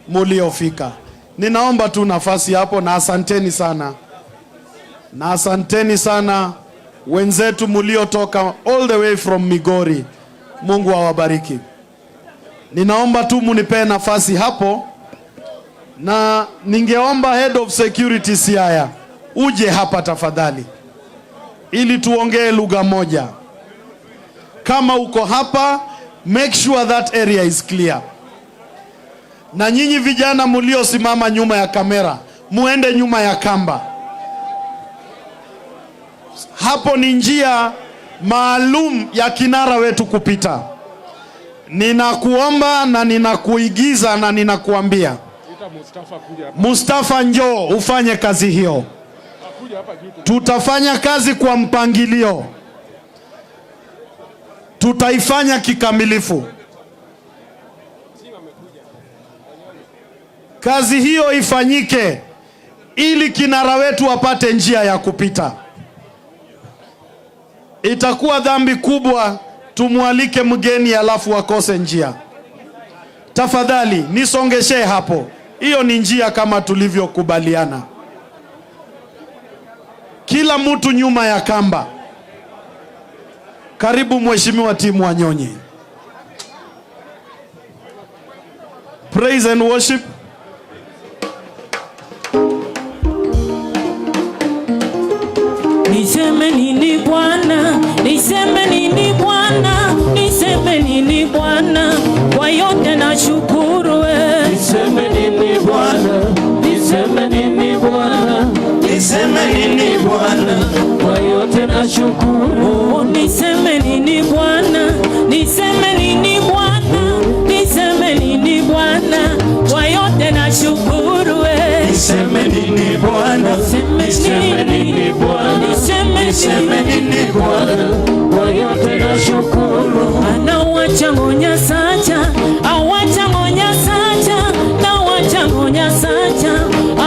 muliofika. Ninaomba tu nafasi hapo, na asanteni sana. Na asanteni sana wenzetu muliotoka all the way from Migori. Mungu awabariki. Ninaomba tu munipe nafasi hapo, na ningeomba head of security Siaya uje hapa tafadhali, ili tuongee lugha moja. Kama uko hapa, make sure that area is clear. Na nyinyi vijana muliosimama nyuma ya kamera, muende nyuma ya kamba. Hapo ni njia maalum ya kinara wetu kupita. Ninakuomba na ninakuigiza na ninakuambia, Mustafa njoo ufanye kazi hiyo. Tutafanya kazi kwa mpangilio. Tutaifanya kikamilifu. Kazi hiyo ifanyike ili kinara wetu apate njia ya kupita. Itakuwa dhambi kubwa tumualike mgeni alafu akose njia. Tafadhali nisongeshe hapo. Hiyo ni njia kama tulivyokubaliana. Kila mtu nyuma ya kamba. Karibu Mheshimiwa Timu Wanyonyi. Praise and worship. Niseme nini Bwana, niseme nini Bwana, niseme nini Bwana, kwa yote nashukuru wewe. Niseme nini Bwana, niseme nini Bwana, niseme nini Bwana, kwa yote nashukuru. Oh, niseme nini Bwana, niseme nini Bwana, niseme nini Bwana, kwa yote nashukuru wewe. Niseme nini Bwana, niseme nini Bwana, niseme nini Bwana, kwa yote nashukuru. Anawacha ngonya sacha, awacha ngonya sacha, nawacha ngonya sacha,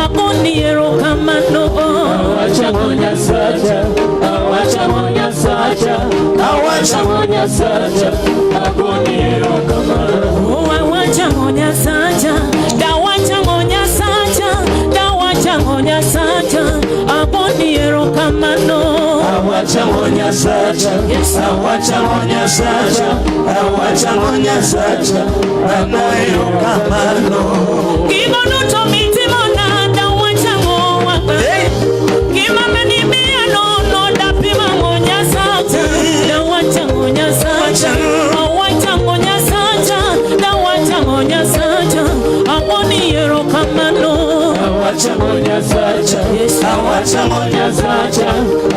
akoni ero kamano. Awacha ngonya sacha, awacha ngonya sacha, awacha ngonya sacha, akoni ero kamano. Awacha ngonya sacha, dawacha ngonya sacha, dawacha ngonya sacha, akoni ero kamano. Awacha ngonya sacha, awacha ngonya sacha, awacha ngonya sacha, anayo kamano. Kibono to mitima na dawacha ngowa. Kimame ni miano no dapima ngonya sacha, dawacha ngonya sacha, awacha ngonya sacha, dawacha ngonya sacha, akoni ero kamano. Awacha ngonya sacha, awacha ngonya sacha,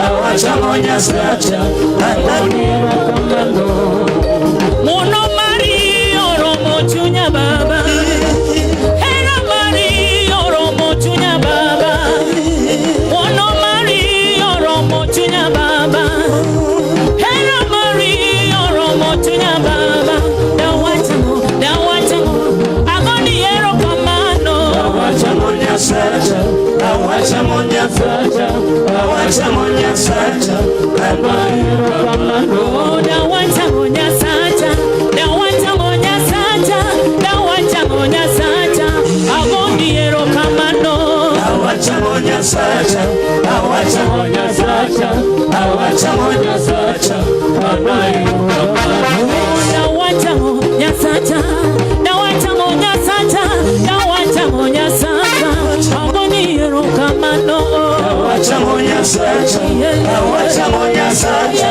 awacha ngonya sacha, anayo kamano. Mono Mario romo chunya baba, era Mario romo chunya baba, mono Mario romo chunya baba, era Mario romo chunya baba, dawacha agoni ero kamano. Awacha ngonya sacha, awacha ngonya sacha, awacha ngonya sacha, anayo kamano. Dawacha ngonya sacha, dawacha ngonya sacha, dawacha ngonya sacha, agoni ero kamano. Awacha ngonya sacha, awacha ngonya sacha, awacha ngonya sacha, anayo kamano. Dawacha ngonya sacha, dawacha ngonya sacha, dawacha ngonya sacha, agoni ero kamano. Awacha ngonya sacha, awacha ngonya sacha,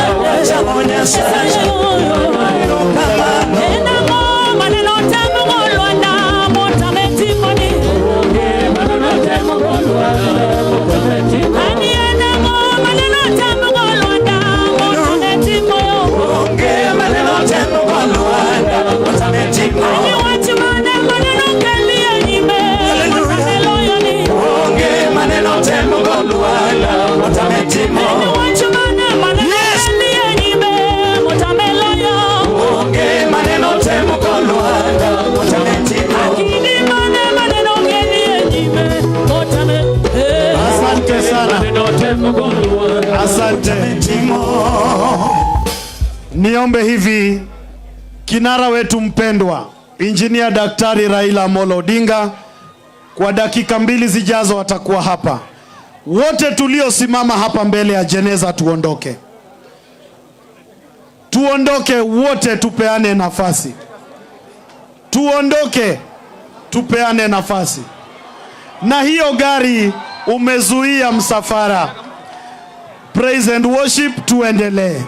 awacha ngonya sacha, anayo kamano. Enamo maneno tamu golwanda motametimoni. Maneno tamu golwanda motametimoni. Ani enamo maneno tamu golwanda motametimoyo. Maneno tamu golwanda motametimoni. Ani watu maneno kelia nyime motameloyoni. Maneno tamu golwanda motametimoni. Ani watu maneno kelia nyime motameloyo. Maneno tamu golwanda motametimoni. Akini maneno kelia nyime motameloyo. Asante sana. Asante. Niombe hivi, kinara wetu mpendwa Engineer Daktari Raila Amolo Odinga. Kwa dakika 2 zijazo watakuwa hapa. Wote tuliosimama hapa mbele ya jeneza tuondoke. Tuondoke wote, tupeane nafasi. Tuondoke, tupeane nafasi. Na hiyo gari umezuia msafara. Praise and worship, tuendelee.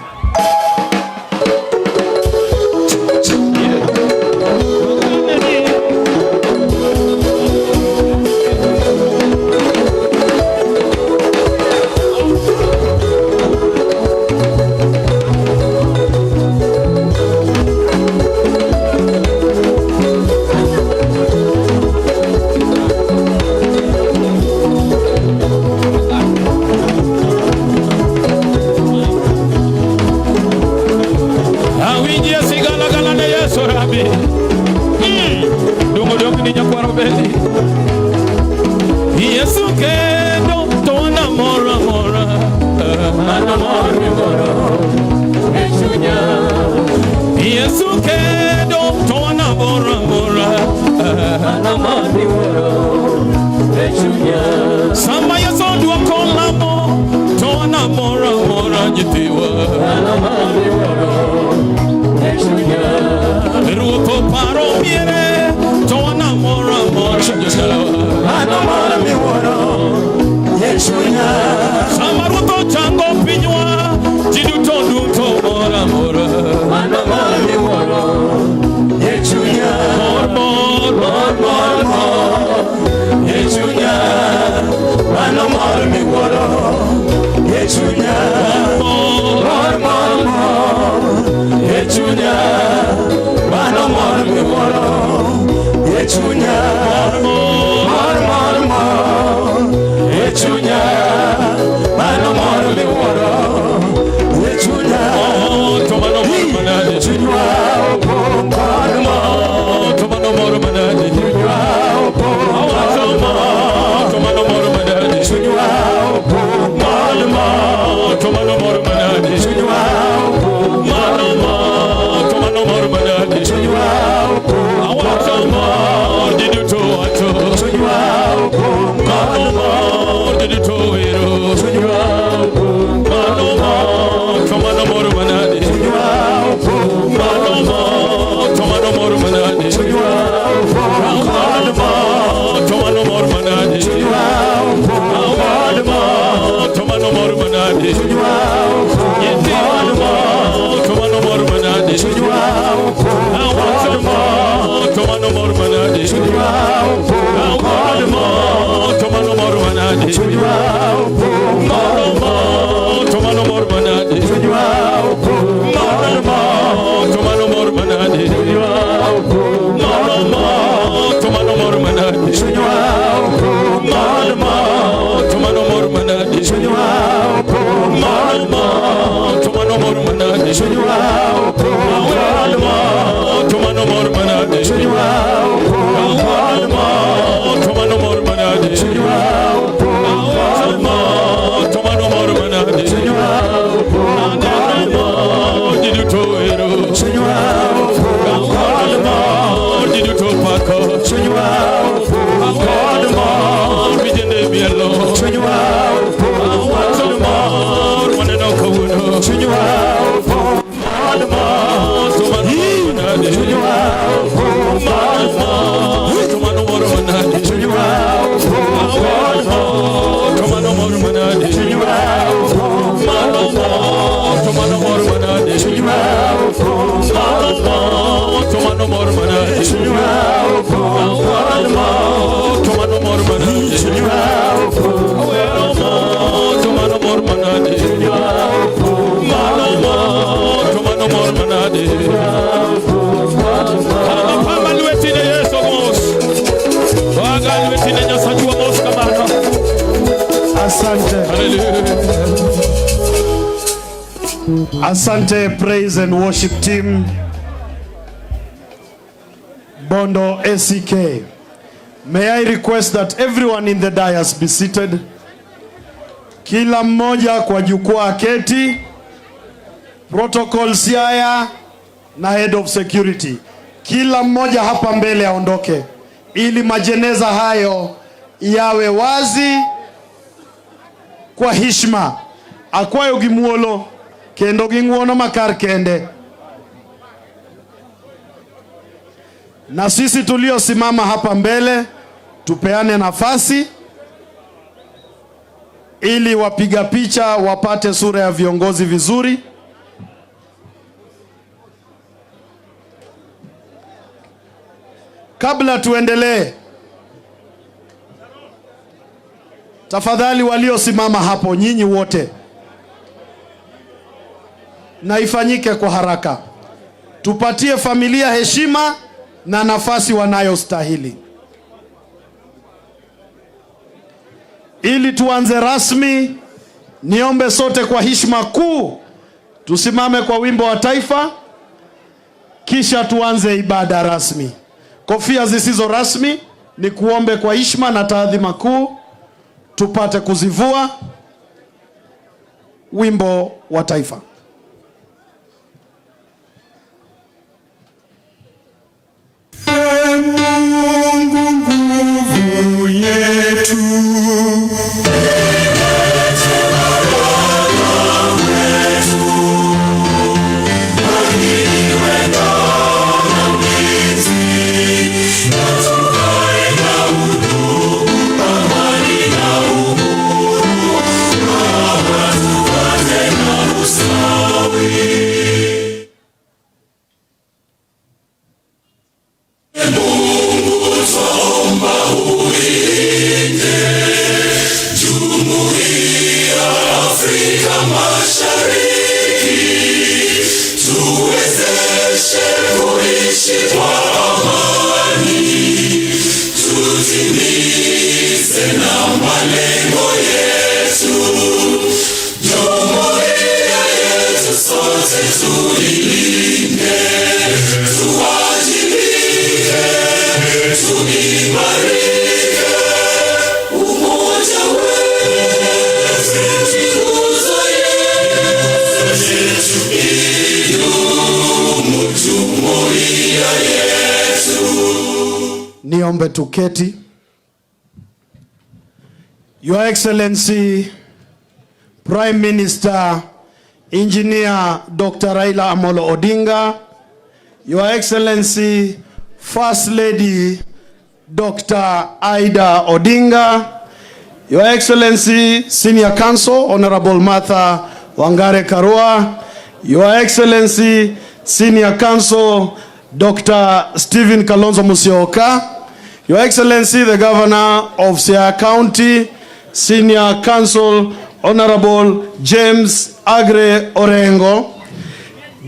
Asante praise and worship team Bondo ACK. May I request that everyone in the dais be seated. Kila mmoja kwa jukwaa keti. Protocol siaya na head of security. kila mmoja hapa mbele aondoke, ili majeneza hayo yawe wazi kwa heshima. Akwayo gimuolo kendo ging'uono makar kende. Na sisi tuliosimama hapa mbele tupeane nafasi ili wapiga picha wapate sura ya viongozi vizuri. Kabla tuendelee, tafadhali waliosimama hapo, nyinyi wote, na ifanyike kwa haraka. Tupatie familia heshima na nafasi wanayostahili. Ili tuanze rasmi, niombe sote kwa heshima kuu tusimame kwa wimbo wa taifa, kisha tuanze ibada rasmi. Kofia zisizo rasmi ni kuombe kwa heshima na taadhima kuu tupate kuzivua. Wimbo wa taifa. Mungu nguvu yetu, niombe tuketi. Your Excellency Prime Minister Engineer Dr. Raila Amolo Odinga, Your Excellency First Lady Dr. Aida Odinga, Your Excellency Senior Counsel Honorable Martha Wangare Karua, Your Excellency Senior Counsel Dr. Stephen Kalonzo Musyoka, Your Excellency the Governor of Siaya County, Senior Counsel Honorable James Agre Orengo,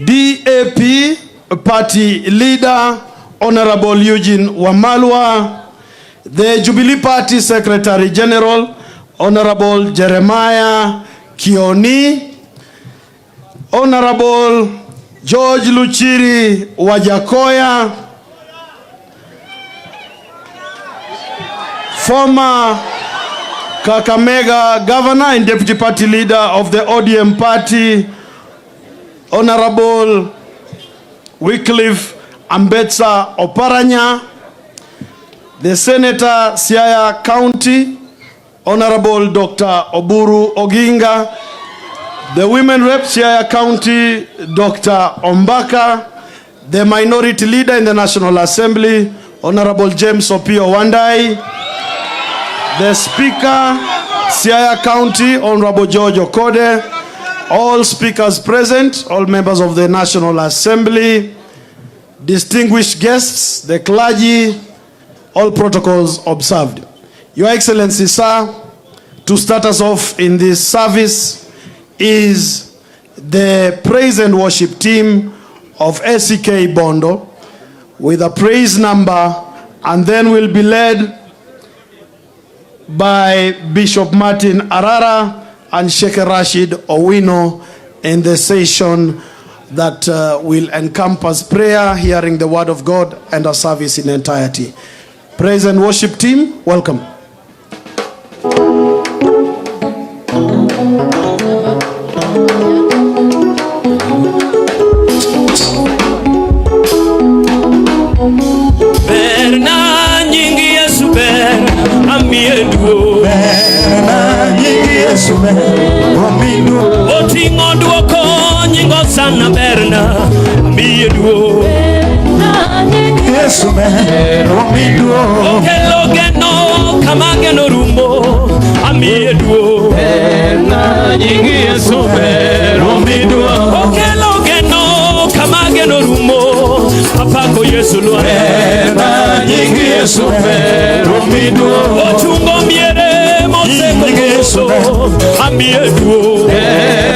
DAP Party Leader Honorable Eugene Wamalwa, the Jubilee Party Secretary General Honorable Jeremiah Kioni, Honorable George Luchiri Wajakoya, former Kakamega Governor and Deputy Party Leader of the ODM Party, Honorable Wycliffe Ambetsa Oparanya, the Senator Siaya County, Honorable Dr. Oburu Oginga, the Women Rep Siaya County, Dr. Ombaka, the Minority Leader in the National Assembly, Honorable James Opio Wandai, the Speaker Siaya County, Honorable George Okode, all speakers present, all members of the National Assembly, distinguished guests, the clergy, all protocols observed. Your Excellency, sir, to start us off in this service is the praise and worship team of SCK Bondo with a praise number, and then will be led by Bishop Martin Arara and Sheikh Rashid Owino in the session that will encompass prayer, hearing the word of God, and a service in entirety. Praise and worship team, welcome. bwana berna miye duo Yesu mero miduo okelo geno kama geno rumo amiye duo na nyingi Yesu mero miduo okelo geno kama geno rumo apako Yesu lo na nyingi Yesu mero miduo ochungo miere moseko Yesu amiye duo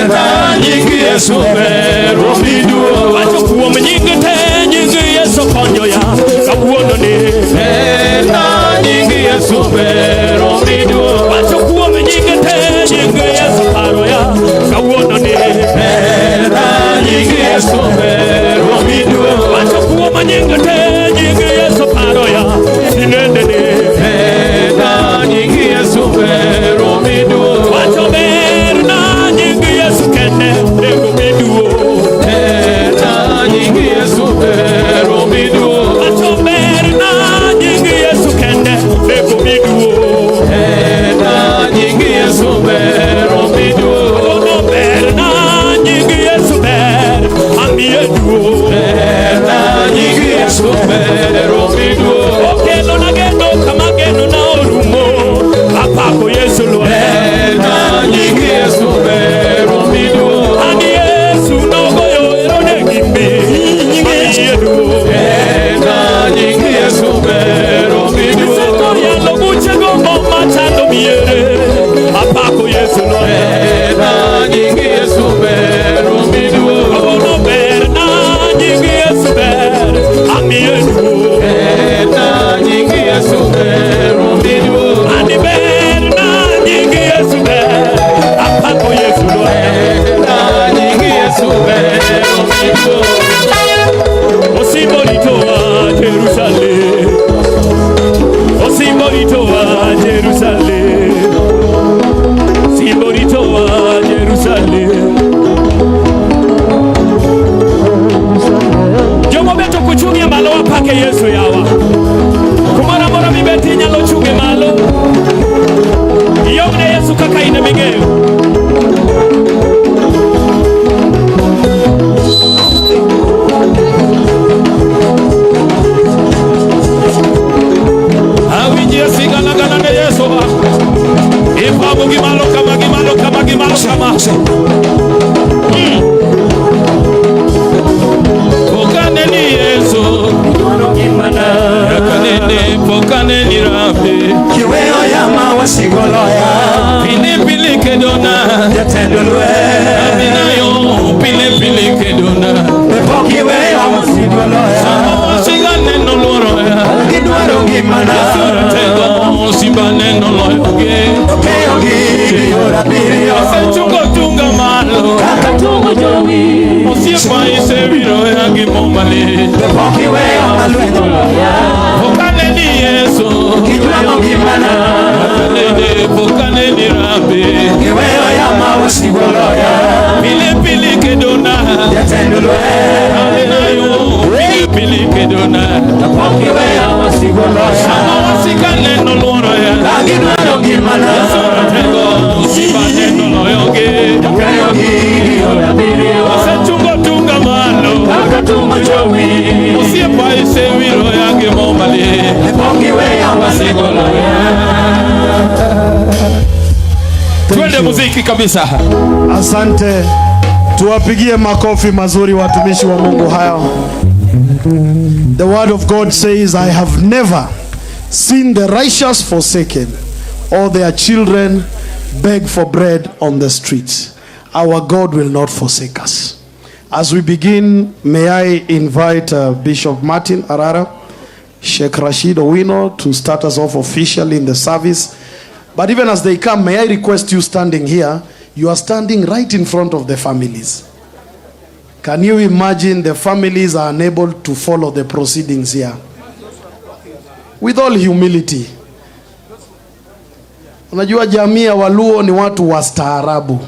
na nyingi Yesu mero miduo wacho kuom nyingi te nyingi Yesu konyo ya kawuono ni na nyingi Yesu mero miduo wacho kuom nyingi te nyingi Yesu paro ya kawuono ni na nyingi Yesu mero miduo wacho kuom nyingi te nyingi Yesu paro ya sinende ni na nyingi Yesu mero miduo wacho ber na nyingi Yesu kende nego miduo na nyingi Yesu mero miduo wacho ber na nyingi Yesu kende nego miduo na nyingi Yesu mero miduo ono ber na nyingi Yesu ber amiye duo na nyingi Yesu mero miduo okelo na geno kama geno na orumo apako Yesu lo na nyingi Yesu mero miduo ani Yesu nogoyo erone gimbe amiye duo na nyingi Yesu mero miduo Seko yalo buchego mama chando miere apako Yesu lo na nyingi Yesu mero miduo ono ber na nyingi Yesu ber amiye duo na nyingi Yesu mero miduo ani ber na nyingi Yesu ber apako Yesu lo na nyingi Yesu mero miduo Osimboritoa Jerusalem Osimboritoa Jerusalem Simboritoa Jerusalem Jomo beto kuchungia malo wapake Yesu yawa Kumara mora mibeti nyalo chunge malo Yongne Yesu kaka ine migeo Awinjia sigala gala ne Yesu wa Ipamu gimalo kama Pokane ni Yesu Pokane ni Rabi kiweo ya mawasigoloya Pili kedona yatendolwe Abinayo pili kedona epo kiweo mawasigoloya Sigane no loro ya gidwaro ngimana Tego simbane no loro ge okeyo gi ora birio Chungo tunga malo kaka tungo jowi Osiepa ise viro ya gimomale epo kiweo malwengoloya Pokane ni Yesu gidwaro ngimana Pokane ni Rabi kiweo ya mawasigoloya Pili kedona yatendolwe Abinayo pili kedona epo kiweo mawasigoloya Sikane no loro ya gidwaro ngimana Tego simbane no loro ge okeyo gi ora birio Chungo tunga malo kaka tungo jowi Osiepa ise viro ya gimomale epo kiweo mawasigoloya Twende muziki kabisa. Asante, tuwapigie makofi mazuri watumishi wa Mungu hao. The word of God says, I have never seen the righteous forsaken or their children beg for bread on the streets. Our God will not forsake us. As we begin, may I invite Bishop Martin Arara, Sheikh Rashid Owino to start us off officially in the service. But even as they come, may I request you standing here, you are standing right in front of the families. Can you imagine the families are unable to follow the proceedings here? With all humility. Unajua jamii ya Waluo ni watu wastaarabu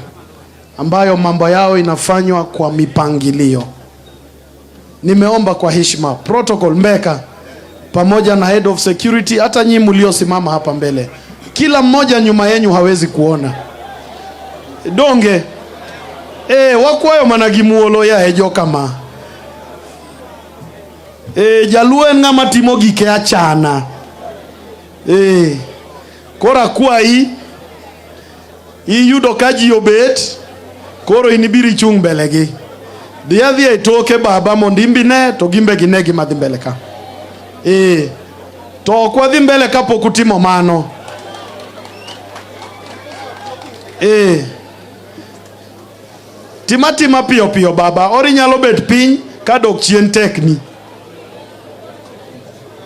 ambayo mambo yao inafanywa kwa mipangilio. Nimeomba kwa heshima protocol Mbeka pamoja na head of security, hata nyinyi mliosimama hapa mbele, kila mmoja nyuma yenu hawezi kuona. Donge wakwayo mana gimuolo ya jokama. Jaluo en ng'ama timo gike achana. Kora kwai iyudo ka ji obet, koro inibiri chung mbelegi. Dhiadhi e toke baba mondo imbine to gimbe gine gima dhi mbele ka. To ok wadhi mbele ka pok utimo mano. Tima piyo piyo baba, ori nyalo bet piny ka dok chien tekni.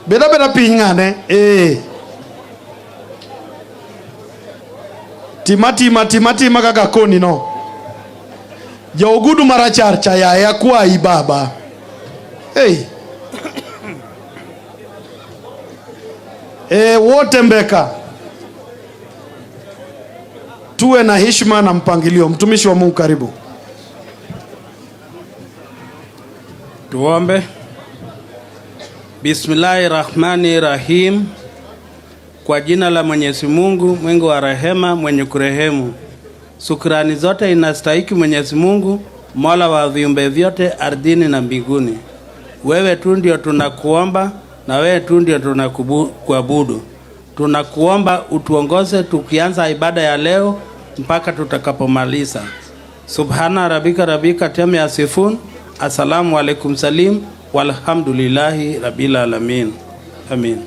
Beda piny ng'ane. Tima kaka koni no. Jaogudu marachar chaya ya kwai baba. Wote mbeka. Tuwe na heshima na mpangilio. Mtumishi wa Mungu karibu. Tuombe. Bismillahirrahmanirrahim. Kwa jina la Mwenyezi Mungu, mwingi wa rehema, mwenye kurehemu. Shukrani zote inastahiki Mwenyezi Mungu, Mola wa viumbe vyote ardhini na mbinguni. Wewe tu ndio tunakuomba na wewe tu ndio tunakuabudu. Tunakuomba utuongoze tukianza ibada ya leo mpaka tutakapomaliza. Subhana rabbika tamu yasifun. Assalamu alaikum salim walhamdulillahi rabbil alamin. Amin.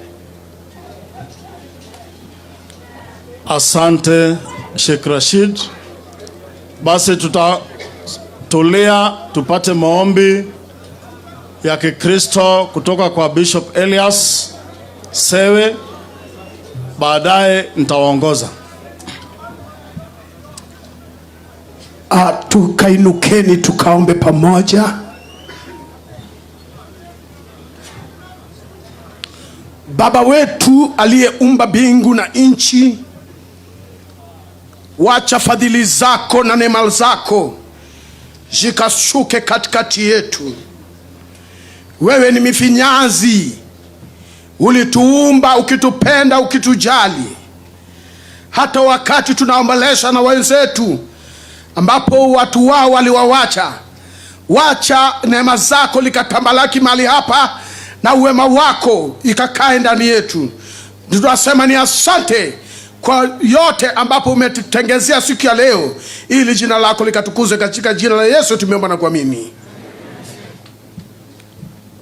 Asante Sheikh Rashid. Basi tutatolea tupate maombi ya Kikristo kutoka kwa Bishop Elias Sewe, baadaye nitawaongoza. Tukainukeni tukaombe pamoja. Baba wetu aliyeumba mbingu na nchi, wacha fadhili zako na neema zako zikashuke katikati yetu. Wewe ni mifinyazi, ulituumba ukitupenda, ukitujali. Hata wakati tunaombolesha na wenzetu ambapo watu wao waliwawacha, wacha neema zako likatambalaki mahali hapa na uwema wako ikakae ndani yetu. Tunasema ni asante kwa yote ambapo umetutengezea siku ya leo, ili jina lako likatukuzwe. Katika jina la Yesu tumeomba na kuamini.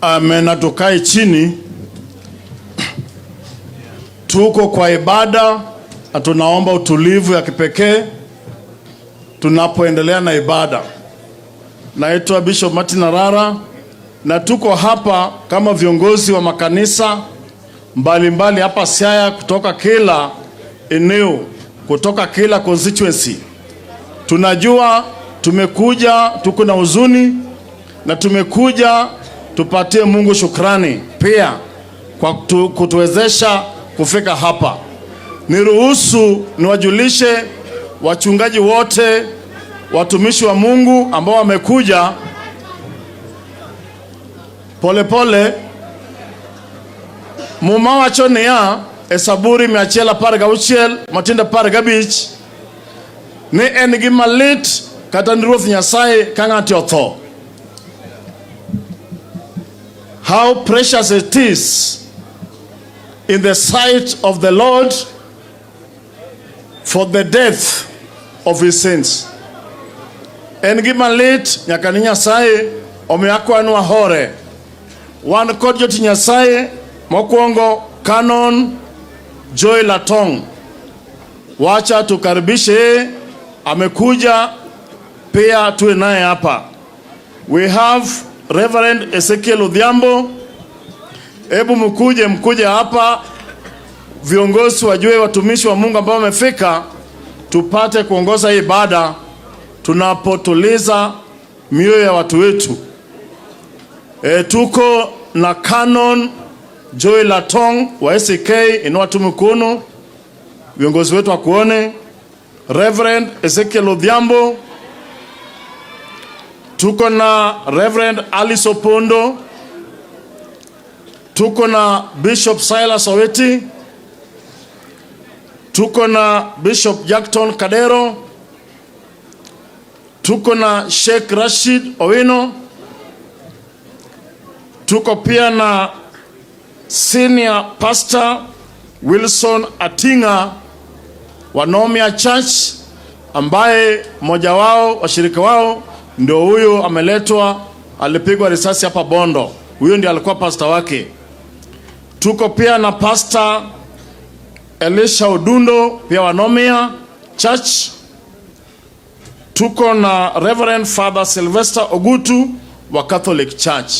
Amen. Tukae chini. Tuko kwa ibada, tunaomba utulivu ya kipekee tunapoendelea na ibada. Naitwa Bishop Martin Arara na tuko hapa kama viongozi wa makanisa mbalimbali hapa Siaya, kutoka kila eneo, kutoka kila constituency. Tunajua tumekuja, tuko na huzuni, na tumekuja tupatie Mungu shukrani pia kwa kutuwezesha kufika hapa. Niruhusu niwajulishe wachungaji wote, watumishi wa Mungu ambao wamekuja pole muma wachone ya esaburi miachela parga uchiel matinda parga beach ne en malit kata nruoth Nyasaye kang'ati otho. How precious it is in the sight of the Lord for the death of his saints. En malit nyaka ni Nyasaye omiako anwa hore. Wan kod joti Nyasaye mokwongo Canon Joy Latong, wacha tukaribishe, amekuja pia tuwe naye hapa. We have Reverend Ezekiel Odhiambo. Ebu mkuje hapa, viongozi wajue watumishi wa Mungu ambao wamefika, tupate kuongoza hii ibada tunapotuliza mioyo ya watu wetu. Tuko na Canon Joy Latong wa SK, inua tu mkono viongozi wetu wakuone. Reverend Ezekiel Odhiambo. Tuko na Reverend Alice Opondo. Tuko na Bishop Silas Oweti. Tuko na Bishop Jackton Kadero. tuko na Sheikh Rashid Owino, tuko pia na Senior Pastor Wilson Atinga wa Nomia Church, ambaye mmoja wao washirika wao ndio huyo ameletwa, alipigwa risasi hapa Bondo. Huyo ndiye alikuwa pastor wake. Tuko pia na Pastor Elisha Odundo pia wa Nomia Church. Tuko na Reverend Father Sylvester Ogutu wa Catholic Church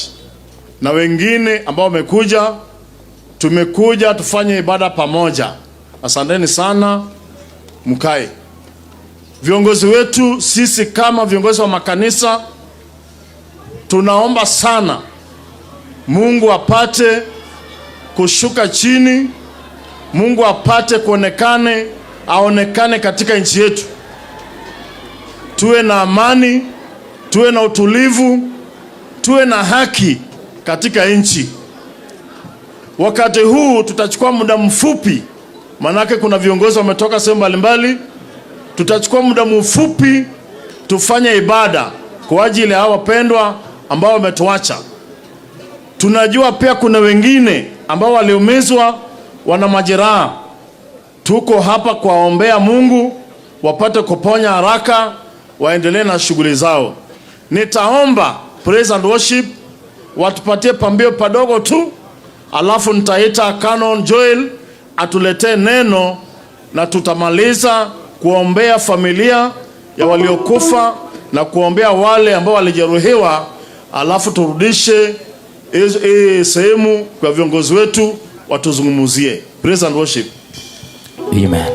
na wengine ambao wamekuja. Tumekuja tufanye ibada pamoja. Asanteni sana, mkae. Viongozi wetu, sisi kama viongozi wa makanisa tunaomba sana Mungu apate kushuka chini, Mungu apate aonekane katika nchi yetu. Tuwe na amani, tuwe na utulivu, tuwe na haki katika nchi. Wakati huu tutachukua muda mfupi, manake kuna viongozi wametoka sehemu mbalimbali. Tutachukua muda mfupi tufanye ibada kwa ajili ya hao wapendwa ambao wametuacha. Tunajua pia kuna wengine ambao waliumizwa, wana majeraha. Tuko hapa kuwaombea Mungu wapate kuponya haraka, waendelee na shughuli zao. Nitaomba praise and worship watupatie pambio padogo tu, alafu nitaita Canon Joel atuletee neno na tutamaliza kuombea familia ya waliokufa na kuombea wale ambao walijeruhiwa, alafu turudishe sehemu kwa viongozi wetu watuzungumuzie. Praise and worship. Amen.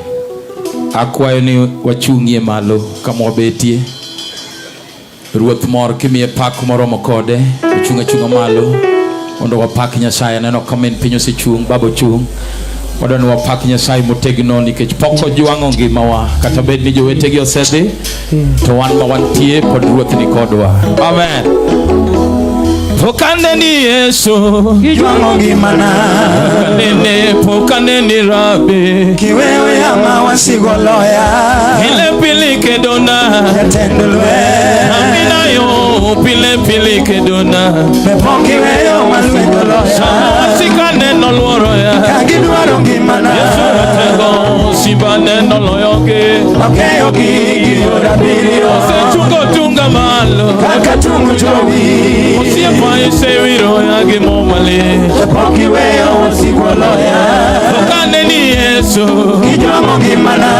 Akwayo ni wachungie malo kama wabetie. Ruoth mor kimie pak moromo kode, chunga malo. Ondo wapak Nyasaye neno kamen pinyo si chung, babo chung. Wadon wapak Nyasaye motegno nikech poko juango ngimawa. Kata bed ni jowetegi osedhi, to wan ma wantie pod ruoth ni kodwa. Amen. Pokane ni Yesu Kijuango ngimana, pokane ni Rabi kiwewe ama wasigoloya, pile kedona yatendulwe amina yo pile kedona mepongiweyo wasigoloya, sikane no luoro ya kagidwaro ngimana, Yesu tego sibane no loyoge okeyo gigiora birio, se tunga malo kaka tungu jowi, osiepa isewiro ya gimomale mepongiweyo wasigoloya, pokane ni Yesu kijuango ngimana,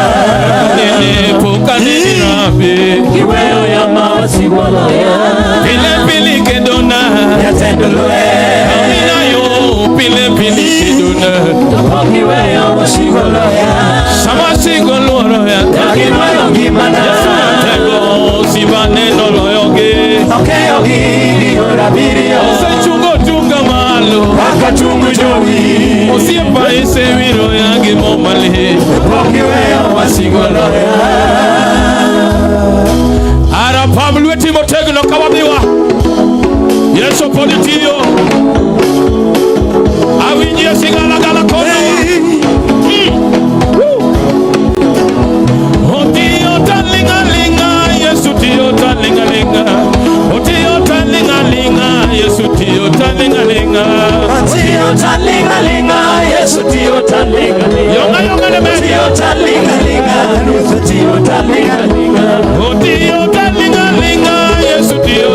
pokane ni Rabi kiweyo yama wasigoloya, pile kedona yatendulwe amina yo pile kedona mepongiweyo wasigoloya, sama sigoloro ya kagidwaro ngimana, tego sibane no loyoge okeyo gigiora birio, se tunga malo kaka tungu jowi, osiepa isewiro ya gimomale pongiweyo wasigoloya. Ara Pablo etimo tegno kawadhiwa Yesu politio awinjie sigala gala kono Otio talinga Yesu tio talinga Otio talinga Yesu tio talinga Otio talinga Yesu tio talinga Yonga de medio Tio talinga Ruth tio talinga Otio talinga Yesu tio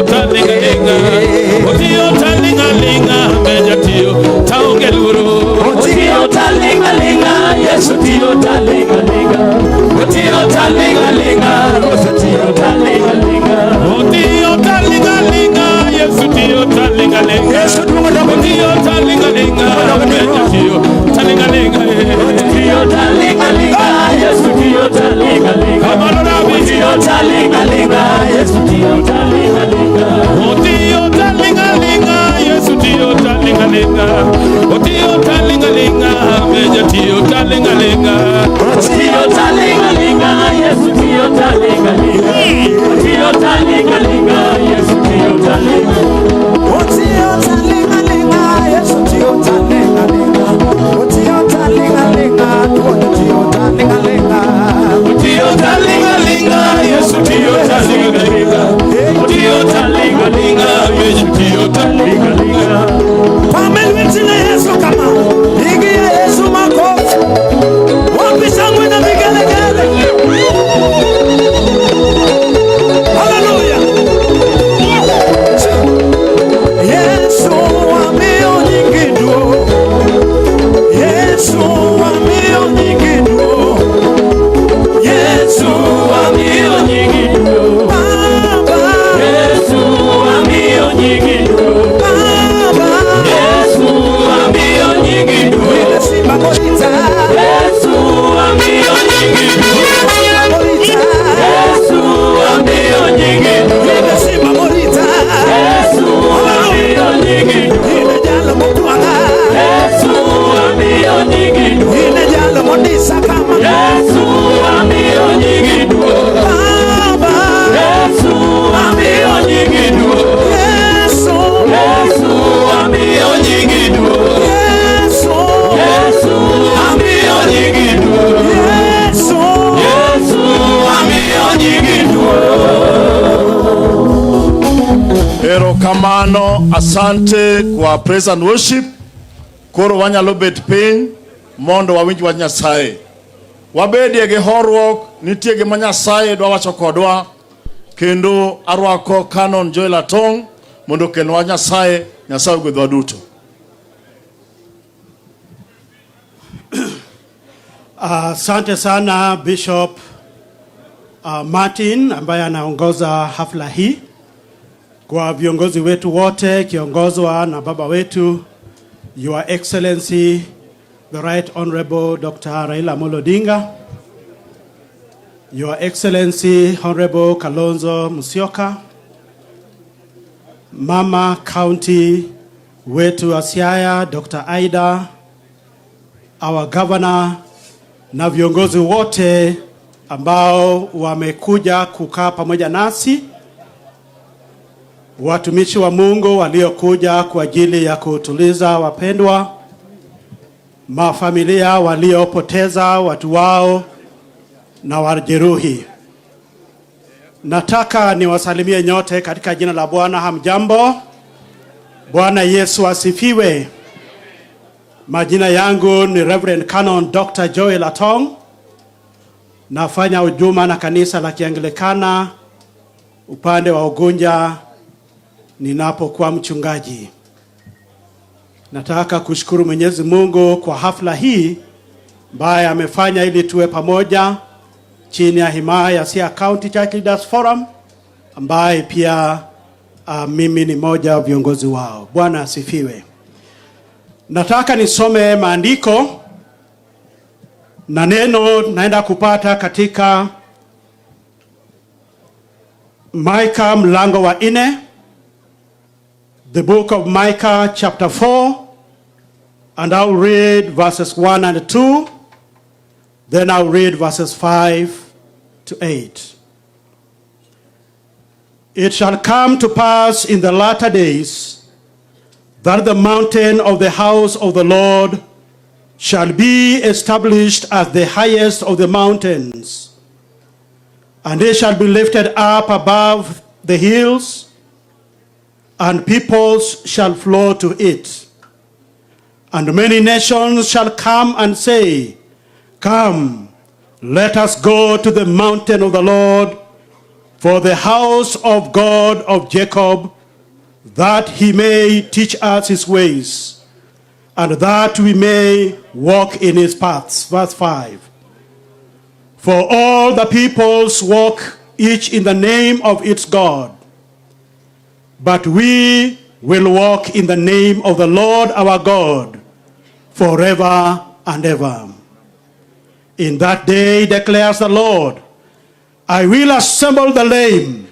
Kamano, asante kwa praise and worship. Koro wanyalo bet piny mondo wawinj wach Nyasaye. Wabedie gi horruok, nitie gima Nyasaye dwa wacho kodwa, kendo arwako Canon Joel Atong mondo kelnwa wach Nyasaye. Nyasaye ogwedhwa duto. Asante sana Bishop Martin ambaye anaongoza hafla hii, kwa viongozi wetu wote kiongozwa na baba wetu Your Excellency the Right Honorable Dr. Raila Odinga, Your Excellency Honorable Kalonzo Musyoka, Mama County wetu wa Siaya Dr. Aida, our governor na viongozi wote ambao wamekuja kukaa pamoja nasi, watumishi wa Mungu waliokuja kwa ajili ya kutuliza wapendwa, mafamilia waliopoteza watu wao na wajeruhi. Nataka niwasalimie nyote katika jina la Bwana. Hamjambo? Bwana Yesu asifiwe. Majina yangu ni Reverend Canon Dr. Joel Atong. Nafanya huduma na kanisa la Kianglikana upande wa Ugunja ninapokuwa mchungaji. Nataka kushukuru Mwenyezi Mungu kwa hafla hii ambaye amefanya ili tuwe pamoja chini ya himaya ya Siaya County Church Leaders Forum, ambaye pia mimi ni moja wa viongozi wao. Bwana asifiwe. Nataka nisome maandiko na neno naenda kupata katika Micah mlango wa 4, the book of Micah chapter 4, and I'll read verses 1 and 2, then I'll read verses 5 to 8. It shall come to pass in the latter days that the mountain of the house of the Lord shall be established as the highest of the mountains, and it shall be lifted up above the hills, and peoples shall flow to it. And many nations shall come and say, Come, let us go to the mountain of the Lord, for the house of God of Jacob, that he may teach us his ways, and that we may walk in his paths. Verse 5. For all the peoples walk each in the name of its God, but we will walk in the name of the Lord our God forever and ever. In that day, declares the Lord, I will assemble the lame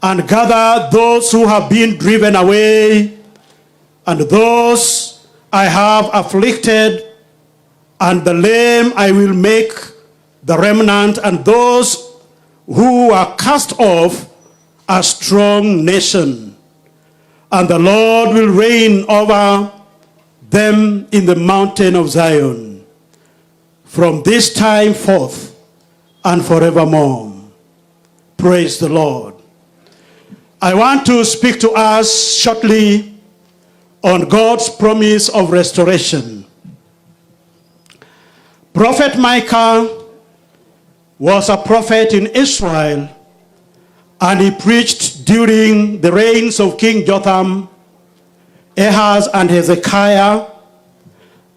and gather those who have been driven away, and those I have afflicted, and the lame I will make the remnant, and those who are cast off a strong nation. And the Lord will reign over them in the mountain of Zion, from this time forth and forevermore. Praise the Lord. I want to speak to us shortly on God's promise of restoration. Prophet Micah was a prophet in Israel, and he preached during the reigns of King Jotham, Ahaz, and Hezekiah,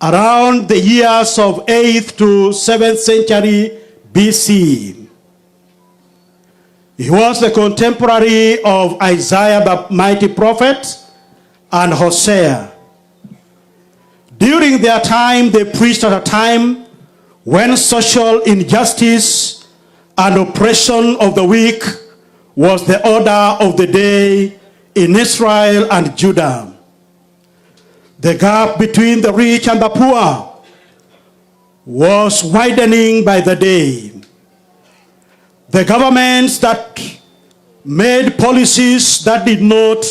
around the years of 8th to 7th century BC. He was the contemporary of Isaiah the mighty prophet and Hosea. During their time, they preached at a time when social injustice and oppression of the weak was the order of the day in Israel and Judah. The gap between the rich and the poor was widening by the day. The governments that made policies that did not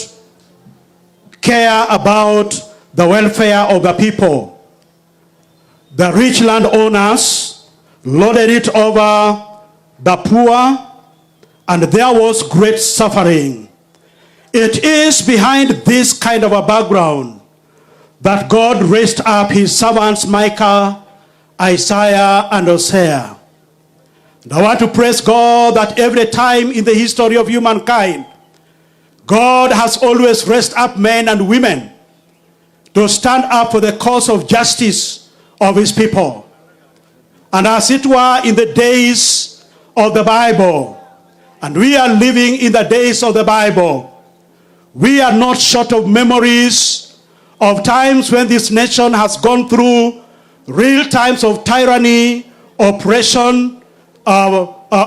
care about the welfare of the people. The rich landowners lorded it over the poor, and there was great suffering. It is behind this kind of a background that God raised up his servants Micah, Isaiah, and Hosea. And I want to praise God that every time in the history of humankind, God has always raised up men and women to stand up for the cause of justice of his people. And as it were in the days of the Bible, and we are living in the days of the Bible, we are not short of memories of times when this nation has gone through real times of tyranny, oppression,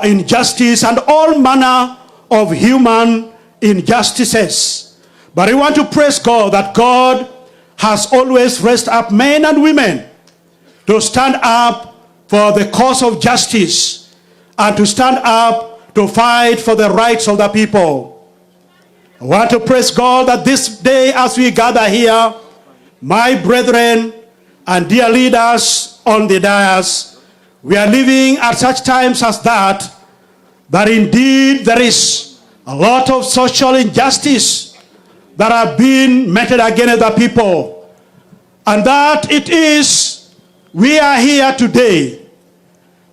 injustice, and all manner of human injustices. But I want to praise God that God has always raised up men and women to stand up for the cause of justice and to stand up to fight for the rights of the people. I want to praise God that this day as we gather here, my brethren and dear leaders on the dais, we are living at such times as that indeed there is a lot of social injustice that are being meted against the people. And that it is, we are here today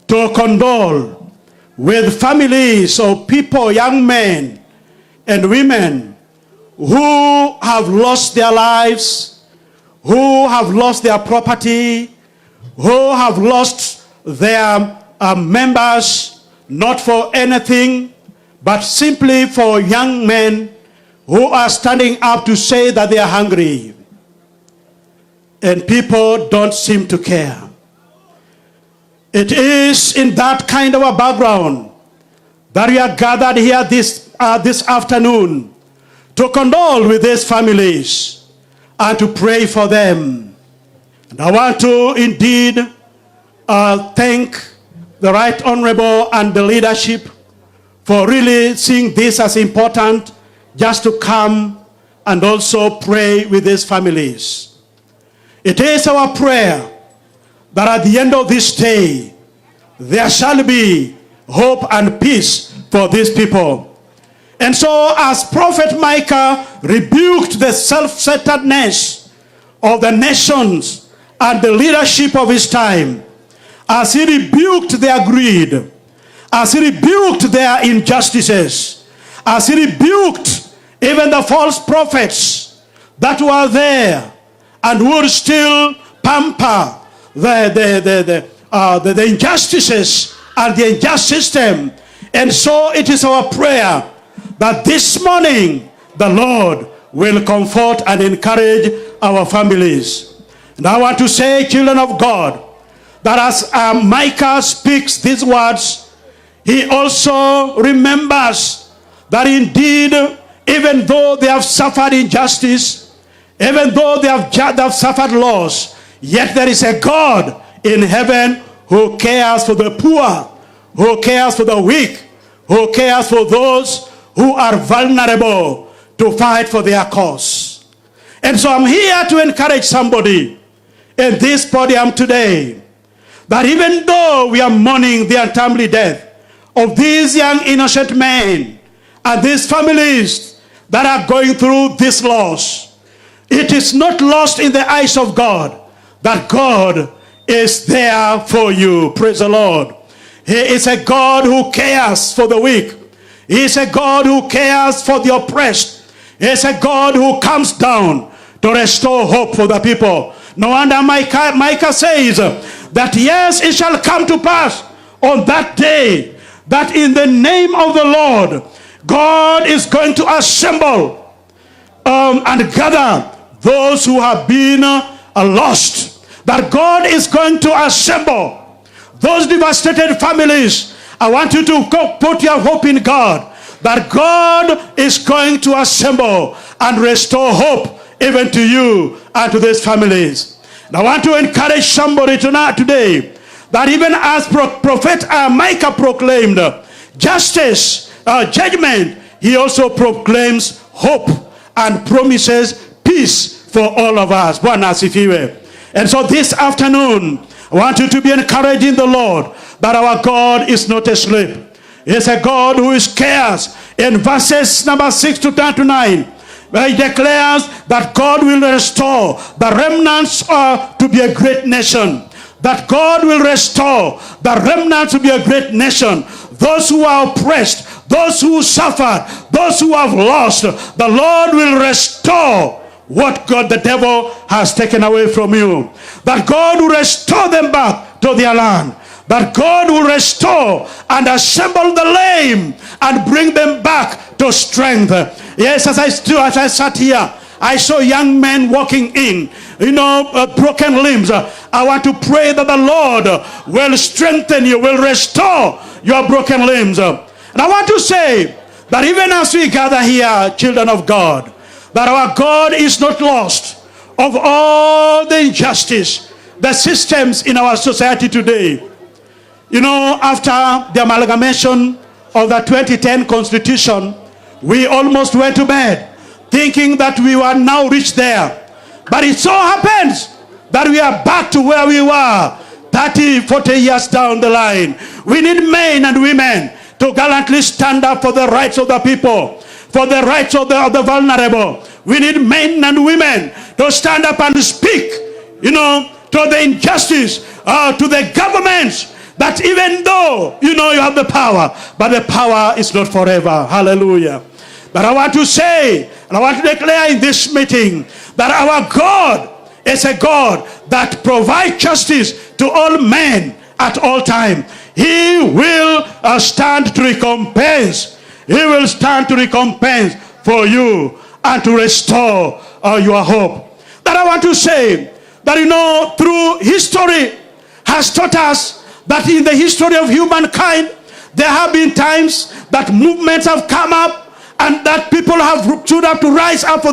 to condole with families of people, young men and women who have lost their lives, who have lost their property, who have lost their members, not for anything, but simply for young men who are standing up to say that they are hungry. And people don't seem to care. It is in that kind of a background that we are gathered here this afternoon to condole with these families and to pray for them. And I want to indeed thank the Right Honorable and the leadership for really seeing this as important, just to come and also pray with these families. It is our prayer that at the end of this day, there shall be hope and peace for these people. And so as Prophet Micah rebuked the self-centeredness of the nations and the leadership of his time, as he rebuked their greed, as he rebuked their injustices, as he rebuked even the false prophets that were there and would still pamper the injustices and the unjust system. And so it is our prayer that this morning the Lord will comfort and encourage our families. And I want to say, children of God, that as Micah speaks these words, he also remembers that indeed, even though they have suffered injustice, even though they have suffered loss, yet there is a God in heaven who cares for the poor, who cares for the weak, who cares for those who are vulnerable to fight for their cause. And so I'm here to encourage somebody in this podium today that even though we are mourning the untimely death of these young innocent men and these families that are going through this loss, it is not lost in the eyes of God that God is there for you. Praise the Lord. He is a God who cares for the weak. He is a God who cares for the oppressed. He is a God who comes down to restore hope for the people. No wonder Micah says that yes, it shall come to pass on that day that in the name of the Lord, God is going to assemble and gather those who have been lost. That God is going to assemble those devastated families. I want you to go put your hope in God, that God is going to assemble and restore hope even to you and to these families. And I want to encourage somebody today that even as Prophet Micah proclaimed justice, judgment, he also proclaims hope and promises peace for all of us. Bwana asifiwe. And so this afternoon, I want you to be encouraged in the Lord that our God is not asleep. He is a God who is cares In verses number 6 to 10 to 9, where he declares that God will restore the remnants to be a great nation. That God will restore the remnants to be a great nation. Those who are oppressed, those who suffered, those who have lost, the Lord will restore what God the devil has taken away from you. That God will restore them back to their land. That God will restore and assemble the lame and bring them back to strength. Yes, as I sat here, I saw young men walking in, broken limbs. I want to pray that the Lord will strengthen you, will restore your broken limbs. And I want to say that even as we gather here, children of God, that our God is not lost of all the injustice, the systems in our society today. After the amalgamation of the 2010 Constitution, we almost went to bed thinking that we were now reached there. But it so happens that we are back to where we were 30, 40 years down the line. We need men and women to gallantly stand up for the rights of the people, for the rights of the vulnerable. We need men and women to stand up and speak, to the injustice, to the governments, that even though, you have the power, but the power is not forever. Hallelujah. But I want to say, and I want to declare in this meeting, that our God is a God that provides justice to all men at all time. He will stand to recompense. He will stand to recompense for you and to restore your hope. That I want to say, that through history has taught us that in the history of humankind, there have been times that movements have come up and that people have stood up to rise up for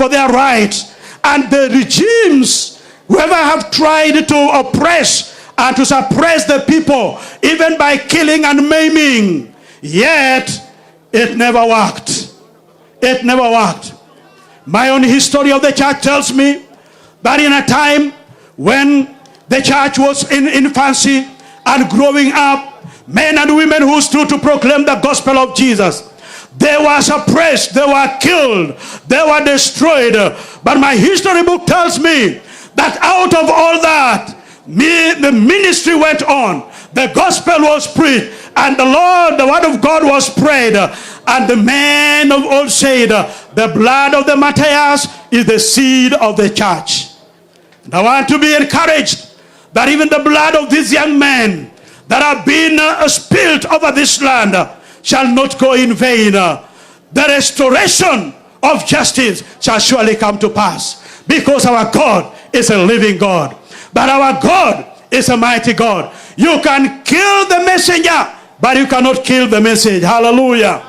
their rights. And the regimes, whoever have tried to oppress and to suppress the people, even by killing and maiming, yet it never worked. It never worked. My own history of the church tells me that in a time when the church was in infancy and growing up, men and women who stood to proclaim the gospel of Jesus, they were suppressed, they were killed, they were destroyed. But my history book tells me that out of all that, the ministry went on, the gospel was preached, and the word of God was prayed, and the men of old said, the blood of the martyrs is the seed of the church. And I want to be encouraged that even the blood of these young men that have been spilled over this land shall not go in vain. The restoration of justice shall surely come to pass, because our God is a living God. That our God is a mighty God. You can kill the messenger, but you cannot kill the message. Hallelujah.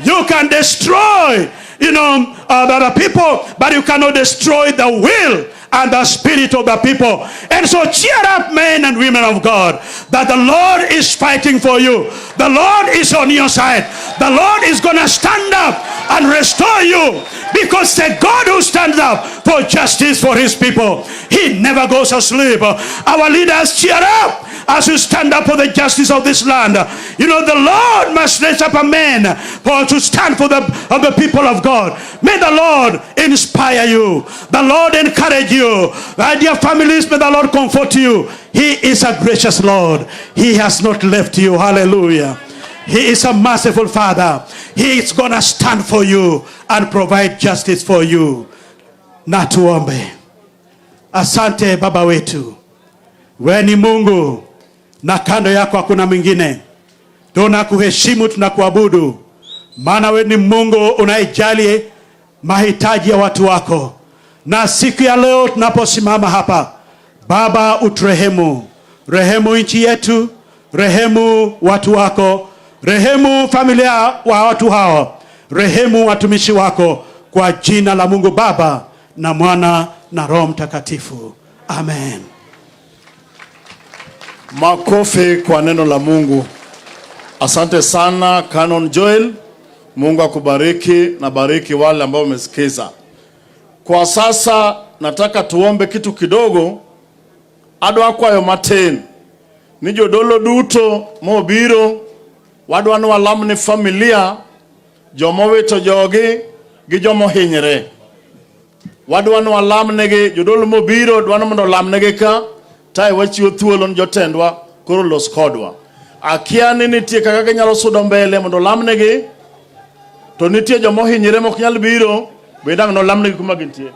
You can destroy, the people, but you cannot destroy the will and the spirit of the people. And so cheer up, men and women of God, that the Lord is fighting for you. The Lord is on your side. The Lord is going to stand up and restore you, because the God who stands up for justice for his people, he never goes asleep. Our leaders, cheer up as you stand up for the justice of this land. The Lord must raise up a man to stand for the people of God. May the Lord inspire you. The Lord encourage you. My dear families, may the Lord comfort you. He is a gracious Lord. He has not left you. Hallelujah. He is a merciful Father. He is going to stand for you and provide justice for you. Na tuombe. Asante Baba wetu, wewe ni Mungu na kando yako hakuna mwingine. Tunakuheshimu, tunakuabudu, maana wewe ni Mungu unayejali mahitaji ya watu wako. Na siku ya leo tunaposimama hapa, Baba, uturehemu. Rehemu nchi yetu, rehemu watu wako, rehemu familia wa watu hao, rehemu watumishi wako, kwa jina la Mungu Baba na Mwana na Roho Mtakatifu. Amen. Makofi kwa neno la Mungu. Asante sana Canon Joel. Mungu akubariki na bariki wale ambao umesikiza. Kwa sasa nataka tuombe kitu kidogo. Adwa kwayo matin. Nijo dolo duto mobiro. Wadwanu alamni familia. jomo wito jogi gi jomo hinyre. Wadwano walamnegi, jodolo mobiro dwano mondo lamnegi ka, tae wachiwo thuolo ni jotendwa koro los kodwa. Akia ni nitie kaka ginyalo sudo mbele mondo lamnegi, to nitie jomo hinyre mok nyal biro, bedang no lamnegi kuma gintie.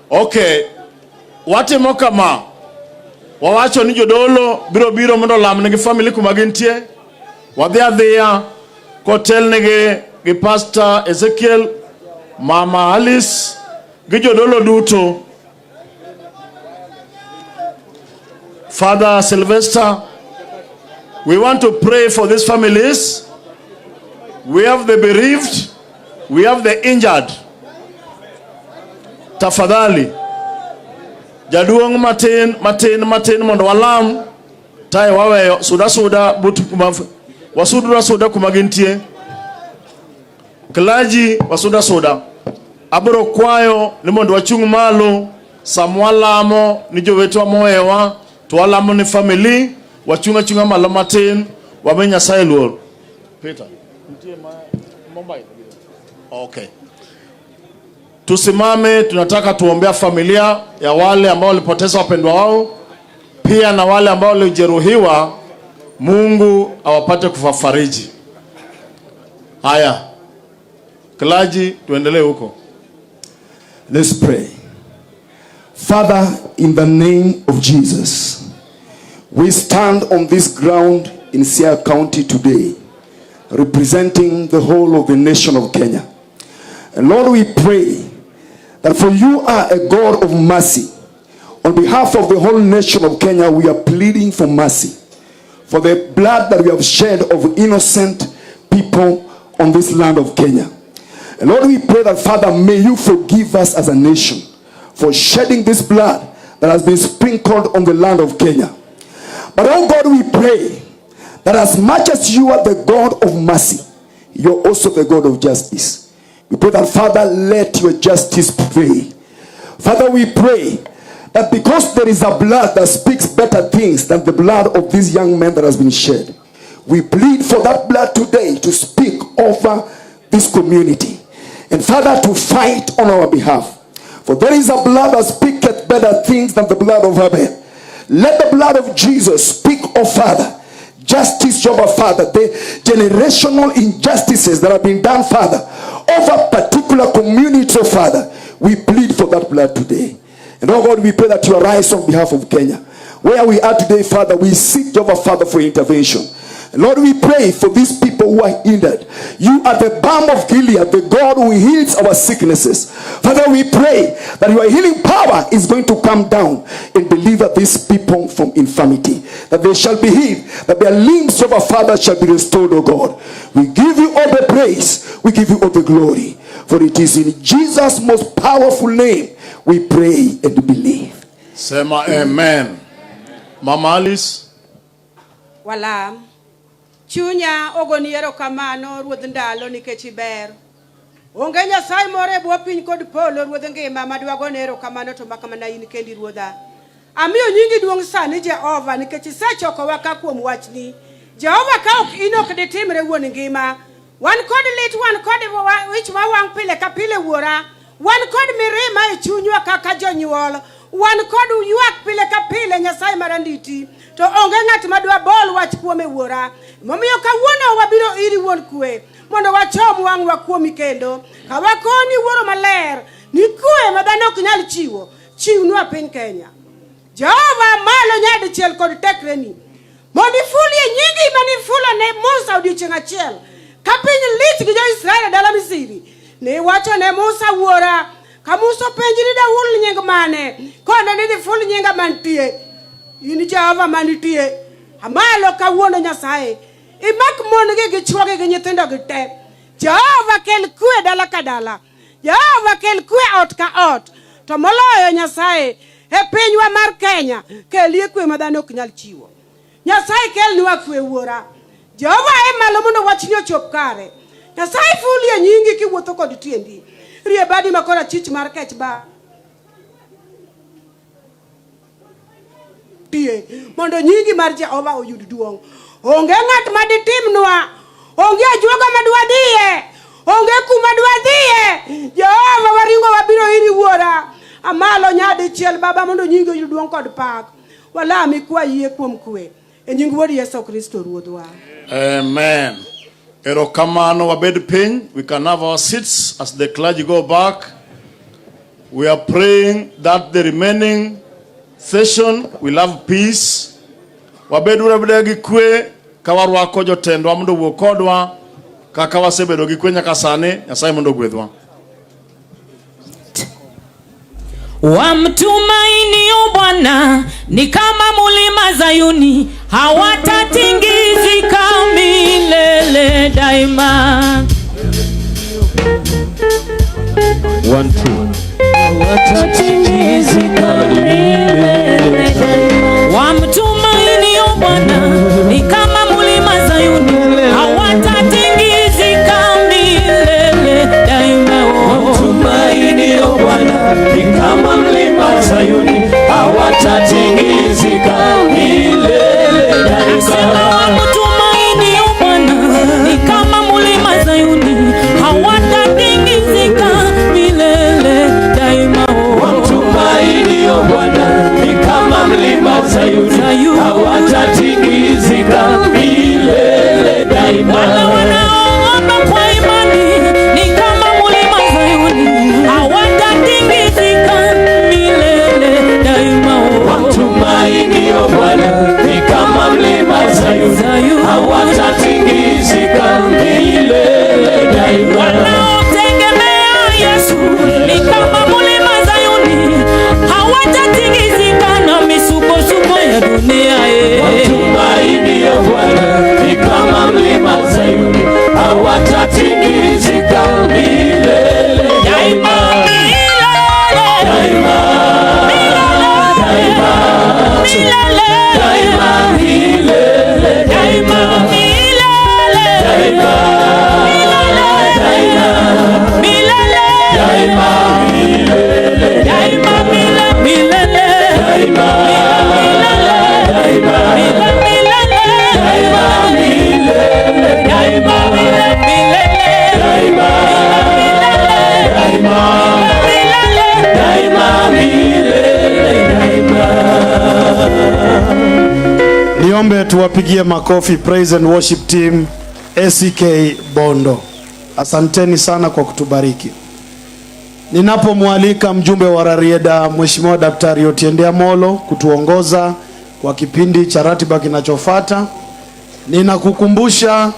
Okay, watimo kama, wawacho ni jodolo biro mondo lamnegi family kuma gintie, wadhi adhiya kotelnegi gi Pastor Ezekiel, Mama Alice, gi jodolo duto, Father Sylvester. We want to pray for these families. We have the bereaved, we have the injured. Tafadhali jaduong matin mondo walam, tae waweyo suda but suda kuma gintie. Klaji wasuda abro kwayo ni mondo wachung malo samwalamo ni jowetwa moewa, to walamo ni family, wachunga malo matin, wamenya sailor. Peter okay, tusimame. Tunataka tuombea familia ya wale ambao walipoteza wapendwa wao, pia na wale ambao walijeruhiwa. Mungu awapate kufafariji. Haya, Klaji, tuendelee huko. Let's pray. Father, in the name of Jesus, we stand on this ground in Siaya County today, representing the whole of the nation of Kenya. And Lord, we pray that for you are a God of mercy. On behalf of the whole nation of Kenya, we are pleading for mercy, for the blood that we have shed of innocent people on this land of Kenya. And Lord, we pray that, Father, may you forgive us as a nation for shedding this blood that has been sprinkled on the land of Kenya. But oh God, we pray that as much as you are the God of mercy, you're also the God of justice. We pray that, Father, let your justice prevail. Father, we pray that because there is a blood that speaks better things than the blood of this young man that has been shed, we plead for that blood today to speak over this community, and Father, to fight on our behalf. For there is a blood that speaketh better things than the blood of Abel. Let the blood of Jesus speak, oh Father, justice, Jehovah Father, the generational injustices that have been done, Father, over particular communities, oh Father. We plead for that blood today. And oh God, we pray that you arise on behalf of Kenya. Where we are today, Father, we seek, Jehovah Father, for intervention. Lord, we pray for these people who are injured. You are the balm of Gilead, the God who heals our sicknesses. Father, we pray that your healing power is going to come down and deliver these people from infirmity, that they shall be healed, that their limbs, of our Father, shall be restored, O God. We give you all the praise, we give you all the glory, for it is in Jesus' most powerful name we pray and believe. Sema amen. Mama Alice. Wala chunya ogoniero kamano ruodh ndalo nikech iber. Onge Nyasaye more bwo piny kod polo ruodh ngima madwagonero kamano to makamana in kendi ruodha. Amiyo nyingi duong' sani Jehova nikech isechokowa ka kuom wachni. Jehova ka ok in ok ditimre wuon ngima. Wan kod lit, wan kod wich wawang' pile ka pile wuora. Wan kod mirima e chunywa kaka jonyuol. Wan kod ywak pile ka pile Nyasaye maranditi. To onge ng'at madwa bol wach kuome wuora. Momiyo kawuono wabiro iri wuon kwe mondo wachom wang'wa kuomi kendo. Ka wakoni wuoro maler ni kwe ma dhano ok nyal chiwo. Chiwnwa piny Kenya. Jehova malo nyadichiel kod tekreni. Mondo ifulie nyingi manifulo ne Musa odiochieng' achiel. Ka piny lit gi jo-Israel dala Misri. Ne wacho ne Musa wuora. Ka Musa penjri dawul nying mane. Kone ni ful nyinga mantie. In Jehova manitie. Amalo kawuono Nyasaye. Imak mon gi chwogi gi nyithindo gi te. Jehova kel kwe dala ka dala. Jehova kel kwe ot ka ot. To moloyo Nyasaye e pinywa mar Kenya kelie kwe ma dhano ok nyal chiwo. Nyasaye kelnwa kwe wuora. Jehova e malo mondo wachni ochop kare. Nyasaye fulie nyingi kiwuotho kod tiendi. Rie badi makora chich mar kech ba. Mondo nyingi mar Jehova oyud duong'. Onge ng'at maditimnwa onge ajuoga madwadie, onge kumadwadie. Jehova waringo wabiro iri wuora, amalo nyadi chiel baba mondo nyingi oyud duong' kod pak. Walami kwa yie kuom kwe, e nying wuod Yesu Kristo ruodhwa. Amen. Erokamano wabed piny. We can have our seats as the clergy go back. We are praying that the remaining session will have peace. Wabed urabede gi kwe kawarwako jotendwa mondo wuo kodwa kaka wasebedo gi kwe nyaka sani. Nyasaye mondo gwedhwa. Wamtumainio Bwana ni kama mulima Zayuni, hawatatingizika milele daima. 1 2 hawatatingizika milele daima. Wamtumainio Bwana ni kama mulima Zayuni, hawatatingizika milele daima. Wamtumainio Bwana ni kama mlima Sayuni, hawatatingizika milele daima. Wamtumainio Bwana ni kama mulima Zayuni, hawatatingizika milele daima. Wamtumainio Bwana ni kama mlima Sayuni, hawatatingizika milele daima. Wanaoomba kwa imani ni kama mulima Zayuni, hawatatingizika milele daima. Wamtumainio Bwana ni kama mlima Sayuni, hawatatingizika milele daima. Wanaotegemea Yesu ni kama mulima Zayuni, hawatatingizika na misukosuko ya dunia. Wamtumainio Bwana ni kama mlima Sayuni, hawatatingizika milele daima. Daima, daima, milele daima, milele daima, milele daima, daima, milele daima, milele daima, milele daima, daima, milele daima, Niombe tuwapigie makofi praise and worship team ACK Bondo. Asanteni sana kwa kutubariki. Ninapomwalika mjumbe wa Rarieda Mheshimiwa Daktari Otiende Amolo kutuongoza kwa kipindi cha ratiba kinachofuata, ninakukumbusha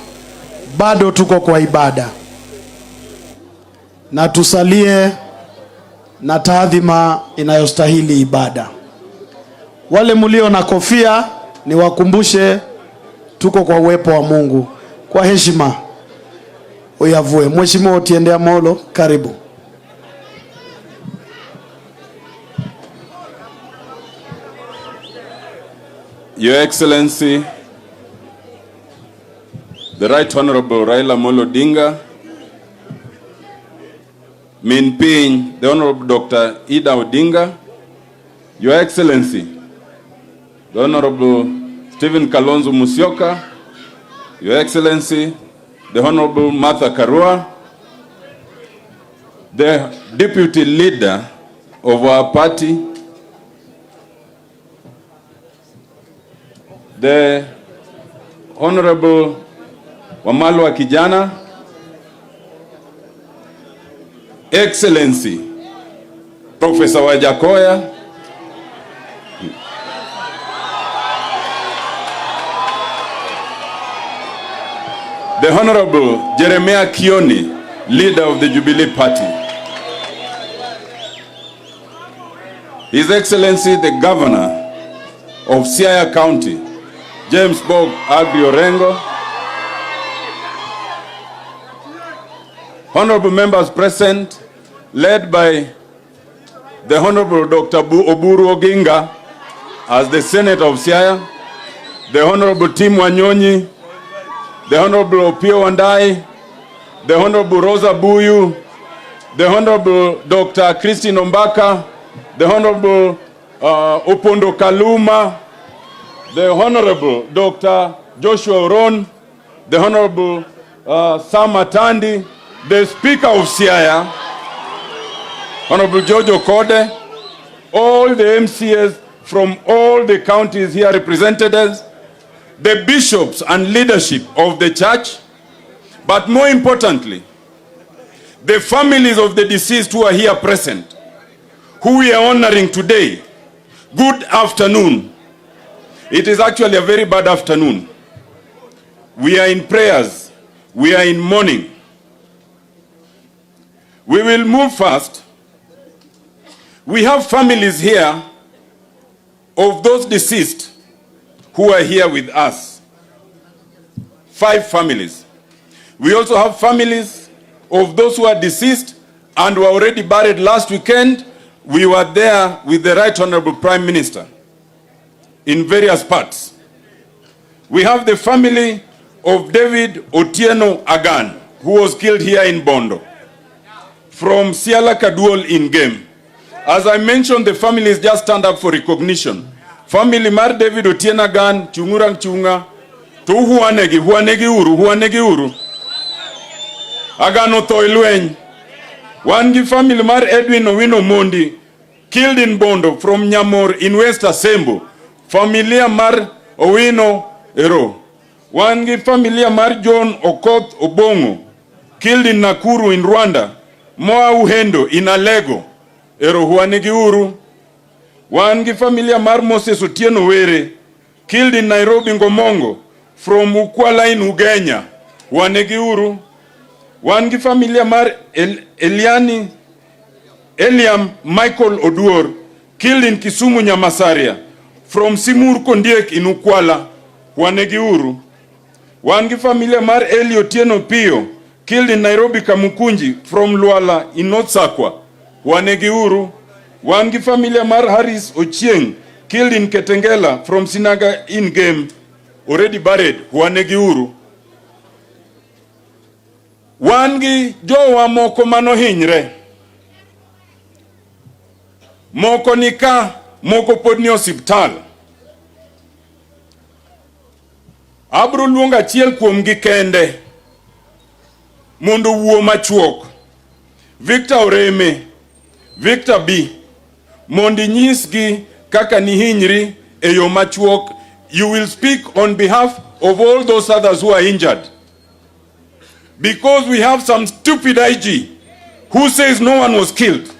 bado tuko kwa ibada. Na tusalie na taadhima inayostahili ibada. Wale mulio na kofia niwakumbushe tuko kwa uwepo wa Mungu. Kwa heshima uyavue. Mheshimiwa Otiende Amolo, karibu. Your Excellency, the Right Honorable Raila Amolo Odinga, Min Piny, the Honorable Dr. Ida Odinga, Your Excellency, the Honorable Stephen Kalonzo Musyoka, Your Excellency, the Honorable Martha Karua, the Deputy Leader of our party, the Honorable Wamalwa Kijana, Excellency, Professor Wajakoya, the Honorable Jeremiah Kioni, leader of the Jubilee Party, His Excellency, the Governor of Siaya County, James Bog Agri-Orengo, honorable members present, led by the Honorable Dr. Oburu Oginga as the Senator of Siaya, the Honorable Tim Wanyonyi, the Honorable Opio Wandai, the Honorable Rosa Buyu, the Honorable Dr. Christine Ombaka, the Honorable Opondo Kaluma, the Honorable Dr. Joshua Oron, the Honorable Sam Atandi, the Speaker of Siaya, Honorable George Okode, all the MCAs from all the counties here represented, the bishops and leadership of the church, but more importantly, the families of the deceased who are here present, who we are honoring today. Good afternoon. It is actually a very bad afternoon. We are in prayers. We are in mourning. We will move fast. We have families here of those deceased who are here with us. 5 families. We also have families of those who are deceased and were already buried last weekend. We were there with the Right Honorable Prime Minister in various parts. We have the family of David Otieno Agan, who was killed here in Bondo, from Siala Kaduol in Game. As I mentioned, the families just stand up for recognition. Family Mar David Otieno Agan, Chungurang Chunga, to huanegi uru. Agano Toilwen. One family Mar Edwin Owino Mondi, killed in Bondo from Nyamor in West Asembo. Familia Mar Owino Ero. One familia Mar John Okoth Obongo, killed in Nakuru in Rwanda. Moa Uhendo in Alego. Ero huanegi uru. One familia Mar Moses Otieno Were, killed in Nairobi Ngomongo from Ukwala in Ugenya. Huanegi uru. One familia Mar Eliam Michael Oduor, killed in Kisumu Nyamasaria from Simur Kondiek in Ukwala. Huanegi uru. One familia Mar Eli Otieno Pio, killed in Nairobi Kamukunji from Luala in North Sakwa. Huanegi uru. One familia Mar Harris Ochieng, killed in Ketengela from Sinaga in Game, already buried. Huanegi uru. Wangi jowa moko mano hinyre. Moko nika, moko podni osiptal. Abro luonga chiel kuom gi kende. Mondo wuo machuok. Victor Oreme, Victor B. Mondi nyisgi kaka ni hinyri e yo machuok. You will speak on behalf of all those others who are injured. Because we have some stupid IG who says no one was killed,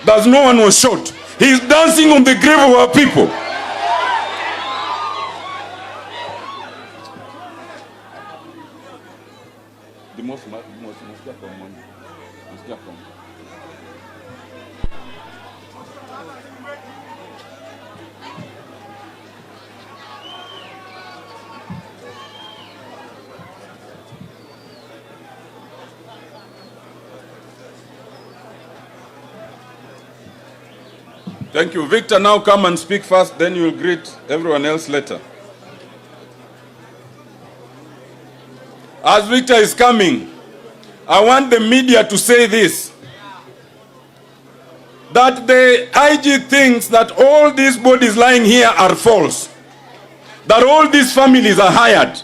that no one was shot. He's dancing on the grave of our people. Thank you. Victor, now come and speak first, then you will greet everyone else later. As Victor is coming, I want the media to say this, that the IG thinks that all these bodies lying here are false, that all these families are hired,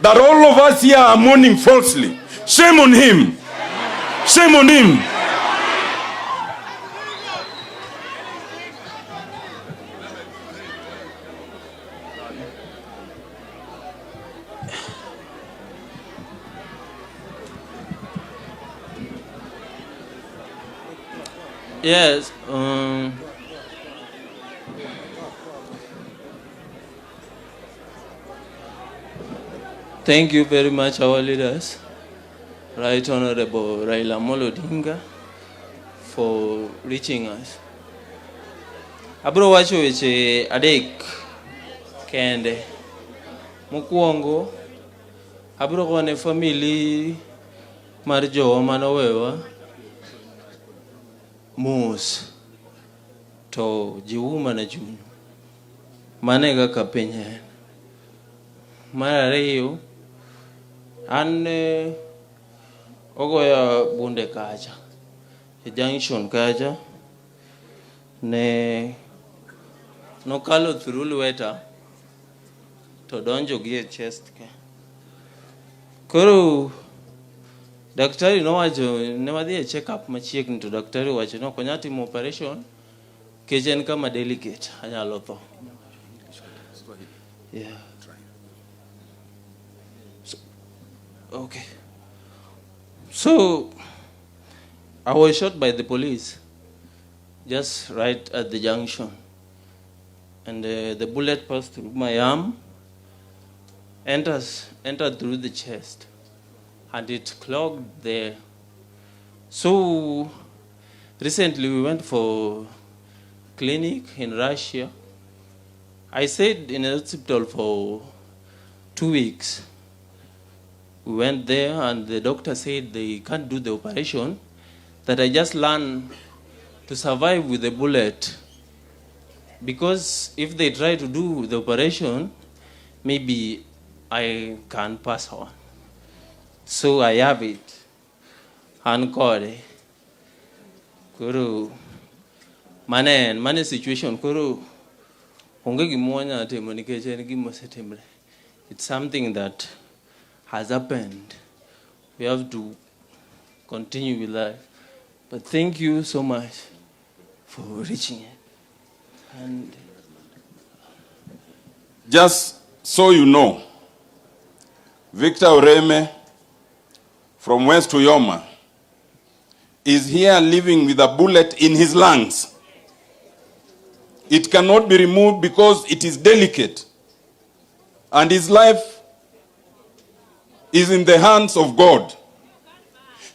that all of us here are mourning falsely. Shame on him. Shame on him. Yes. Thank you very much, our leaders, Right Honorable Raila Odinga, for reaching us. Abro wacho weche adek kende. Mokuongo, abro kone family mar jowa manowewa mos to jiuma na junyo manega kapenye marareyo an ogoya bunde kacha e junction kacha ne no kalo through lweta to donjo gi e chest ka koro Daktari nowacho ne wadhi e check up machiegni to daktari wacho no konya timo operation kech en kama delicate anyalo tho. Yeah. Okay. So I was shot by the police just right at the junction, and the bullet passed through my arm, entered through the chest, and it clogged there. So recently we went for clinic in Russia. I stayed in a hospital for 2 weeks. We went there and the doctor said they can't do the operation, that I just learn to survive with the bullet. Because if they try to do the operation, maybe I can pass on. So I have it. Ankore. Kuru. Mane situation. Kuru. It's something that has happened. We have to continue with life. But thank you so much for reaching it. And just so you know, Victor Oreme from West Uyoma is here living with a bullet in his lungs. It cannot be removed because it is delicate. And his life is in the hands of God.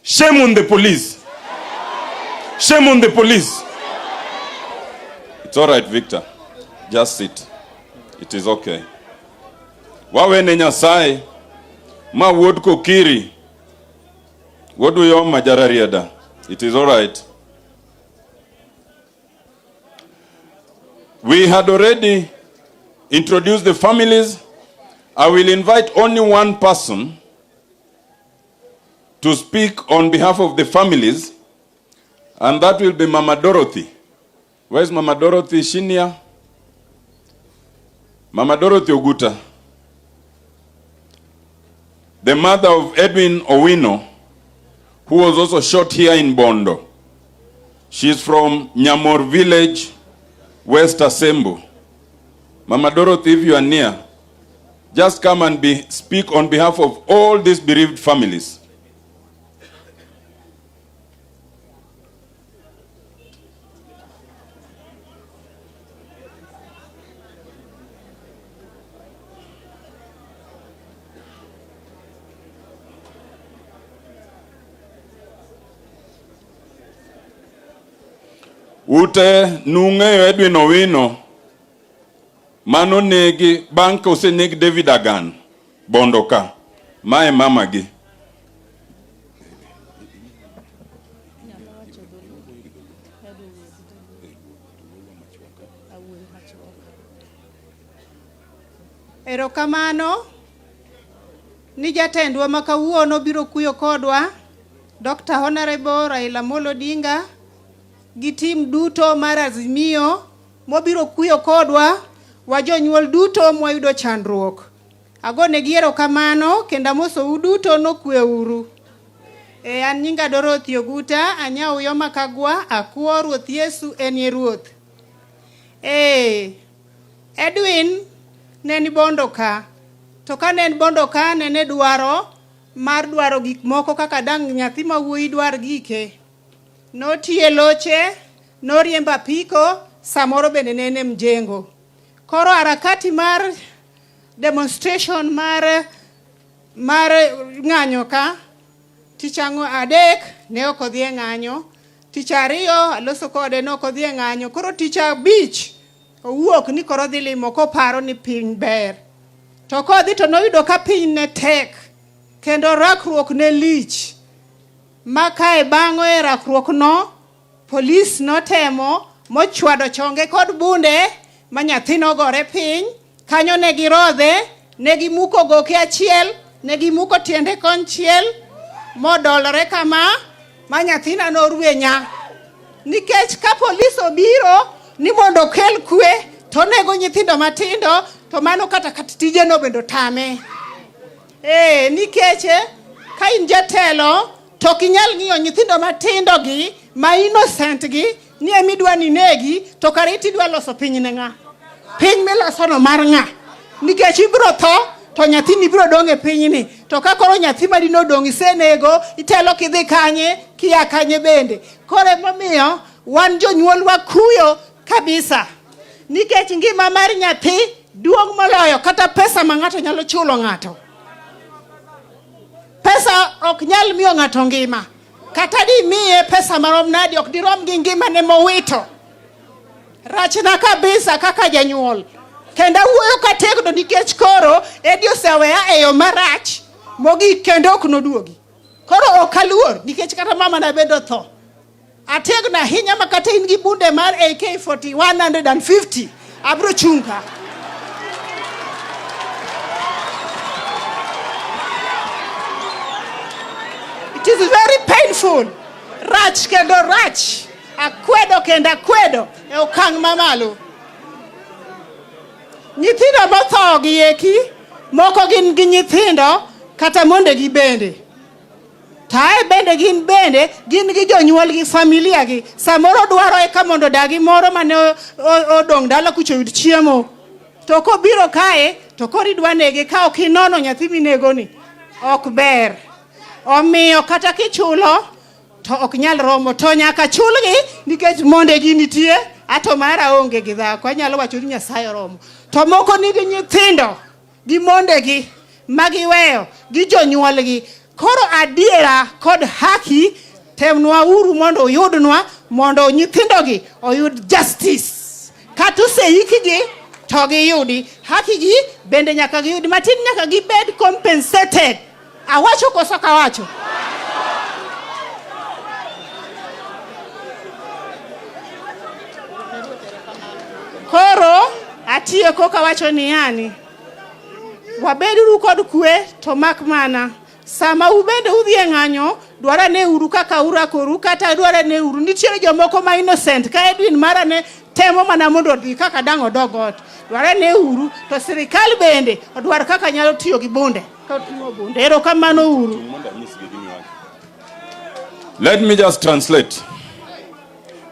Shame on the police. Shame on the police. It's all right, Victor. Just sit. It is okay. Wawe ne Nyasaye ma wuod kokiri. Wuod Uyoma jararieda. It is all right. We had already introduced the families. I will invite only one person to speak on behalf of the families, and that will be Mama Dorothy. Where's Mama Dorothy Shinia? Mama Dorothy Oguta, the mother of Edwin Owino, who was also shot here in Bondo. She's from Nyamor village, West Asembo. Mama Dorothy, if you are near, just come and speak on behalf of all these bereaved families. Ute nung'eyo Edwin Owino mano negi bank osenegi David Agan Bondo ka mae mama gi. Erokamano ni jatendwa makawuono biro kuyo kodwa Dr. Honorable Raila Amolo Odinga gi team duto mar Azimio mobiro kuyo kodwa wa jonyuol duto mwayudo chandruok. Agone gi erokamano kendo amoso uduto nokweuru. An nyinga Dorothy Oguta, anya Uyoma Kagwa, akuo Ruoth Yesu en Ruoth. Edwin ne ni Bondo ka. To ka ne en Bondo ka ne dwaro gik moko kaka dang nyathi ma wuoyi dwar gike. Notie loche, noriemba piko, samoro bende nene mjengo. Koro harakati mar demonstration mar ng'anyo ka, tichango adek ne okodhi e ng'anyo, ticha ariyo aloso kode no okodhi e ng'anyo, koro ticha beach owuok ni koro dhi limo koparo ni piny ber. To kodhi to noyudo ka piny ne tek, kendo rakruok ne lich. Maka e bang'o e rakruok no, polis notemo mochwado chonge kod bunde ma nyathino gore piny, kanyo ne girodhe, ne gimuko goke achiel, ne gimuko tiende konchiel, modolore kama, ma nyathina norwenya. Nikech ka polis obiro ni mondo kel kwe, to nego nyithindo matindo, to mano kata tije no bendo tame. Nikech ka in jatelo, to kinyal ng'iyo nyithindo matindo gi ma innocent gi ni emidwa ni negi to kariti dwa loso piny ne ng'a piny miloso no mar ng'a nikech ibro tho to nyathini biro dong e pinyni to ka koro nyathi ma dino dong isenego itelo kidhi kanye kia kanye bende kore momiyo wan jonyuol wa kuyo kabisa nikech ngima mar nyathi duong moloyo kata pesa ma ng'ato nyalo chulo ng'ato. Pesa ok nyal miyo ng'ato ngima kata di miye pesa marom nadi ok dirom gi ngima ne mowito. Rachna kabisa kaka janyuol kendo wuoyo kategno nikech koro edi oseweya e yo marach mogi kendo ok noduogi koro ok aluor nikech kata mama na bedo tho ategno ahinya makata in gi bunde mar AK-40 150 abro chunga. It is very painful. Rach kendo rach. Akwedo kendo akwedo e okang' mamalo. Nyithindo motho gi eki moko gin gi nyithindo kata monde gi bende. Tae bende gin gi jonyuol gi familia gi. Samoro dwaro eka mondo dagi moro mane odong dala kucho yud chiemo. To kobiro kae to kori dwanege ka ok inono nyathi minego ni ok ber. Omiyo kata kichulo to ok nyal romo to nyaka chulgi nikech monde gi nitie ato mara onge gi dhako anyalo wacho ni Nyasaye romo to moko nigi nyithindo gi monde gi magiweyo gi jonyuol gi koro adiera kod haki temnwa uru mondo oyudnwa mondo nyithindo gi oyud justice kata oseikigi to giyudi haki gi bende nyaka giyudi matin nyaka gibed compensated. Awacho koso kawacho koro atiyo koka wacho ni yani wabeduru kod kwe to mak mana sama ubende udhi e ng'anyo dwara ne uru kaka urakoru kata dwara ne uru nitiere jomoko ma innocent ka Edwin mara ne temo mana mondo odhi kaka dang' odogot dwara ne uru to sirikal bende odwar kaka nyalo tiyo gi bunde. Let me just translate.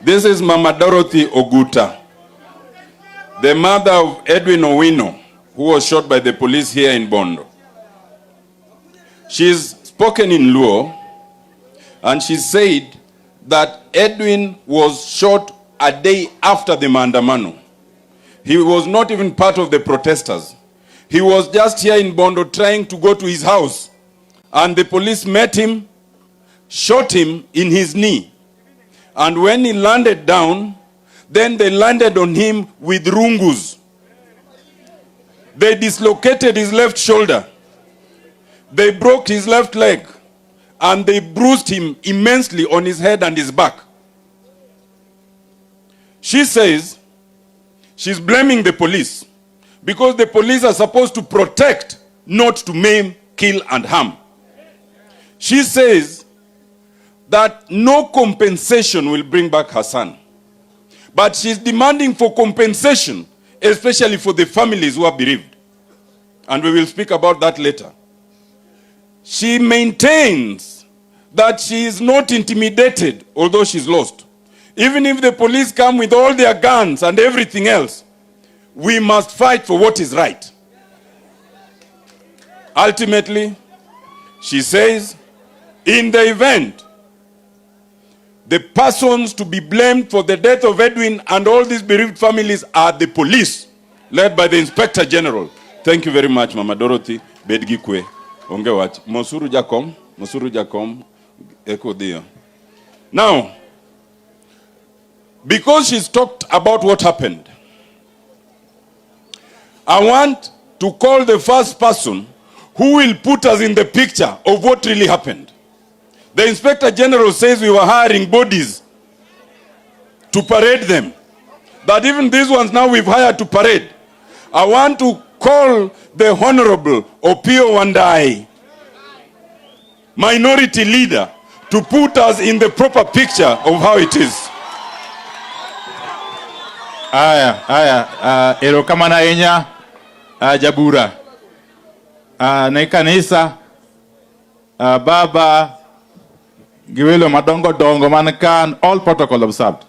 This is Mama Dorothy Oguta, the mother of Edwin Owino, who was shot by the police here in Bondo. She's spoken in Luo, and she said that Edwin was shot a day after the Maandamano. He was not even part of the protesters. He was just here in Bondo trying to go to his house. And the police met him, shot him in his knee. And when he landed down, then they landed on him with rungus. They dislocated his left shoulder. They broke his left leg. And they bruised him immensely on his head and his back. She says she's blaming the police, because the police are supposed to protect, not to maim, kill, and harm. She says that no compensation will bring back her son. But she's demanding for compensation, especially for the families who are bereaved. And we will speak about that later. She maintains that she is not intimidated, although she's lost. Even if the police come with all their guns and everything else, we must fight for what is right. Ultimately, she says, in the event, the persons to be blamed for the death of Edwin and all these bereaved families are the police, led by the Inspector General. Thank you very much, Mama Dorothy. Bedgikwe. Ongewat. Mosuru Jakom. Eko dia. Now, because she's talked about what happened, I want to call the first person who will put us in the picture of what really happened. The Inspector General says we were hiring bodies to parade them. But even these ones now we've hired to parade. I want to call the Honorable Opio Wandai, minority leader, to put us in the proper picture of how it is. Erokamana enya Jabura na kanisa Baba giwelo madongo dongo man kan, all protocol observed.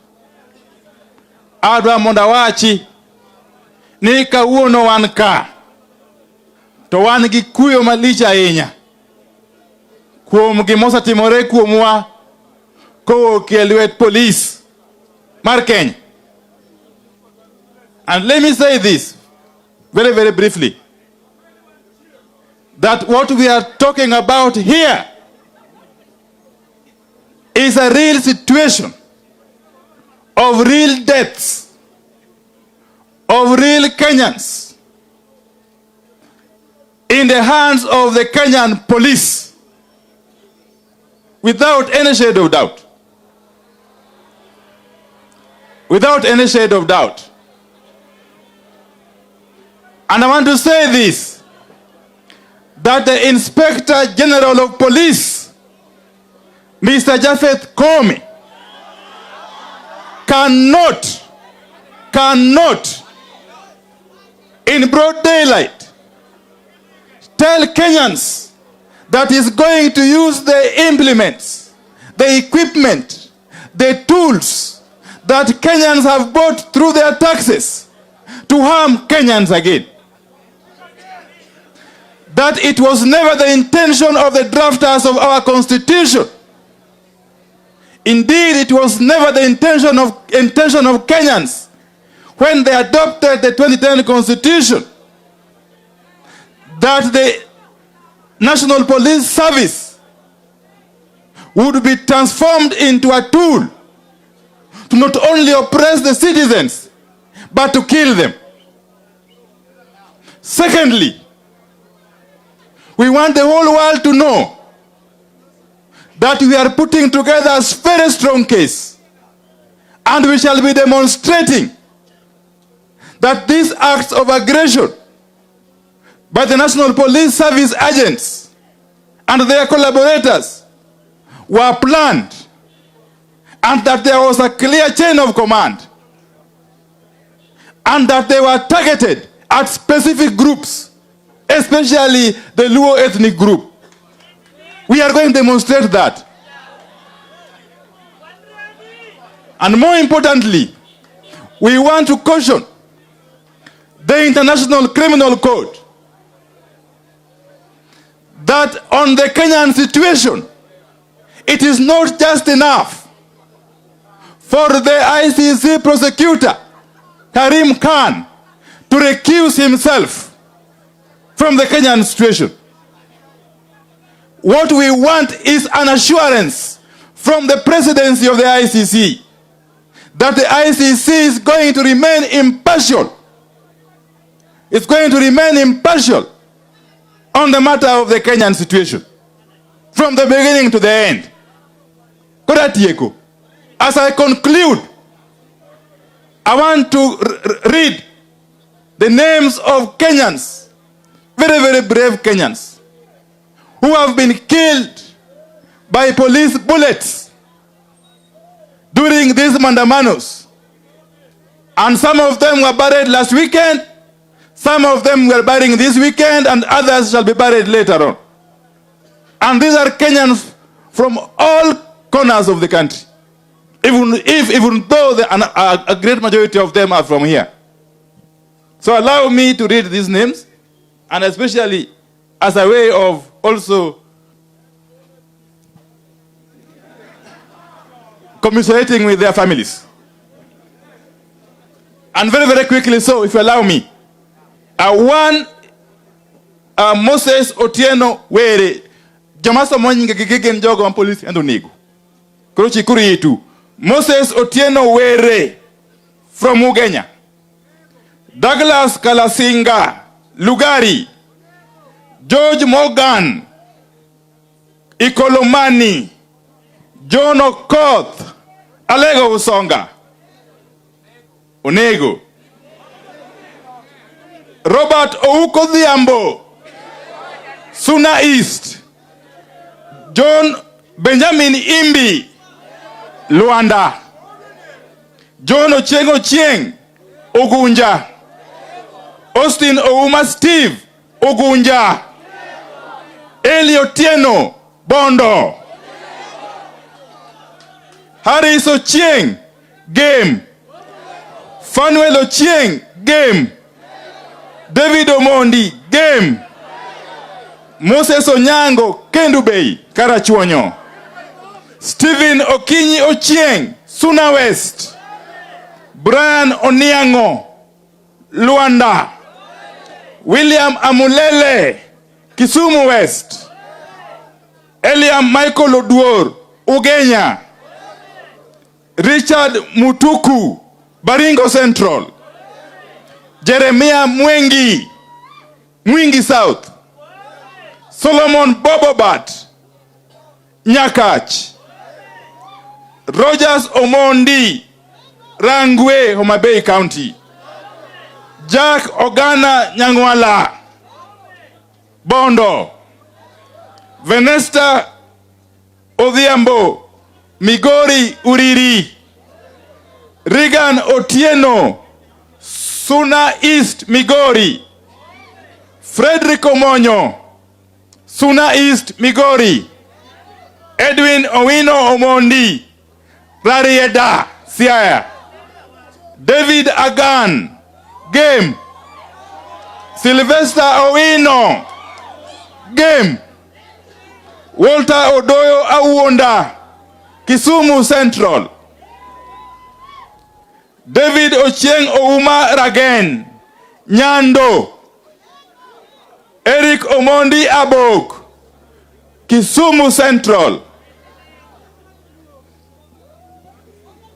Adwa monda wachi ni kawuono wan ka to wan gi kuyo malich ahinya kuom gimosetimore kuomwa kowuok e lwet police mar Kenya. And let me say this very, very briefly, that what we are talking about here is a real situation of real deaths, of real Kenyans in the hands of the Kenyan police, without any shade of doubt. Without any shade of doubt. And I want to say this, that the Inspector General of Police, Mr. Japheth Koome, cannot, in broad daylight, tell Kenyans that he's going to use the implements, the equipment, the tools that Kenyans have bought through their taxes to harm Kenyans again. That it was never the intention of the drafters of our constitution. Indeed, it was never the intention of Kenyans when they adopted the 2010 constitution that the National Police Service would be transformed into a tool to not only oppress the citizens, but to kill them. Secondly, we want the whole world to know that we are putting together a very strong case, and we shall be demonstrating that these acts of aggression by the National Police Service agents and their collaborators were planned, and that there was a clear chain of command, and that they were targeted at specific groups, especially the Luo ethnic group. We are going to demonstrate that. And more importantly, we want to caution the International Criminal Code that on the Kenyan situation, it is not just enough for the ICC prosecutor, Karim Khan, to recuse himself from the Kenyan situation. What we want is an assurance from the presidency of the ICC that the ICC is going to remain impartial. It's going to remain impartial on the matter of the Kenyan situation from the beginning to the end. As I conclude, I want to read the names of Kenyans, very, very brave Kenyans, who have been killed by police bullets during these mandamanos. And some of them were buried last weekend, some of them were buried this weekend, and others shall be buried later on. And these are Kenyans from all corners of the country, even though a great majority of them are from here. So allow me to read these names, and especially as a way of also commiserating with their families. And very, very quickly, so if you allow me, one Moses Otieno Were, Jamaso Monyinga Gigen Jogo and Police and Onigo. Krochi Kuritu. Moses Otieno Were from Ugenya. Douglas Kalasinga, Lugari. George Morgan, Ikolomani, John Okoth, Alego Usonga, Onego, Robert Ouko Dhiambo, Suna East, John Benjamin Imbi, Luanda, John Ochengo Chieng, Ogunja, Austin Ouma Steve, Ogunja, Eli Otieno, Bondo, Harris Ochieng, game. Fanuel Ochieng, game. David Omondi, game. Moses Onyango, Kendu Bay, Karachuonyo. Stephen Okinyi Ochieng, Suna West. Brian Oniango, Luanda. William Amulele, Kisumu West. Eliam Michael Oduor, Ugenya. Richard Mutuku, Baringo Central. Jeremiah Mwengi, Mwingi South. Solomon Bobobat, Nyakach. Rogers Omondi, Rangwe, Homa Bay County. Jack Ogana Nyangwala, Bondo. Venesta Odhiambo, Migori Uriri. Regan Otieno, Suna East Migori. Frederick Omonyo, Suna East Migori. Edwin Owino Omondi, Rarieda, Siaya. David Agan, game. Sylvester Owino, game. Walter Odoyo Awonda, Kisumu Central. David Ochieng Ouma Ragen, Nyando. Eric Omondi Abok, Kisumu Central.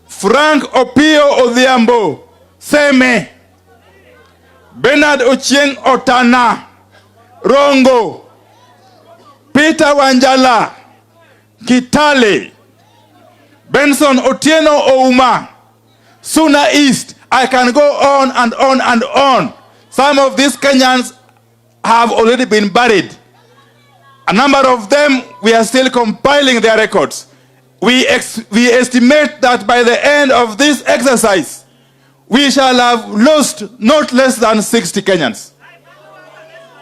Frank Opio Odhiambo, Seme. Bernard Ochieng Otana, Rongo. Peter Wanjala, Kitale. Benson Otieno Ouma, Suna East. I can go on and on and on. Some of these Kenyans have already been buried. A number of them, we are still compiling their records. We estimate that by the end of this exercise, we shall have lost not less than 60 Kenyans.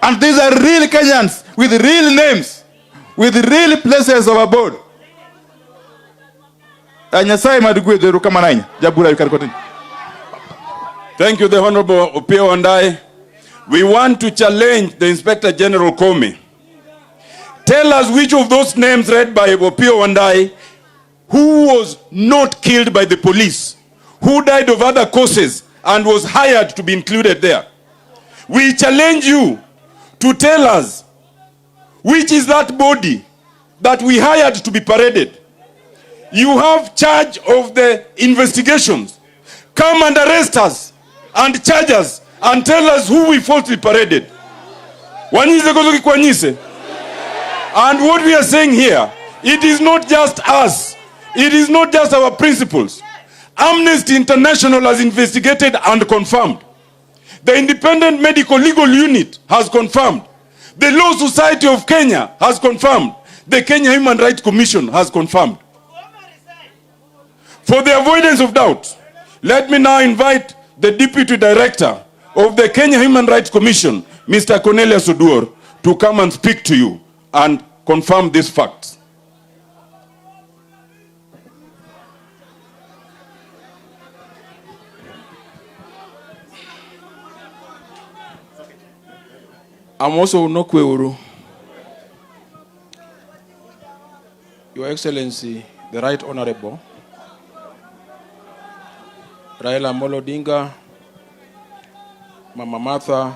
And these are real Kenyans with real names, with real places of abode. Thank you, the Honorable Opio Ondai. We want to challenge the Inspector General Comey. Tell us which of those names read by Opio Ondai who was not killed by the police, who died of other causes and was hired to be included there. We challenge you to tell us which is that body that we hired to be paraded. You have charge of the investigations. Come and arrest us and charge us and tell us who we falsely paraded. And what we are saying here, it is not just us. It is not just our principles. Amnesty International has investigated and confirmed. The Independent Medical Legal Unit has confirmed. The Law Society of Kenya has confirmed. The Kenya Human Rights Commission has confirmed. For the avoidance of doubt, let me now invite the Deputy Director of the Kenya Human Rights Commission, Mr. Cornelius Oduor, to come and speak to you and confirm these facts. I'm also Nokweuru. Your Excellency, the Right Honorable Raila Odinga, Mama Martha,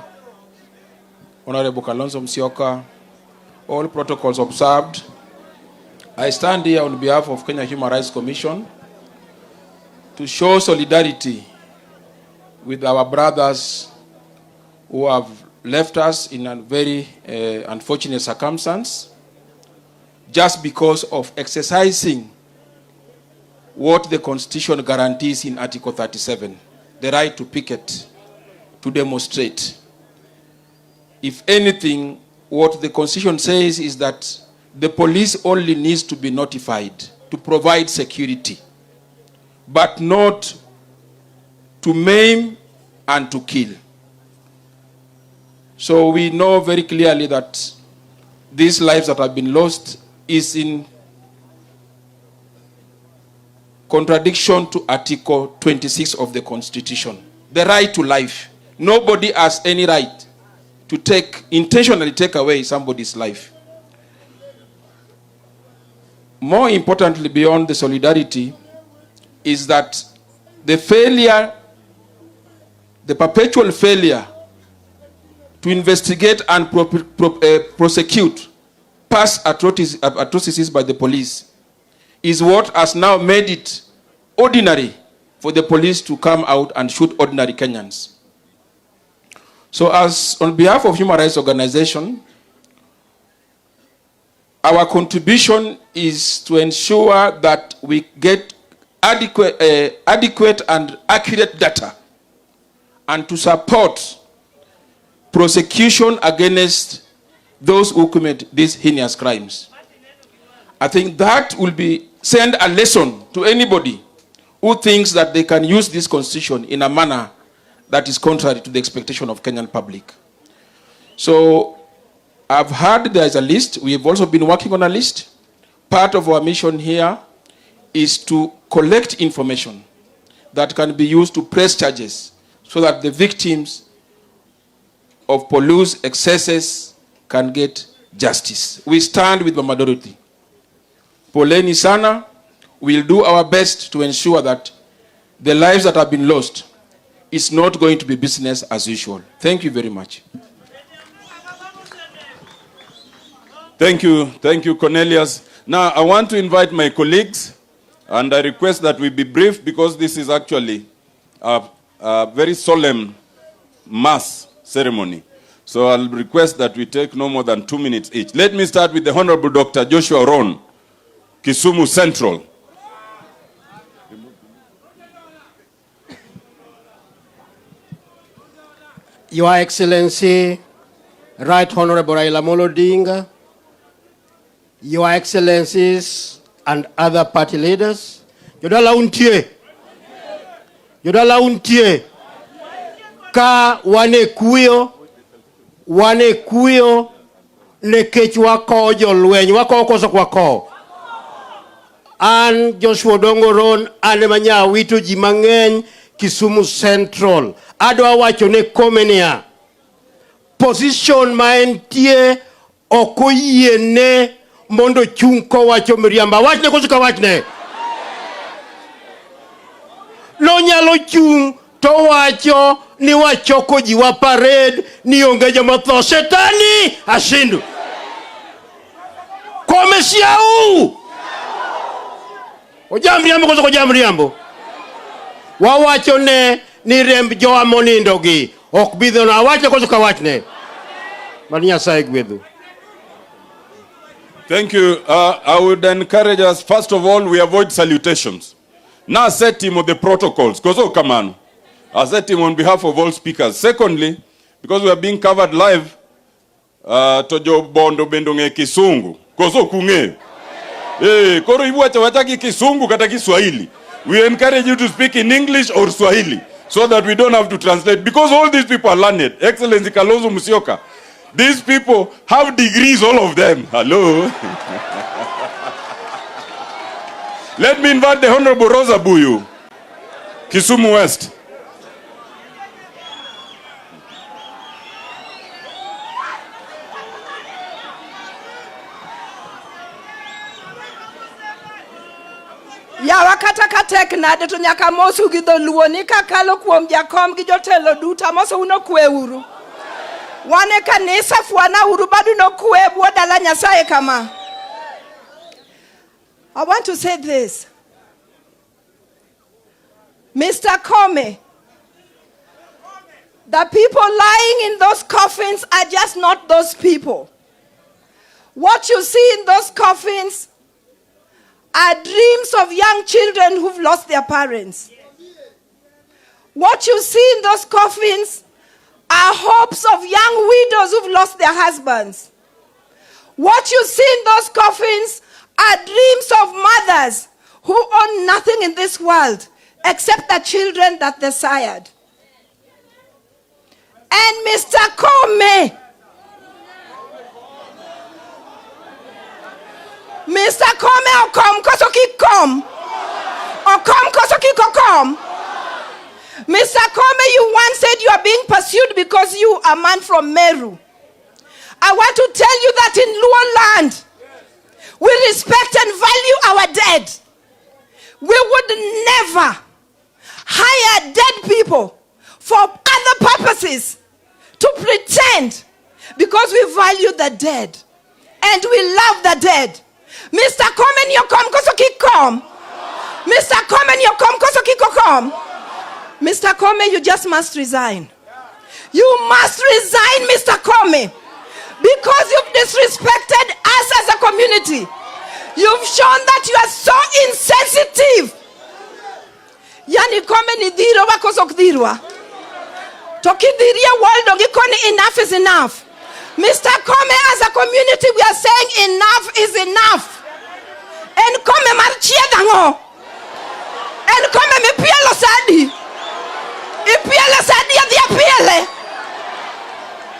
Honorable Kalonzo Musyoka, all protocols observed. I stand here on behalf of Kenya Human Rights Commission to show solidarity with our brothers who have left us in a very unfortunate circumstance, just because of exercising what the Constitution guarantees in Article 37, the right to picket, to demonstrate. If anything, what the Constitution says is that the police only needs to be notified to provide security, but not to maim and to kill. So we know very clearly that these lives that have been lost is in contradiction to Article 26 of the Constitution. The right to life. Nobody has any right to intentionally take away somebody's life. More importantly, beyond the solidarity, is that the perpetual failure to investigate and prosecute past atrocities by the police is what has now made it ordinary for the police to come out and shoot ordinary Kenyans. So as on behalf of human rights organization, our contribution is to ensure that we get adequate and accurate data and to support prosecution against those who commit these heinous crimes. I think that will send a lesson to anybody who thinks that they can use this constitution in a manner that is contrary to the expectation of Kenyan public. So I've heard there is a list. We have also been working on a list. Part of our mission here is to collect information that can be used to press charges so that the victims of police excesses can get justice. We stand with Mama Dorothy. Poleni sana. We'll do our best to ensure that the lives that have been lost is not going to be business as usual. Thank you very much. Thank you, Cornelius. Now, I want to invite my colleagues, and I request that we be brief because this is actually a very solemn mass ceremony. So I'll request that we take no more than 2 minutes each. Let me start with the Honorable Dr. Joshua Ron, Kisumu Central. Your Excellency, Right Honorable Raila Odinga, Your Excellencies and other party leaders, Yodala untie, ka wane kuyo nekech wako jolweny, wako koso kwako. An Joshua Odongo Ron, ane manya wito ji mang'eny Kisumu Central. Adwa wacho ne komenia. Position ma entie okoyiene mondo chung kowacho miriamba. Wachne koso ka wachne. No nyalo chung to wacho ni wachoko ji wa parade ni onge joma tho. Shetani ashindu. Komesiau. Ojamriambo koso kojamriambo. Wawacho ne ni remb joa monindo gi ok bidho na wachne koso ka wachne. Mani Nyasaye gwedhu. Thank you. I would encourage us, first of all, we avoid salutations. Now I set him on the protocols. Koso kamano. I set him on behalf of all speakers. Secondly, because we are being covered live, tojo bondo bendonge kisungu. Koso kunge. Koro ibu wataki kisungu kata Kiswahili. We encourage you to speak in English or Swahili so that we don't have to translate. Because all these people are learned. Excellency Kalonzo Musyoka. These people have degrees, all of them. Hello. Let me invite the Honorable Rosa Buyu, Kisumu West. Ya wakata katek nade to nyaka mosu gi dholuo ni kakalo kuom jakom gi jotelo duta moso uno kwe uru. Wane kanisa fuana uru badu no kwe buo dala Nyasaye kama. I want to say this. Mr. Kome, the people lying in those coffins are just not those people. What you see in those coffins are dreams of young children who've lost their parents. What you see in those coffins are hopes of young widows who've lost their husbands. What you see in those coffins are dreams of mothers who own nothing in this world except the children that they sired. And Mr. Kome, Mr. Kome okom koso ki kom. Kikom. Mr. Kome, you once said you are being pursued because you are a man from Meru. I want to tell you that in Luo land, we respect and value our dead. We would never hire dead people for other purposes to pretend, because we value the dead and we love the dead. Mr. Komen, you come koso kikom. Mr. Komen, you come koso kikokom. Mr. Kome, you just must resign. You must resign, Mr. Kome, because you've disrespected us as a community. You've shown that you are so insensitive. Yani Kome ni dhiro wako sokdhirwa. Tokidhiria world ogikoni, enough is enough. Mr. Kome, as a community, we are saying enough is enough. And Kome marchia dango. And Kome me pielo sadi. Ipiele sadi ya dia piele.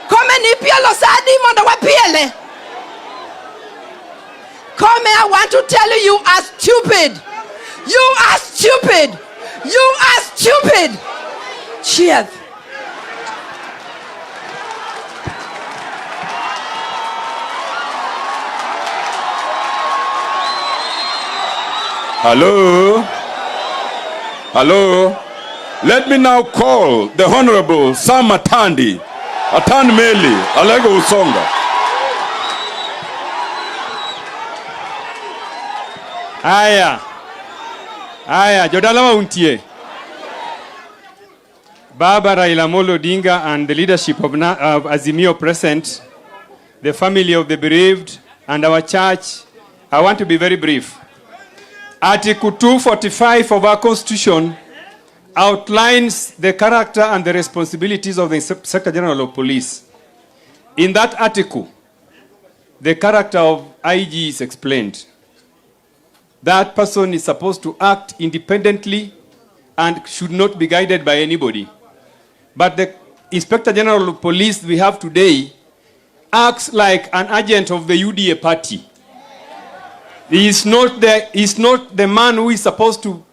Kome ni pielo sadi mondo wa piele. Kome, I want to tell you, you are stupid. You are stupid. You are stupid. Cheers. Hello? Hello? Let me now call the Honorable Sam Atandi, Atan Meli, Alego Usonga. Aya, Jodalawa Untie. Baba Raila Amolo Odinga and the leadership of Azimio present, the family of the bereaved, and our church, I want to be very brief. Article 245 of our Constitution outlines the character and the responsibilities of the Inspector General of Police. In that article, the character of IG is explained. That person is supposed to act independently and should not be guided by anybody. But the Inspector General of Police we have today acts like an agent of the UDA party. He is not the man who is supposed to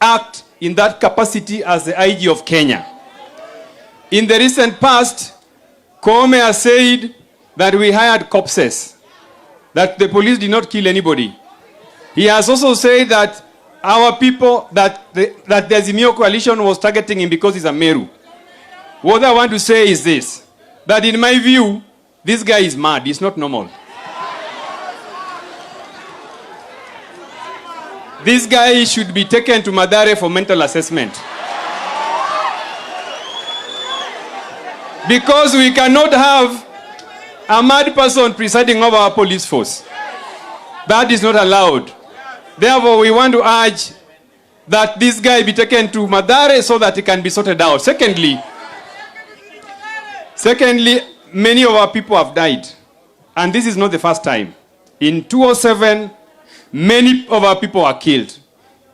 act in that capacity as the IG of Kenya. In the recent past, Kome has said that we hired corpses, that the police did not kill anybody. He has also said that our people, that the Azimio coalition was targeting him because he's a Meru. What I want to say is this, that in my view, this guy is mad, he's not normal. This guy should be taken to Madare for mental assessment. Because we cannot have a mad person presiding over our police force. That is not allowed. Therefore, we want to urge that this guy be taken to Madare so that he can be sorted out. Secondly, many of our people have died. And this is not the first time. In 2007, many of our people were killed.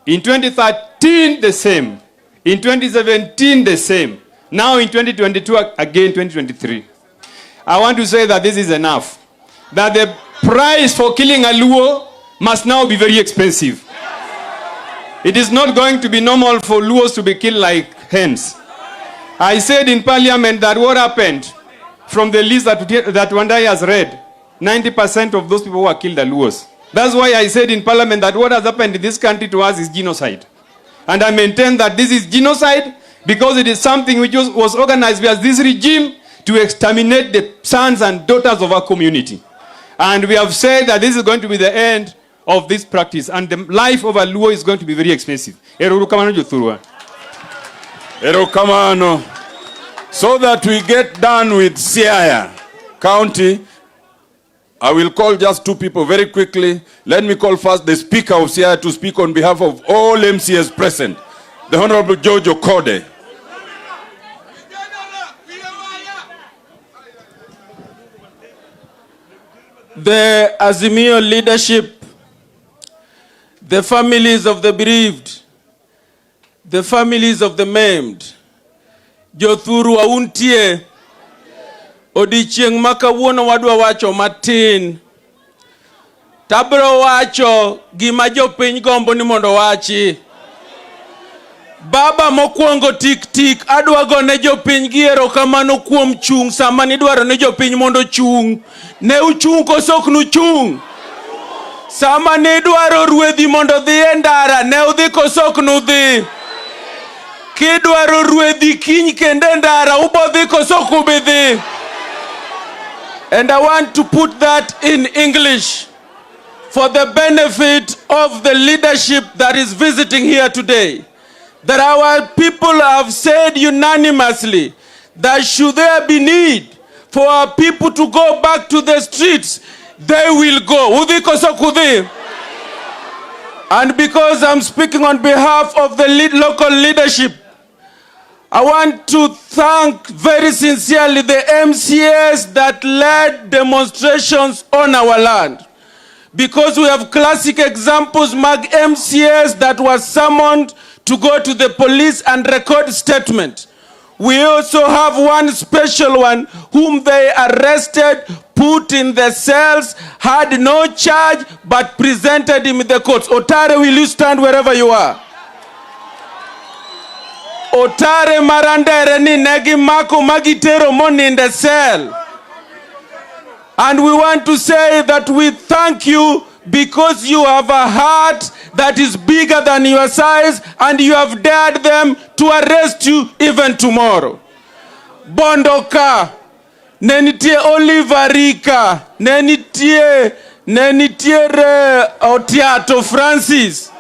In 2013, the same. In 2017, the same. Now in 2022, again 2023. I want to say that this is enough. That the price for killing a Luo must now be very expensive. It is not going to be normal for Luos to be killed like hens. I said in Parliament that what happened from the list that Wandai has read, 90% of those people who were killed are Luos. That's why I said in Parliament that what has happened in this country to us is genocide. And I maintain that this is genocide because it is something which was organized by this regime to exterminate the sons and daughters of our community. And we have said that this is going to be the end of this practice, and the life of a Luo is going to be very expensive. Erokamano. So that we get done with Siaya County, I will call just two people very quickly. Let me call first the Speaker of Siaya to speak on behalf of all MCAs present, the Honorable George Okode. The Azimio leadership, the families of the bereaved, the families of the maimed, Jothuru Auntie, Odichieng makawuono wadwa wacho matin, tabro wacho gima jopiny gombo ni mondo wachi. Baba mokwongo tik tik adwa gone jopiny gi erokamano kuom chung sama nidwaro ne jopiny mondo chung. Ne uchung koso ok nuchung? Sama nidwaro ruedhi mondo dhi e ndara ne udhi koso ok nudhi? Kidwaro ruedhi kiny kendo e ndara ubodhi koso ok ubidhi? And I want to put that in English for the benefit of the leadership that is visiting here today. That our people have said unanimously that should there be need for our people to go back to the streets, they will go. Udhi koso kudhi? And because I'm speaking on behalf of the local leadership, I want to thank very sincerely the MCAs that led demonstrations on our land. Because we have classic examples, mag MCAs that were summoned to go to the police and record statement. We also have one special one whom they arrested, put in the cells, had no charge, but presented him in the courts. Otare, will you stand wherever you are? Otare marandere ni negi mako magitero money in the cell. And we want to say that we thank you because you have a heart that is bigger than your size and you have dared them to arrest you even tomorrow. Bondoka, nenitie Oliverika, nenitie Otiato Francis,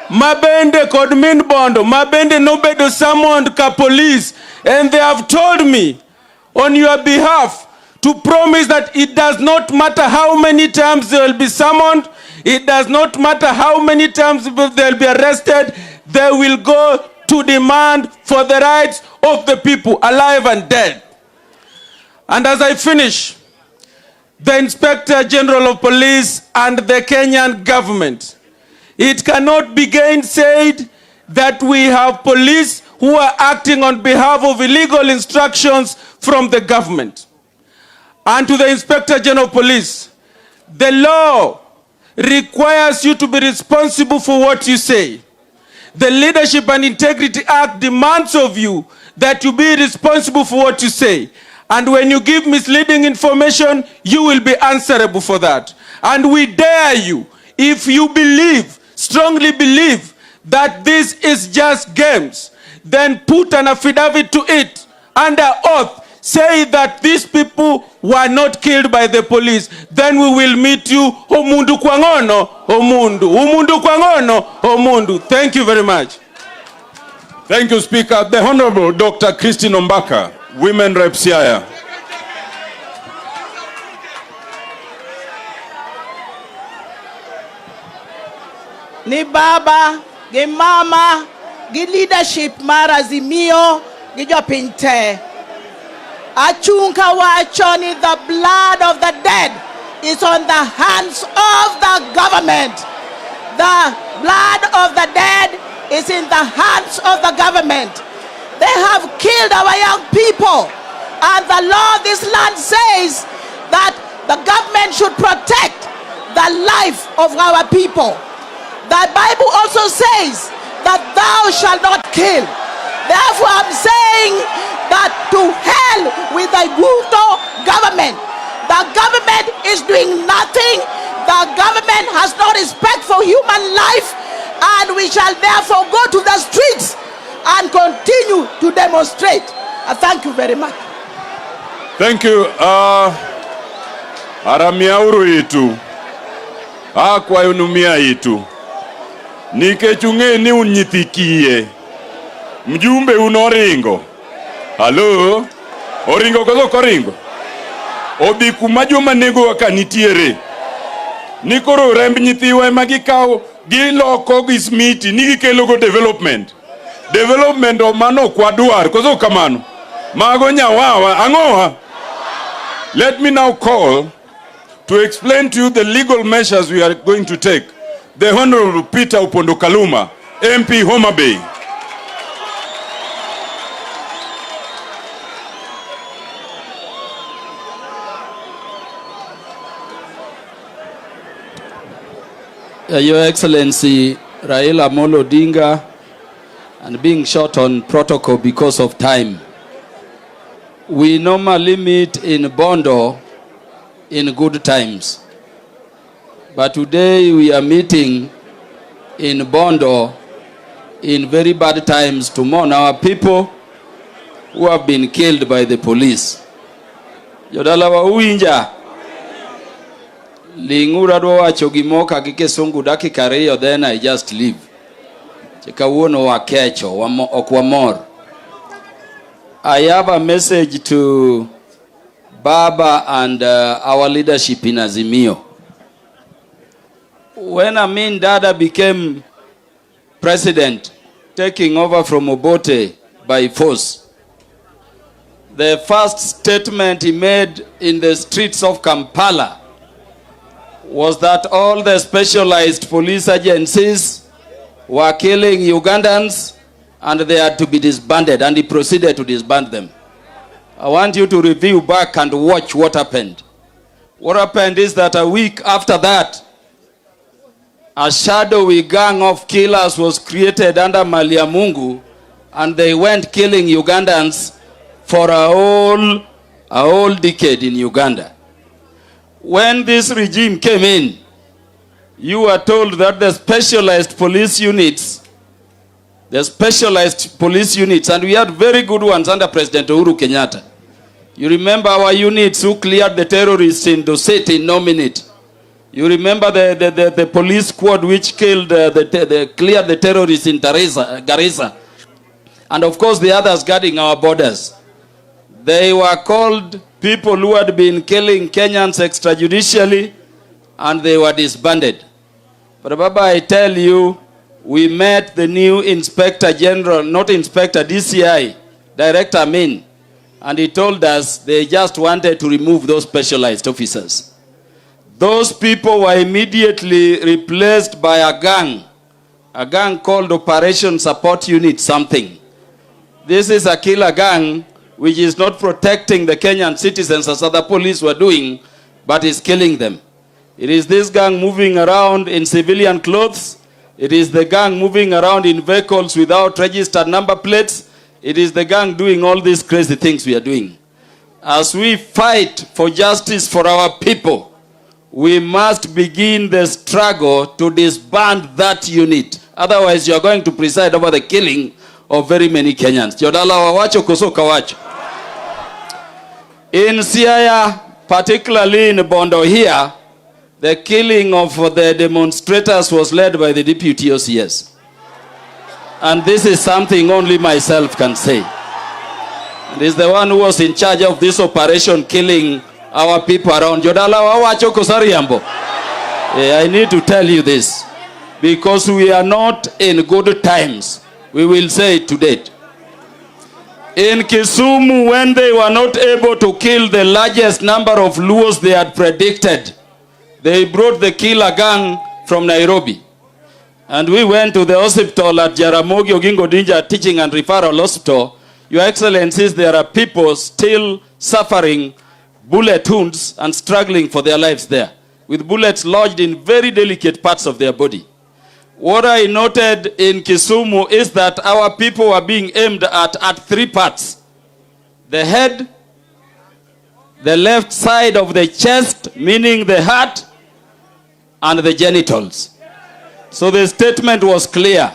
mabende kod min bondo, mabende nobedo summoned ka police, and they have told me on your behalf to promise that it does not matter how many times they will be summoned, it does not matter how many times they will be arrested, they will go to demand for the rights of the people, alive and dead. And as I finish, the Inspector General of Police and the Kenyan government, it cannot be gainsaid that we have police who are acting on behalf of illegal instructions from the government. And to the Inspector General of Police, the law requires you to be responsible for what you say. The Leadership and Integrity Act demands of you that you be responsible for what you say. And when you give misleading information, you will be answerable for that. And we dare you, if you believe, strongly believe, that this is just games, then put an affidavit to it under oath. Say that these people were not killed by the police. Then we will meet you. Omundu kwangono, omundu. Umundu kwangono, omundu. Thank you very much. Thank you, Speaker. The Honorable Dr. Christine Ombaka, Women Rep Siaya. Ni baba, gi mama, gi leadership mar Azimio, gi jopiny te. Achunka wachoni, the blood of the dead is on the hands of the government. The blood of the dead is in the hands of the government. They have killed our young people. And the law of this land says that the government should protect the life of our people. The Bible also says that thou shalt not kill. Therefore, I'm saying that to hell with the Ruto government. The government is doing nothing. The government has no respect for human life, and we shall therefore go to the streets and continue to demonstrate. Thank you very much. Thank you. Aramiauru itu. Kwa yunumia itu. Nikechunge ni unyithikie. Mjumbe unoringo. Hello? Oringo kozo koringo. Obi kumajuma nego wakanitiere. Nikoro remb nyithiwa magikao giloko gismiti nigikelogo development. Development o mano kwadwar kozo kamano. Mago nyawawa angoha. Let me now call to explain to you the legal measures we are going to take. The Honorable Peter Upondo Kaluma, MP Homa Bay. Your Excellency Raila Amolo Odinga and being short on protocol because of time. We normally meet in Bondo in good times. But today we are meeting in Bondo in very bad times to mourn our people who have been killed by the police. Jodala wa uinja. Lingura do wacho gimoka kike sungu dakika ariyo, then I just leave. Chikawuono wa kecho okwamor. I have a message to Baba and our leadership in Azimio. When Amin Dada became president, taking over from Obote by force, the first statement he made in the streets of Kampala was that all the specialized police agencies were killing Ugandans and they had to be disbanded, and he proceeded to disband them. I want you to review back and watch what happened. What happened is that a week after that, a shadowy gang of killers was created under Malia Mungu, and they went killing Ugandans for a whole decade in Uganda. When this regime came in, you were told that the specialized police units, and we had very good ones under President Uhuru Kenyatta. You remember our units who cleared the terrorists in Doseti in no minute. You remember the police squad which killed, cleared the terrorists in Garissa. And of course the others guarding our borders. They were called people who had been killing Kenyans extrajudicially, and they were disbanded. But Baba, I tell you, we met the new Inspector General, not Inspector, DCI, Director Amin, and he told us they just wanted to remove those specialized officers. Those people were immediately replaced by a gang called Operation Support Unit something. This is a killer gang which is not protecting the Kenyan citizens as other police were doing, but is killing them. It is this gang moving around in civilian clothes. It is the gang moving around in vehicles without registered number plates. It is the gang doing all these crazy things we are doing. As we fight for justice for our people, we must begin the struggle to disband that unit. Otherwise, you are going to preside over the killing of very many Kenyans. Jodala wawacho kusoka wacho. In Siaya, particularly in Bondo here, the killing of the demonstrators was led by the deputy OCS. And this is something only myself can say. And he's the one who was in charge of this operation, killing our people around. Jodala wawacho kusariambo. I need to tell you this, because we are not in good times. We will say it to date. In Kisumu, when they were not able to kill the largest number of Luos they had predicted, they brought the killer gang from Nairobi. And we went to the hospital at Jaramogi Oginga Odinga Teaching and Referral Hospital. Your Excellencies, there are people still suffering bullet wounds and struggling for their lives there, with bullets lodged in very delicate parts of their body. What I noted in Kisumu is that our people were being aimed at three parts: the head, the left side of the chest, meaning the heart, and the genitals. So the statement was clear.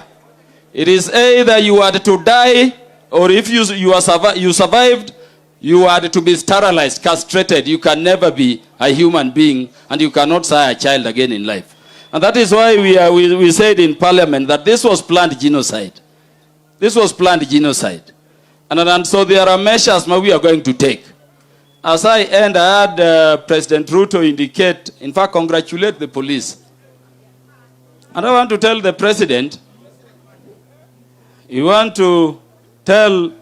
It is either you had to die, or if you survived, you had to be sterilized, castrated. You can never be a human being, and you cannot see a child again in life. And that is why we said in Parliament that this was planned genocide. This was planned genocide. And so there are measures we are going to take. As I end, I had President Ruto indicate, in fact, congratulate the police. And I want to tell the President, you want to tell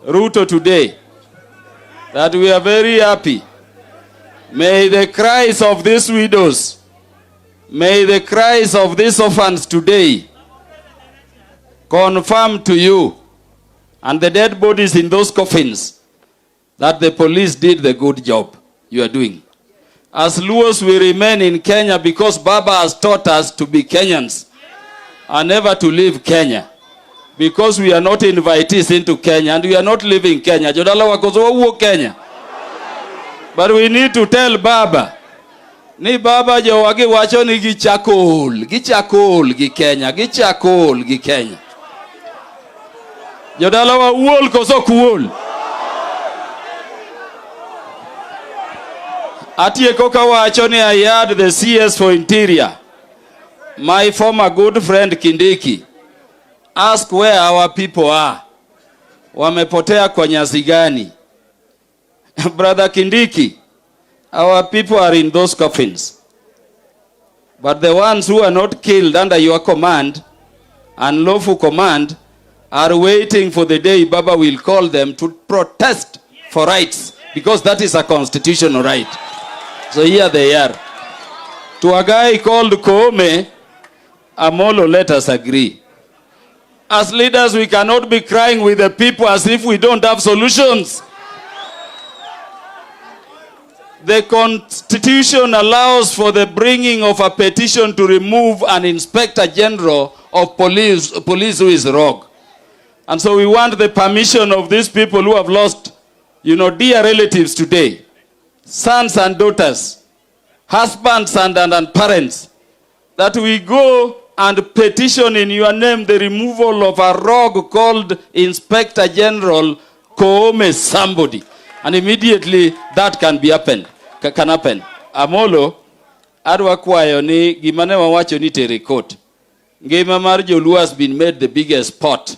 Ruto today that we are very happy. May the cries of these widows, may the cries of these orphans today confirm to you and the dead bodies in those coffins that the police did the good job you are doing. As Luos, we remain in Kenya because Baba has taught us to be Kenyans and never to leave Kenya. because we are not invitees into Kenya and we are not living in Kenya. Jodala wakozo wa Kenya. But we need to tell Baba. Ni Baba jawagi wacho ni gichakol gi Kenya, gichakol gi Kenya. Jodala wa uol koso kuol. Atieko kawacho ni I had the CS for Interior, my former good friend Kindiki, ask where our people are. Wamepotea kwa nyasi gani? Brother Kindiki, our people are in those coffins. But the ones who are not killed under your command and lawful command are waiting for the day Baba will call them to protest for rights, because that is a constitutional right. So here they are. To a guy called Koome, Amolo, let us agree. As leaders, we cannot be crying with the people as if we don't have solutions. The Constitution allows for the bringing of a petition to remove an Inspector General of police who is rogue. And so we want the permission of these people who have lost, dear relatives today, sons and daughters, husbands and parents, that we go and petition in your name the removal of a rogue called Inspector General Koome somebody. And immediately that can happen. Amolo, adwa kwayo ni gimane wawacho ni terikot. Ngima mar Joluo has been made the biggest pot.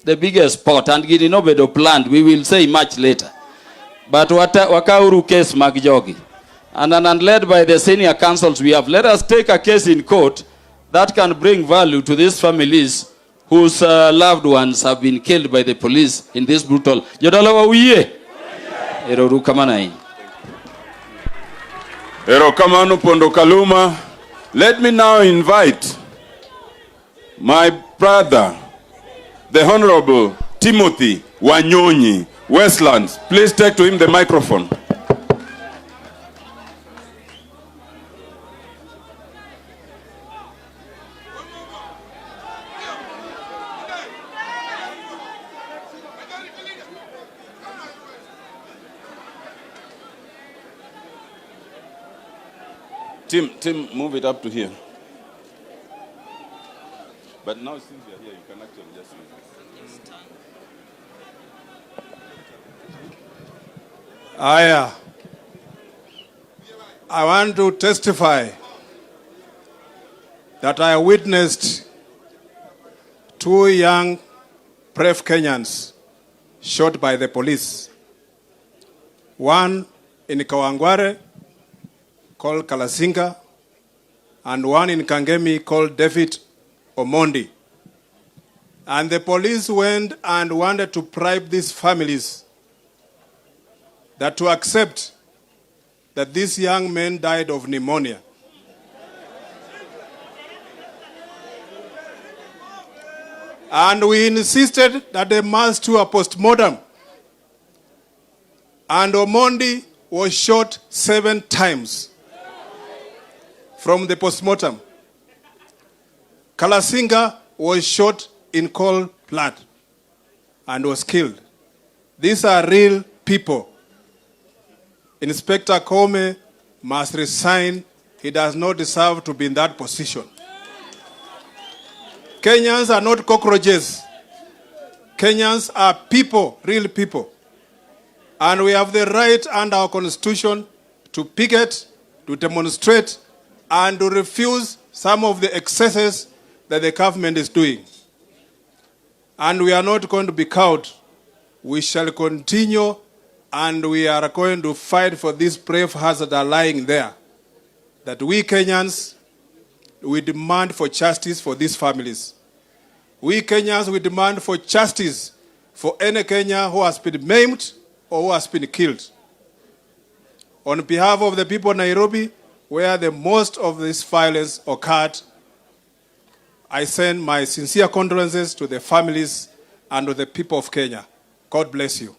The biggest pot. And gini no bedo planned. We will say much later. But wakauru case magjogi. And led by the senior councils we have, let us take a case in court that can bring value to these families whose loved ones have been killed by the police in this brutal. Jodala wiye. Eroru kamana. Ero kamano Pondo Kaluma. Let me now invite my brother, the Honorable Timothy Wanyonyi, Westlands. Please take to him the microphone. Tim, move it up to here. But now since you're here, you can actually just use it. I want to testify that I witnessed 2 young, brave Kenyans shot by the police. One in Kawangware called Kalasinga, and one in Kangemi called David Omondi. And the police went and wanted to bribe these families that to accept that this young man died of pneumonia. And we insisted that they must do a post-mortem. And Omondi was shot 7 times from the post-mortem. Kalasinga was shot in cold blood and was killed. These are real people. Inspector Koome must resign. He does not deserve to be in that position. Kenyans are not cockroaches. Kenyans are people, real people. And we have the right under our constitution to picket, to demonstrate, and to refuse some of the excesses that the government is doing. And we are not going to be cowed. We shall continue, and we are going to fight for these brave hearts that are lying there. That we Kenyans, we demand for justice for these families. We Kenyans, we demand for justice for any Kenyan who has been maimed or who has been killed. On behalf of the people of Nairobi, where the most of this violence occurred, I send my sincere condolences to the families and to the people of Kenya. God bless you.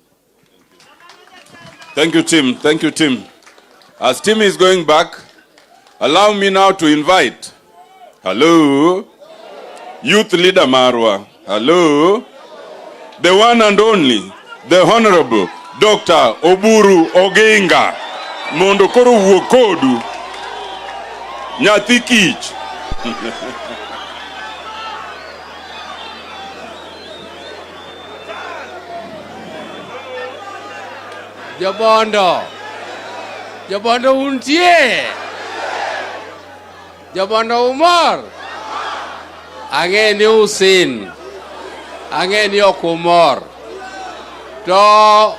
Thank you, Tim. Thank you, Tim. As Tim is going back, allow me now to invite, hello, Youth Leader Marwa. Hello? The one and only, the Honorable Dr. Oburu Oginga. Mondo koro wuokodu. Nyathi kich. Jobondo untie. Jobondo umor. Ang'e ni usin. Ang'e ni ok umor. To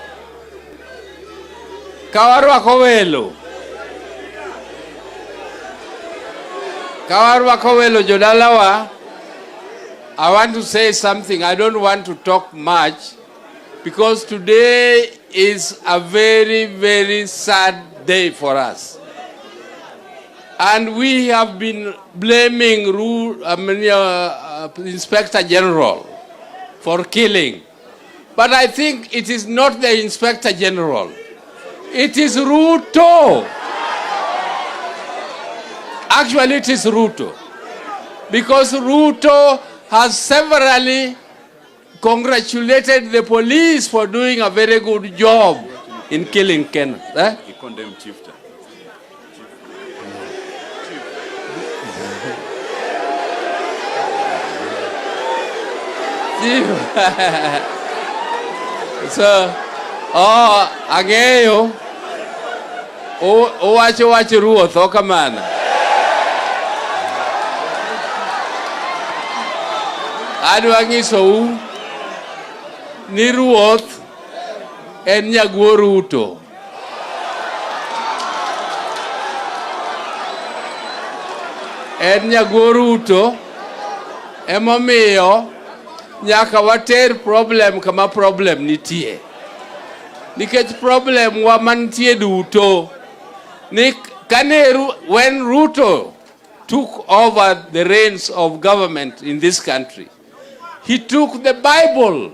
kawarwako welo jodalawa. I want to say something. I don't want to talk much because today is a very, very sad day for us. And we have been blaming Inspector General for killing. But I think it is not the Inspector General. It is Ruto. Actually, it is Ruto. Because Ruto has severally congratulated the police for doing a very good job in killing Ken. He condemned chieftain. So, ang'eyo wacho ruoth okamana. Adwa ng'isou ni ruoth en nyaguo Ruto. En nyaguo Ruto emomiyo nyaka water problem kama problem nitie. Nikech problem wa mantie duto. When Ruto took over the reins of government in this country, he took the Bible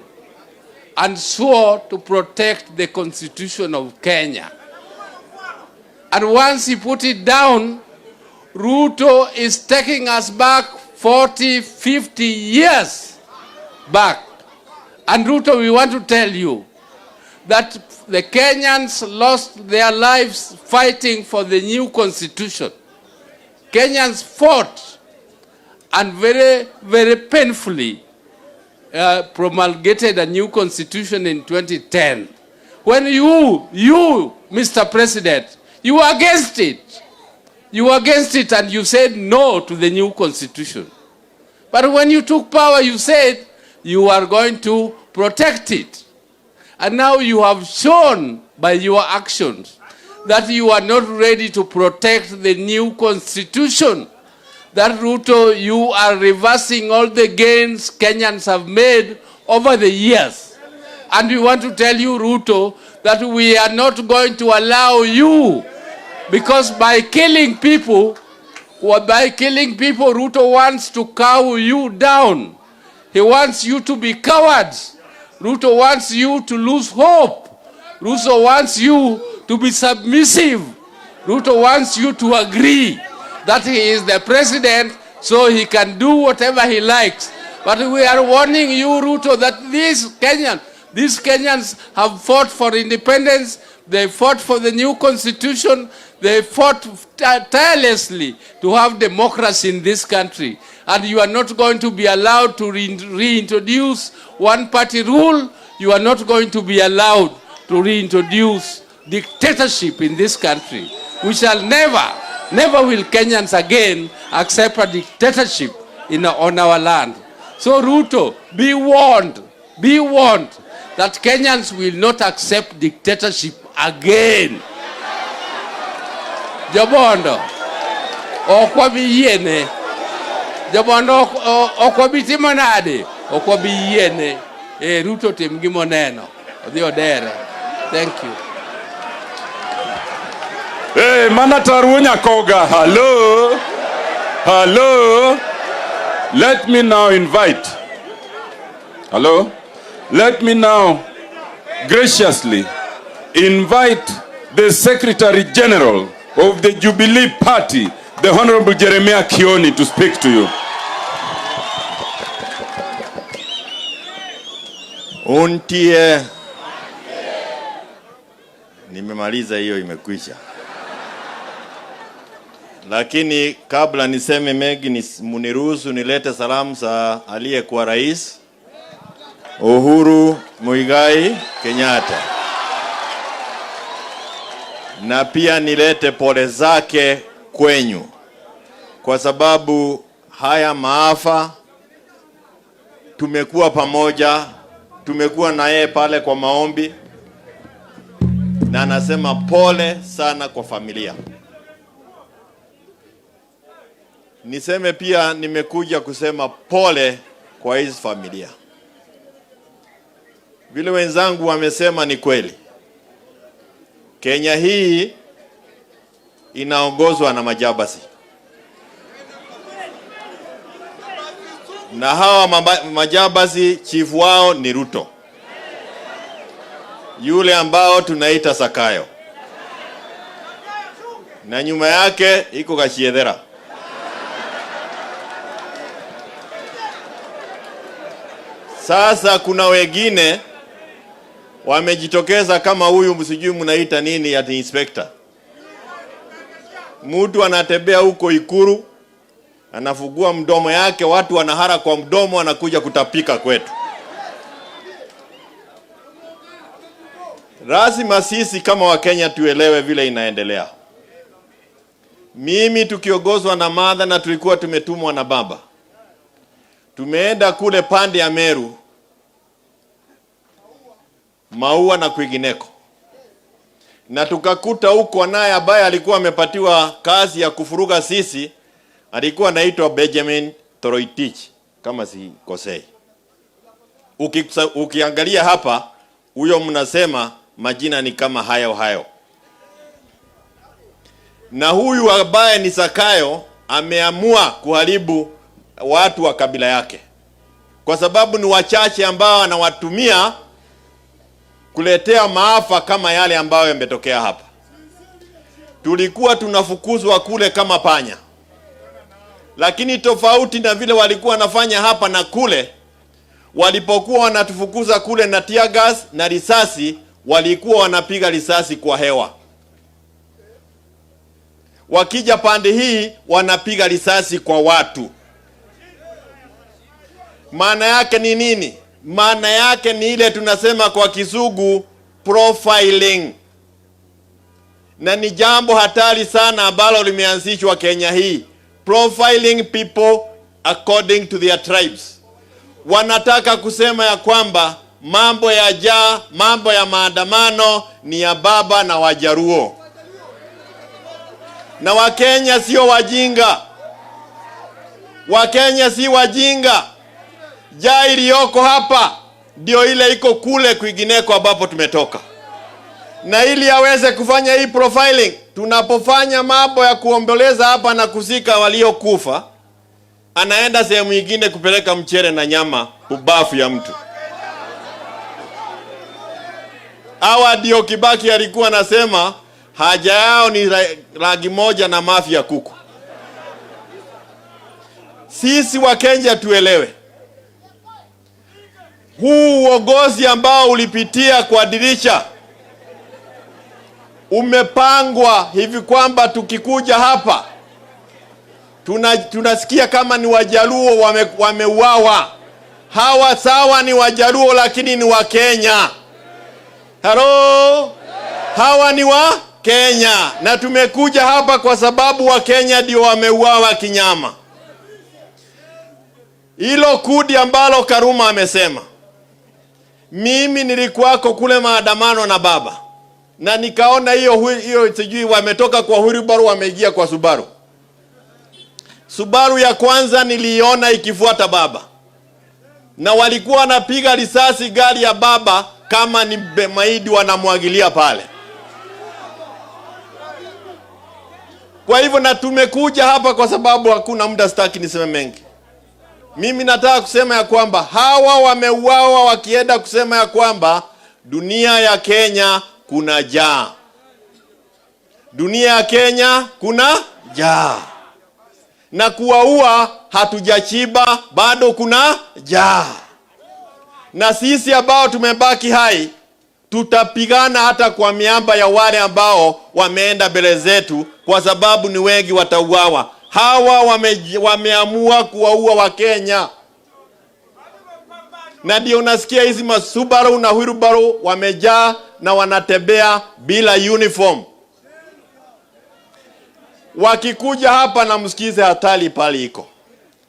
and swore to protect the Constitution of Kenya. And once he put it down, Ruto is taking us back 40, 50 years back. And Ruto, we want to tell you that the Kenyans lost their lives fighting for the new constitution. Kenyans fought and very, very painfully promulgated a new constitution in 2010. When you, Mr. President, you were against it. You were against it and you said no to the new constitution. But when you took power, you said you are going to protect it. And now you have shown by your actions that you are not ready to protect the new constitution. That Ruto, you are reversing all the gains Kenyans have made over the years. And we want to tell you, Ruto, that we are not going to allow you, because by killing people, Ruto wants to cow you down. He wants you to be cowards. Ruto wants you to lose hope. Ruto wants you to be submissive. Ruto wants you to agree that he is the president so he can do whatever he likes. But we are warning you, Ruto, that these Kenyans have fought for independence. They fought for the new constitution. They fought tirelessly to have democracy in this country. And you are not going to be allowed to reintroduce one-party rule. You are not going to be allowed to reintroduce dictatorship in this country. We shall never will Kenyans again accept a dictatorship on our land. So Ruto, be warned that Kenyans will not accept dictatorship again. Jobondo, okwabi yene. Jobondo, okwabi timonade. Okwabi yene. Ruto tim gimoneno. Odhi odere. Thank you. Hey, Manataru Nyakoga, hello. Hello. Let me now invite. Hello. Let me now graciously invite the Secretary General of the Jubilee Party, the Honorable Jeremiah Kioni, to speak to you. Untie. Nimemaliza hiyo, imekwisha. Lakini kabla niseme mengi, muniruhusu nilete salamu za aliyekuwa rais Uhuru Muigai Kenyatta, na pia nilete pole zake kwenyu, kwa sababu haya maafa tumekuwa pamoja, tumekuwa na yeye pale kwa maombi, na anasema pole sana kwa familia. Niseme pia nimekuja kusema pole kwa hizi familia. Vile wenzangu wamesema ni kweli. Kenya hii inaongozwa na majabasi. Na hawa majabasi chief wao ni Ruto. Yule ambao tunaita Sakayo. Na nyuma yake iko Kashiedhera. Sasa kuna wengine wamejitokeza kama huyu, msijui mnaita nini, ya inspector. Mtu anatembea huko Ikuru, anafungua mdomo yake, watu wanahara kwa mdomo, anakuja kutapika kwetu. Lazima sisi kama Wakenya tuelewe vile inaendelea. Mimi tukiongozwa na Martha na tulikuwa tumetumwa na baba, tumeenda kule pande ya Meru, Maua na kwingineko, na tukakuta huko naye ambaye alikuwa amepatiwa kazi ya kufuruga sisi, alikuwa anaitwa Benjamin Toroitich kama si kosei. Ukiangalia hapa, huyo mnasema majina ni kama hayo. Na huyu ambaye ni Sakayo ameamua kuharibu watu wa kabila yake, kwa sababu ni wachache ambao anawatumia kuletea maafa kama yale ambayo yametokea hapa. Tulikuwa tunafukuzwa kule kama panya, lakini tofauti na vile walikuwa wanafanya hapa na kule, walipokuwa wanatufukuza kule na tear gas na risasi, walikuwa wanapiga risasi kwa hewa. Wakija pande hii wanapiga risasi kwa watu. Maana yake ni nini? Maana yake ni ile tunasema kwa Kizungu profiling. Na ni jambo hatari sana ambalo limeanzishwa Kenya hii. Profiling people according to their tribes. Wanataka kusema ya kwamba mambo ya jaa, mambo ya maandamano ni ya baba na Wajaruo. Na Wakenya sio wajinga. Wakenya si wajinga. Jaa iliyoko hapa ndio ile iko kule kwingineko ambapo tumetoka. Na ili aweze kufanya hii profiling, tunapofanya mambo ya kuomboleza hapa na kuzika waliokufa, anaenda sehemu nyingine kupeleka mchere na nyama ubafu ya mtu. Hawa ndio Kibaki alikuwa anasema haja yao ni ragi moja na mafi ya kuku. Sisi wa Kenya tuelewe, huu uongozi ambao ulipitia kwa dirisha umepangwa hivi kwamba tukikuja hapa tunasikia kama ni Wajaluo wameuawa. Hawa sawa ni Wajaluo lakini ni wa Kenya. Hello? Hawa ni wa Kenya, na tumekuja hapa kwa sababu wa Kenya ndio wameuawa kinyama. Hilo kudi ambalo Karuma amesema, mimi nilikuwako kule maandamano na baba, na nikaona hiyo sijui wametoka kwa Huribaru wameingia kwa Subaru. Subaru ya kwanza niliona ikifuata baba, na walikuwa wanapiga risasi gari ya baba kama ni maidi wanamwagilia pale. Kwa hivyo na tumekuja hapa kwa sababu hakuna muda, sitaki niseme mengi. Mimi nataka kusema ya kwamba hawa wameuawa wakienda kusema ya kwamba dunia ya Kenya kuna jaa. Dunia ya Kenya kuna jaa. Na kuwaua hatujachiba, bado kuna jaa. Na sisi ambao tumebaki hai tutapigana hata kwa miamba ya wale ambao wameenda mbele zetu, kwa sababu ni wengi watauawa. Hawa wameamua kuwaua Wakenya. Na ndio unasikia hizi masubaru na wheelbarrow wamejaa na wanatembea bila uniform. Wakikuja hapa na msikize hatari pali iko.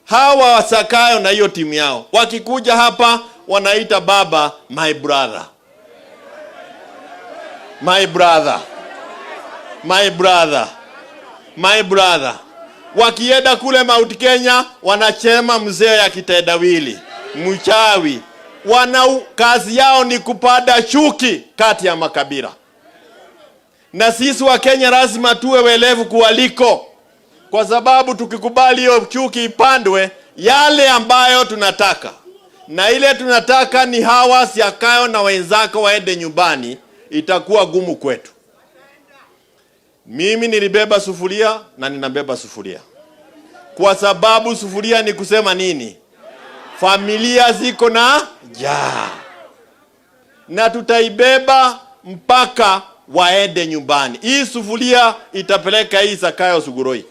Hawa wasakayo na hiyo timu yao, wakikuja hapa wanaita baba my brother. My brother. My brother. My brother. Wakienda kule Mount Kenya wanachema mzee ya kitendawili, mchawi. Kazi yao ni kupanda chuki kati ya makabila. Na sisi wa Kenya lazima tuwe welevu kuwaliko, kwa sababu tukikubali hiyo chuki ipandwe, yale ambayo tunataka na ile tunataka ni hawa Siakayo na wenzako waende nyumbani, itakuwa gumu kwetu. Mimi nilibeba sufuria na ninabeba sufuria, kwa sababu sufuria ni kusema nini? Familia ziko na njaa, na tutaibeba mpaka waende nyumbani. Hii sufuria itapeleka hii Siakayo Suguroi.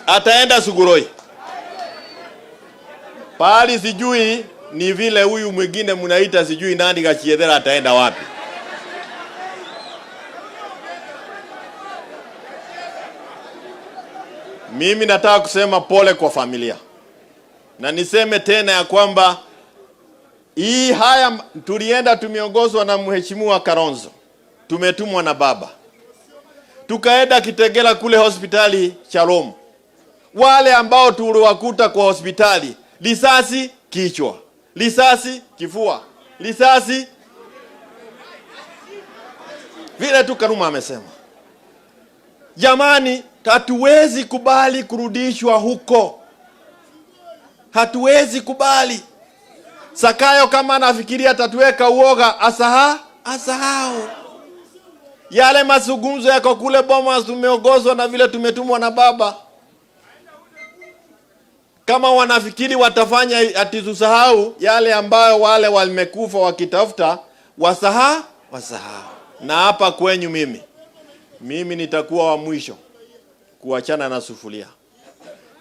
Ataenda Suguroi. Pali sijui ni vile huyu mwingine mnaita sijui nani Gachiedhera ataenda wapi. Mimi nataka kusema pole kwa familia. Na niseme tena ya kwamba haya tulienda tumeongozwa na mheshimiwa Karonzo. Tumetumwa na baba. Tukaenda Kitegela kule hospitali Charom. Wale ambao tuliwakuta kwa hospitali, risasi kichwa, risasi kifua, risasi vile tu Karuma amesema. Jamani, hatuwezi kubali kurudishwa huko. Hatuwezi kubali. Siakayo kama anafikiria tatuweka uoga, asahau. Yale mazungumzo yako kule Bomas tumeongozwa na vile tumetumwa na baba. Kama wanafikiri watafanya ati tusahau yale ambayo wale wamekufa wakitafuta, wasahau. Na hapa kwenyu mimi nitakuwa wa mwisho kuachana na sufuria.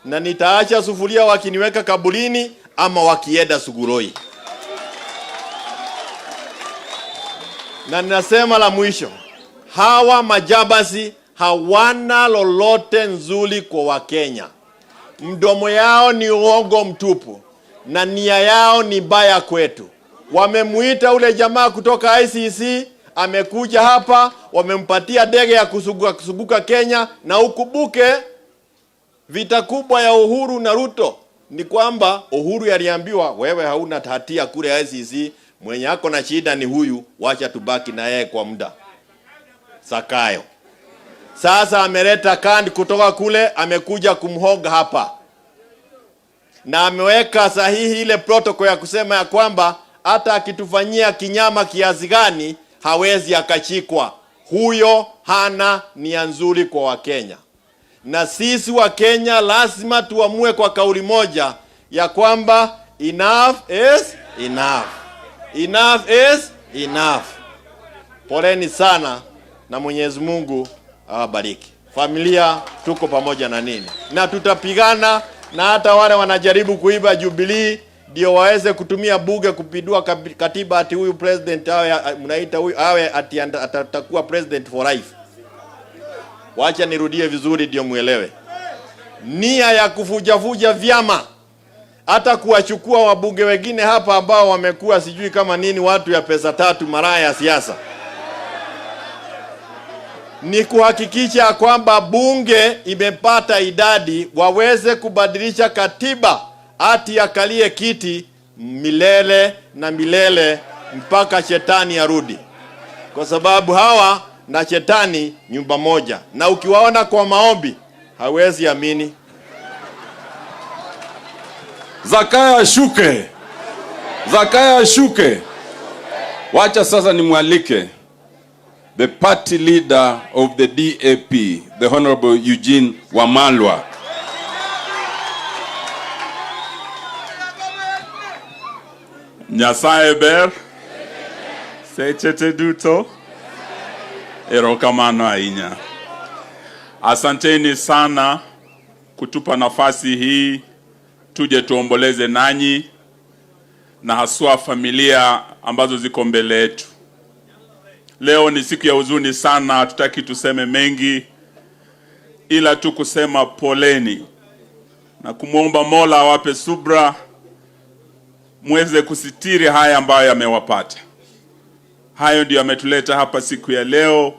Na nitaacha sufuria wakiniweka kaburini ama wakienda Suguroi. Na ninasema la mwisho, hawa majabasi hawana lolote nzuri kwa Wakenya. Mdomo yao ni uongo mtupu na nia yao ni baya kwetu. Wamemuita ule jamaa kutoka ICC, amekuja hapa, wamempatia ndege ya kusuguka Kenya. Na ukumbuke vita kubwa ya Uhuru na Ruto ni kwamba Uhuru yaliambiwa wewe hauna hatia kule ICC, mwenye ako na shida ni huyu, wacha tubaki na yeye kwa muda. Siakayo sasa ameleta kandi kutoka kule, amekuja kumhoga hapa. Na ameweka sahihi ile protocol ya kusema ya kwamba hata akitufanyia kinyama kiasi gani hawezi akachikwa. Huyo hana nia nzuri kwa Wakenya. Na sisi wa Kenya lazima tuamue kwa kauli moja ya kwamba enough is enough. Enough is enough. Poleni sana na Mwenyezi Mungu awabariki. Familia tuko pamoja na nini. Na tutapigana na hata wale wanajaribu kuiba Jubilee ndio waweze kutumia bunge kupindua katiba ati huyu president mnaita huyu awe ati atakuwa president for life. Wacha nirudie vizuri ndio muelewe. Nia ya kufuja vyama, hata kuwachukua wabunge wengine hapa ambao wamekuwa sijui kama nini watu ya pesa tatu maraya ya siasa, ni kuhakikisha kwamba bunge imepata idadi waweze kubadilisha katiba ati akalie kiti milele na milele mpaka shetani arudi. Kwa sababu hawa na shetani nyumba moja, na ukiwaona kwa maombi hawezi amini. Siakayo ashuke. Siakayo ashuke. Wacha sasa nimwalike the party leader of the DAP, the Honorable Eugene Wamalwa. Nyasaye ber. Sechete duto. Erokamano ahinya. Asanteni sana kutupa nafasi hii tuje tuomboleze nanyi na haswa familia ambazo ziko mbele yetu. Leo ni siku ya huzuni sana, hatutaki tuseme mengi ila tu kusema poleni na kumuomba Mola awape subra muweze kusitiri haya ambayo yamewapata. Hayo ndio yametuleta hapa siku ya leo,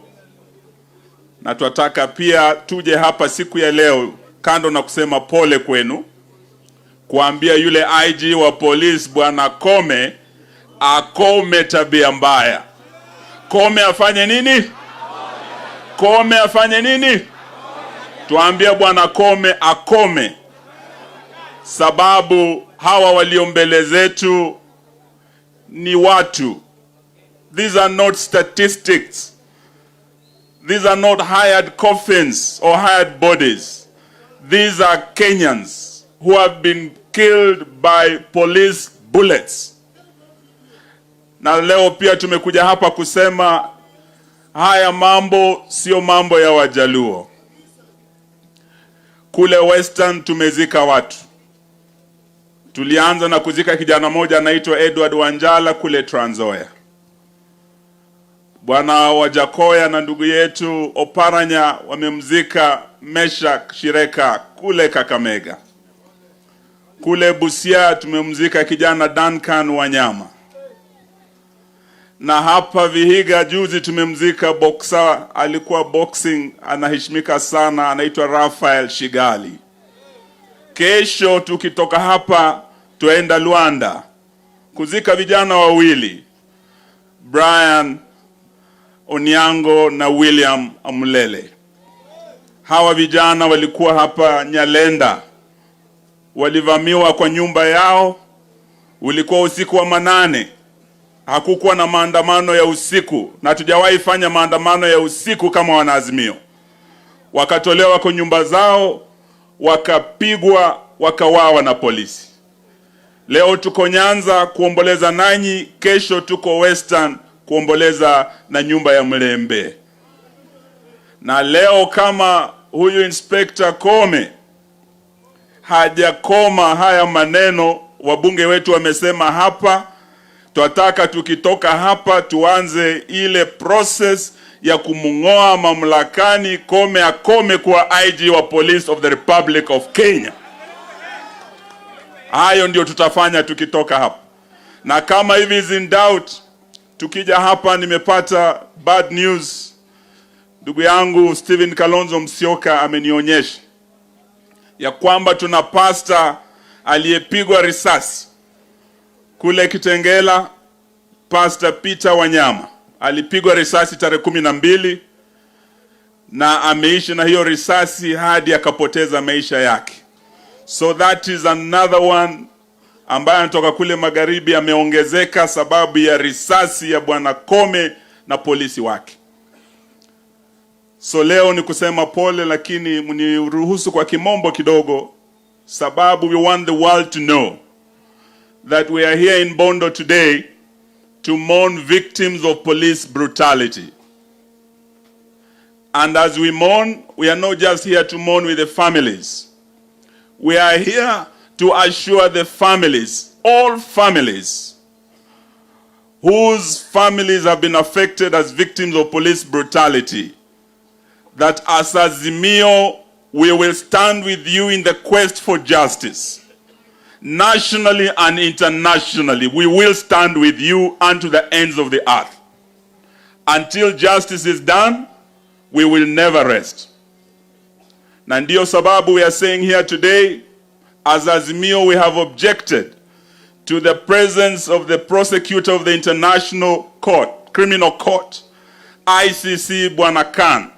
na tunataka pia tuje hapa siku ya leo kando na kusema pole kwenu, kuambia yule IG wa polisi Bwana Kome akome tabia mbaya. Kome afanye nini? Kome afanye nini? Tuambia Bwana Kome akome, sababu hawa walio mbele zetu ni watu. These are not statistics. These are not hired coffins or hired bodies. These are Kenyans who have been killed by police bullets. Na leo pia tumekuja hapa kusema haya mambo sio mambo ya Wajaluo. Kule Western tumezika watu. Tulianza na kuzika kijana moja anaitwa Edward Wanjala kule Trans Nzoia. Bwana Wajakoya na ndugu yetu Oparanya wamemzika Meshak Shireka kule Kakamega. Kule Busia tumemzika kijana Duncan Wanyama. Na hapa Vihiga juzi tumemzika boxer, alikuwa boxing, anaheshimika sana, anaitwa Rafael Shigali. Kesho tukitoka hapa tuenda Luanda kuzika vijana wawili, Brian Onyango na William Amulele. Hawa vijana walikuwa hapa Nyalenda, walivamiwa kwa nyumba yao. Ulikuwa usiku wa manane, hakukuwa na maandamano ya usiku, na tujawahi fanya maandamano ya usiku kama wanaazimio. Wakatolewa kwa nyumba zao, wakapigwa, wakawawa na polisi. Leo tuko Nyanza kuomboleza nanyi, kesho tuko Western kuomboleza na nyumba ya Mlembe. Na leo kama huyu Inspector Kome hajakoma haya maneno, wabunge wetu wamesema hapa, tunataka tukitoka hapa tuanze ile process ya kumungoa mamlakani. Kome akome kwa IG wa Police of the Republic of Kenya. Hayo ndio tutafanya tukitoka hapa. Na kama hivi is in doubt, tukija hapa nimepata bad news. Ndugu yangu Stephen Kalonzo Musyoka amenionyesha ya kwamba tuna pastor aliyepigwa risasi kule Kitengela. Pastor Peter Wanyama alipigwa risasi tarehe 12 na ameishi na hiyo risasi hadi akapoteza maisha yake. So that is another one ambaye anatoka kule magharibi, ameongezeka sababu ya risasi ya Bwana Kome na polisi wake. So leo ni kusema pole, lakini mniruhusu kwa kimombo kidogo, sababu we want the world to know that we are here in Bondo today to mourn victims of police brutality. And as we mourn, we are not just here to mourn with the families. We are here to assure the families, all families, whose families have been affected as victims of police brutality, that as Azimio, we will stand with you in the quest for justice. Nationally and internationally, we will stand with you unto the ends of the earth. Until justice is done, we will never rest. Na ndio sababu we are saying here today, as Azimio, we have objected to the presence of the prosecutor of the International Court, Criminal Court, ICC, Bwana Khan.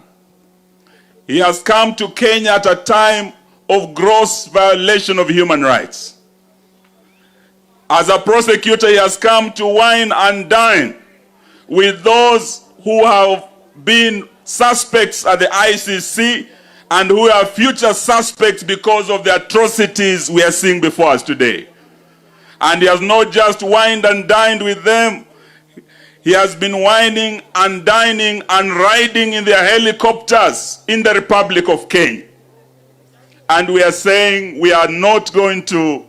He has come to Kenya at a time of gross violation of human rights. As a prosecutor, he has come to wine and dine with those who have been suspects at the ICC and who are future suspects because of the atrocities we are seeing before us today. And he has not just wined and dined with them. He has been wining and dining and riding in their helicopters in the Republic of Kenya. And we are saying we are not going to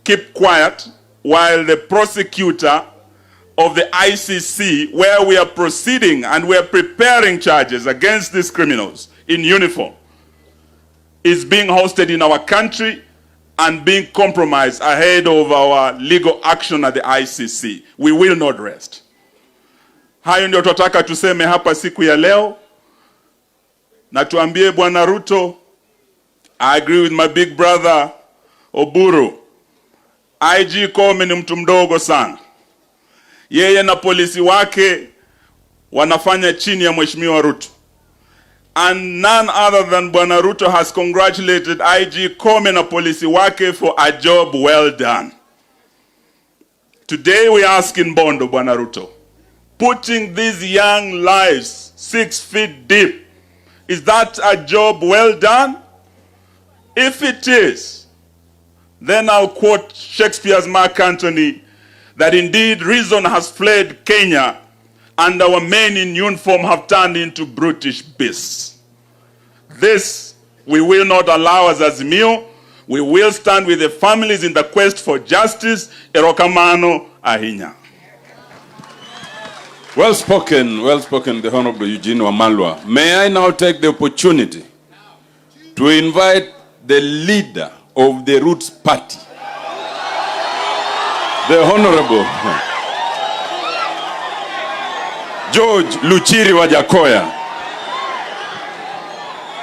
keep quiet while the prosecutor of the ICC, where we are proceeding and we are preparing charges against these criminals in uniform, is being hosted in our country and being compromised ahead of our legal action at the ICC. We will not rest. Hayo ndio tunataka tuseme hapa siku ya leo, na tuambie Bwana Ruto, I agree with my big brother Oburu. IG Kome ni mtu mdogo sana. Yeye na polisi wake wanafanya chini ya Mheshimiwa Ruto. And none other than Bwana Ruto has congratulated IG Kome na polisi wake for a job well done. Today we ask in Bondo, Bwana Ruto, putting these young lives 6 feet deep, is that a job well done? If it is, then I'll quote Shakespeare's Mark Antony, that indeed reason has fled Kenya and our men in uniform have turned into brutish beasts. This we will not allow as Azimio. We will stand with the families in the quest for justice. Erokamano ahinya. Well spoken, the Honorable Eugene Wamalwa. May I now take the opportunity to invite the leader of the Roots Party, the Honorable George Luchiri Wajakoya.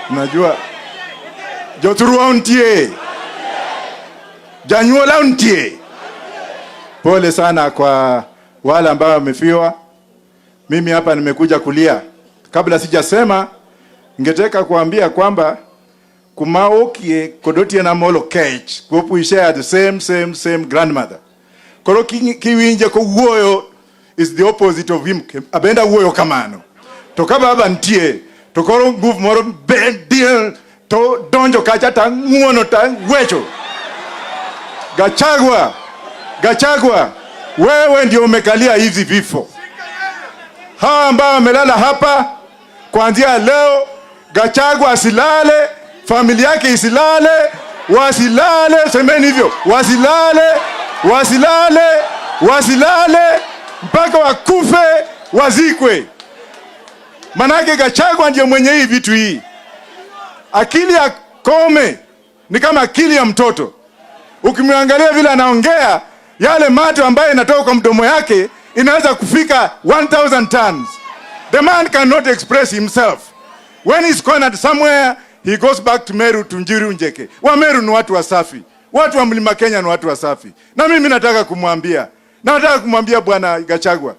Najua Joturua untie, Janyuola untie. Pole sana kwa wale ambao wamefiwa. Mimi hapa nimekuja kulia. Kabla sijasema, ningetaka kuambia kwamba kumaokie kodotie na molo cage, we share the same grandmother. Koro kiwinje ko wuoyo is the opposite of him. Abenda wuoyo kamano. To kaba baba ntie, to koro nguvu moro deal to donjo kacha ta nguono ta wecho. Gachagua, wewe ndio umekalia hizi vifo. Hawa ambao wamelala hapa kuanzia leo, Gachagua asilale, familia yake isilale, wasilale, semeni hivyo, wasilale mpaka wakufe, wazikwe. Manake Gachagua ndio mwenye hii vitu hii. Akili ya Kome ni kama akili ya mtoto. Ukimwangalia vile anaongea, yale mate ambayo inatoka kwa mdomo yake inaweza kufika 1000 tons. The man cannot express himself. When he's cornered somewhere, he goes back to Meru, Tunjiru Njeke. Wa Meru ni watu wasafi. Watu wa Mlima Kenya ni watu wasafi. Na mimi nataka kumwambia Bwana Gachagua.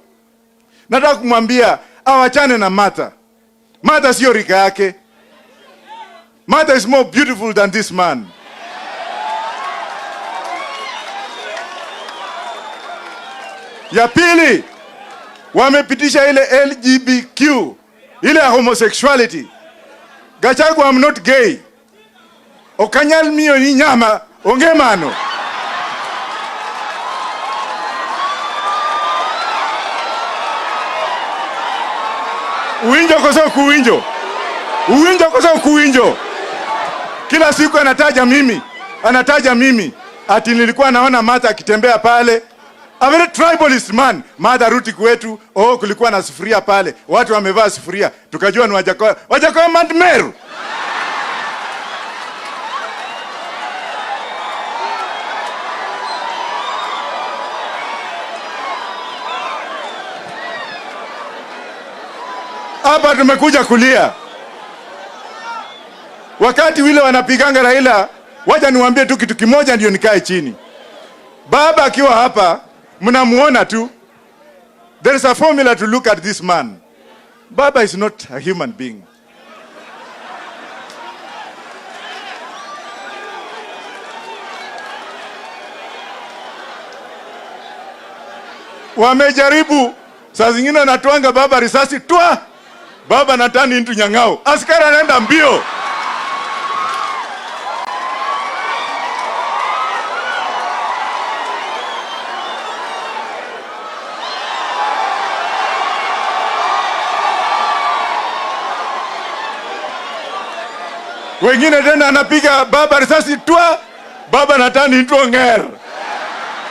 Nataka kumwambia awachane na Martha. Martha sio rika yake. Martha is more beautiful than this man. Ya pili, wamepitisha ile LGBTQ, ile homosexuality. Gachagua, I'm not gay. Okanyal miyo ni nyama, ongemano. Uwinjo kosa kuwinjo. Kila siku anataja mimi. Ati nilikuwa naona Martha akitembea pale. A very tribalist man. Martha Ruti kwetu, kulikuwa na sufuria pale. Watu wamevaa sufuria. Tukajua ni Wajakoya. Wajakoya Meru. Hapa tumekuja kulia. Wakati wile wanapiganga Raila, wacha niwaambie tu kitu kimoja ndio nikae chini. Baba akiwa hapa, mnamuona tu. There is a formula to look at this man. Baba is not a human being. Wamejaribu, saa zingine anatuanga baba risasi, twa! Baba natani into nyangao. Askari anaenda mbio. Wengine tena anapiga baba risasi twa, baba natani into nger.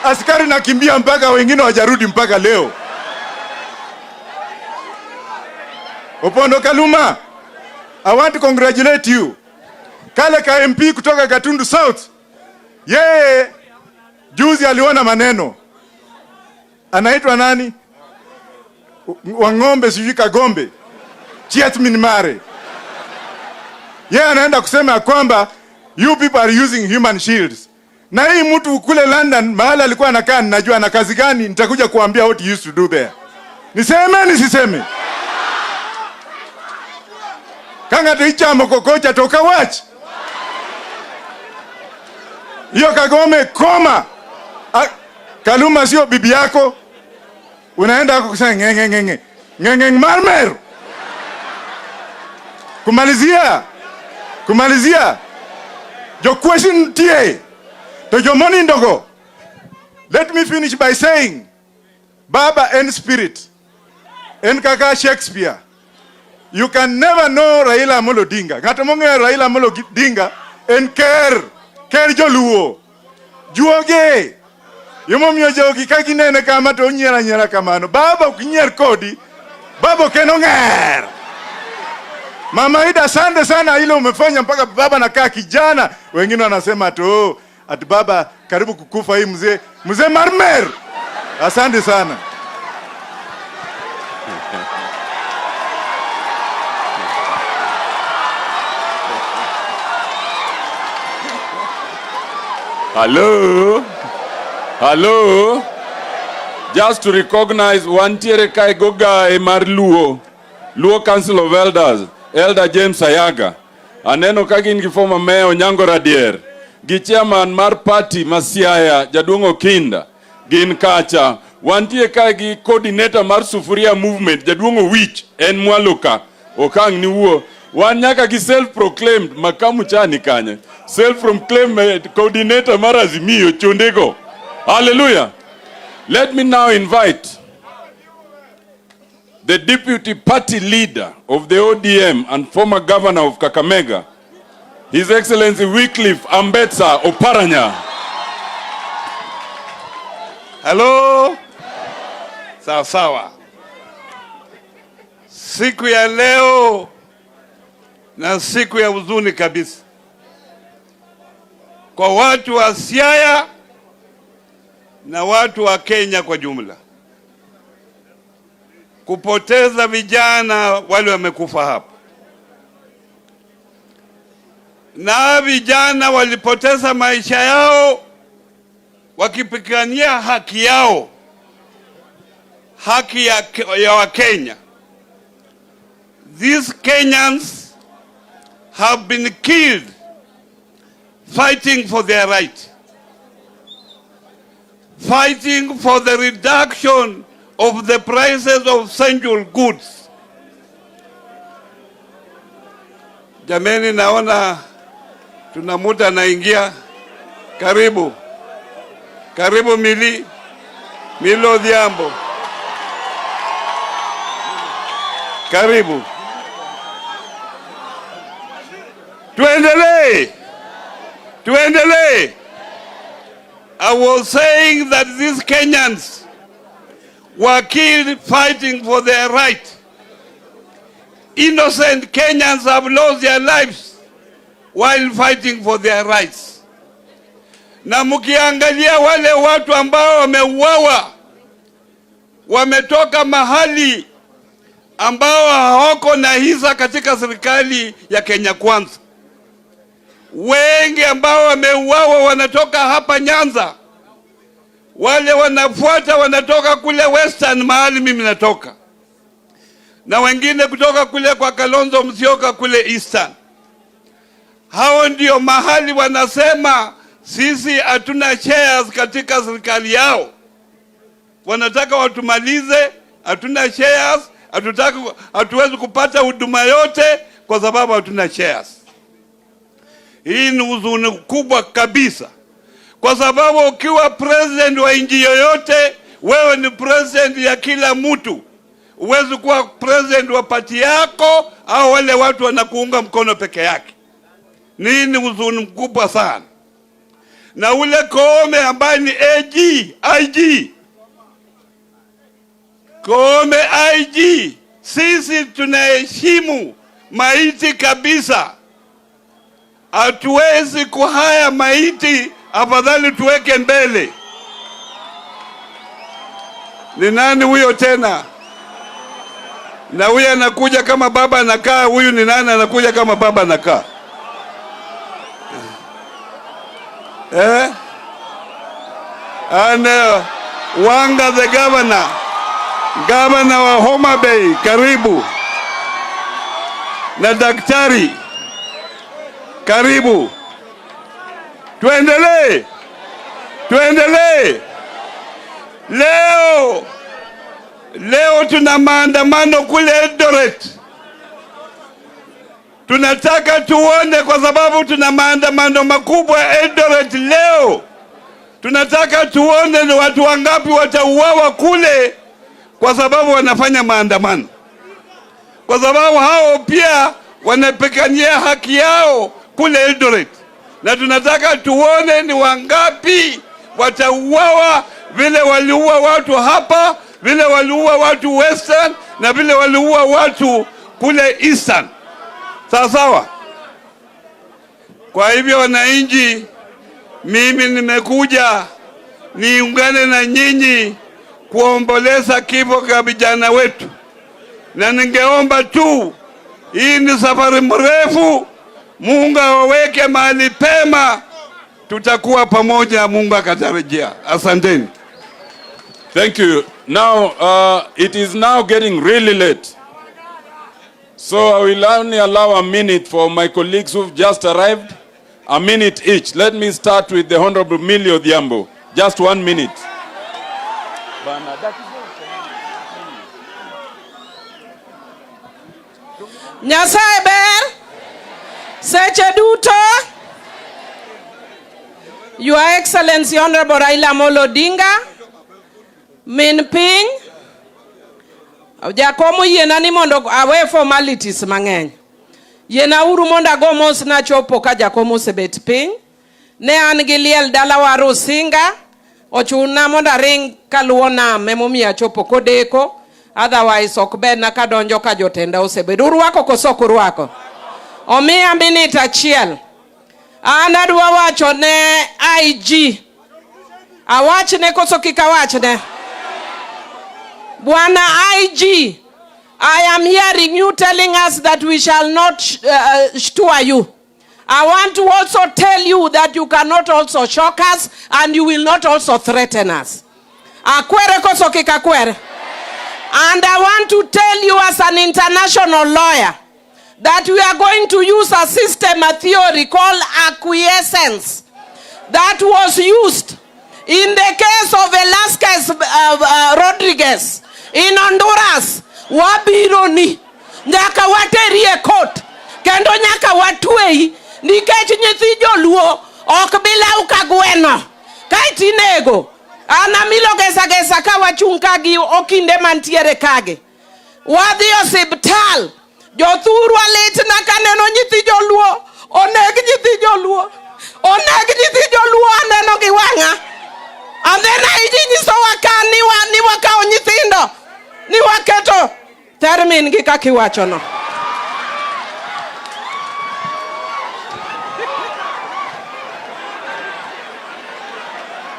Askari nakimbia mpaka wengine wajarudi mpaka leo. Opondo Kaluma, I want to congratulate you. Kale ka MP kutoka Gatundu South. Yeye juzi aliona maneno. Anaitwa nani? Wangombe sijui Kagombe. Chiatmin Mare. Yeye anaenda kusema kwamba you people are using human shields. Na hii mtu kule London mahali alikuwa anakaa ninajua na kazi gani, nitakuja kuambia what he used to do there. Niseme nisiseme? Kanga tuicha mokokocha toka watch. Hiyo Kagome koma. Kaluma sio bibi yako. Unaenda kusema ngenge marmer. Kumalizia. Your question tie. To your money ndogo. Let me finish by saying, Baba and Spirit, and Kaka Shakespeare, you can never know Raila Amolo Odinga. Ngatamonge Raila Amolo Odinga and care joluo. Juoge. Yomo miojogi kakinene kama to nyera kamano. Baba ukinyer kodi, baba kenonger. Mama Ida, asante sana ile umefanya mpaka baba nakaa kijana. Wengine wanasema tu ati baba karibu kukufa hii mzee marmer. Asante sana. Hello. Just to recognize one tiere kai goga e mar Luo Council of Elders, Elder James Ayaga. Aneno kagin gi former mayor Nyango Radier. Gi chairman mar party Masiaya Jaduongo Kinda. Gin kacha. Wantie kai gi coordinator mar Sufuria movement Jaduongo Wich en Mwaluka. Okang ni wuo. Wan nyaka gi self-proclaimed makamu chani kanye. Self-proclaimed coordinator mar Azimio chondego. Hallelujah. Let me now invite the deputy party leader of the ODM and former governor of Kakamega, His Excellency Wycliffe Ambetsa Oparanya. Hello. Sawa. Siku ya leo na siku ya huzuni kabisa kwa watu wa Siaya na watu wa Kenya kwa jumla. Kupoteza vijana wale wamekufa hapa. Na vijana walipoteza maisha yao wakipigania haki yao. Haki ya Wakenya. These Kenyans have been killed fighting for their right. Fighting for the reduction of the prices of essential goods. Jameni, naona tuna muda naingia. Karibu Milo Dhiambo. Karibu. Tuendelee. I was saying that these Kenyans were killed fighting for their right. Innocent Kenyans have lost their lives while fighting for their rights. Na mkiangalia wale watu ambao wameuawa, wametoka mahali ambao hawako na hisa katika serikali ya Kenya Kwanza. Wengi ambao wameuawa wanatoka hapa Nyanza. Wale wanafuata wanatoka kule Western mahali mimi natoka. Na wengine kutoka kule kwa Kalonzo Musyoka kule Eastern. Hao ndio mahali wanasema sisi hatuna shares katika serikali yao. Wanataka watumalize, hatuna shares, hatuwezi kupata huduma yote kwa sababu hatuna shares. Hii ni huzuni kubwa kabisa. Kwa sababu ukiwa president wa nchi yoyote, wewe ni president ya kila mtu. Huwezi kuwa president wa party yako au wale watu wanakuunga mkono peke yake. Nini huzuni mkubwa sana. Na ule Koome ambaye ni IG. Koome IG. Sisi tunaheshimu maiti kabisa. Hatuwezi kuhaya maiti, afadhali tuweke mbele. Ni nani huyo tena? Na huyo anakuja kama baba anakaa, huyu ni nani anakuja kama baba anakaa? And Wanga the governor wa Homa Bay, karibu. Na daktari, karibu. Tuendelee. Leo tuna maandamano kule Eldoret. Tunataka tuone, kwa sababu tuna maandamano makubwa Eldoret leo. Tunataka tuone ni watu wangapi watauawa kule kwa sababu wanafanya maandamano. Kwa sababu hao pia wanapigania haki yao kule Eldoret. Na tunataka tuone ni wangapi watauawa vile waliua watu hapa, vile waliua watu Western, na vile waliua watu kule Eastern. Sawa. Kwa hivyo wananchi, mimi nimekuja niungane na nyinyi kuomboleza kifo cha vijana wetu. Na ningeomba tu, hii ni safari mrefu, Mungu awaweke mahali pema, tutakuwa pamoja, Mungu akatarejea. Asanteni. Thank you. Now, it is now getting really late. So I will only allow a minute for my colleagues who've just arrived. A minute each. Let me start with the Honorable Millie Odhiambo. Just 1 minute. Nyasaye ber seche duto. Your Excellency Honorable Raila Amolo Odinga, min piny, jakomo yiena ni mondo awe formalities mang'eny. Yiena uru mondo ago mos na chopo ka jakomo osebet piny. Ne an gi liel dalawa Rusinga, ochuna mondo aring kaluwo nam emomiyo achopo kodeko. Otherwise ok ber na kadonjo ka jotenda osebedo. Urwako koso ok urwako? Omiya minute achiel. An adwa wacho ne IG. Awachne koso kik awachne? Bwana IG, I am hearing you telling us that we shall not stua you. I want to also tell you that you cannot also shock us and you will not also threaten us. Akwere koso kik akwere? And I want to tell you as an international lawyer that we are going to use a system, a theory called acquiescence that was used in the case of Velasquez Rodriguez in Honduras. Wabironi nyaka waterie court kendo nyaka watwei nikech nyithi joluo ok bila ukagweno kaitinego anamilo gesa ka wachung' kagi okinde mantiere kage. Wadhi osiptal jothurwa litna kaneno nyithi joluo oneg nyithi joluo aneno gi wang'a. And then nyiso wakani ni wakao nyithindo ni waketo termin gi kaki wacho no.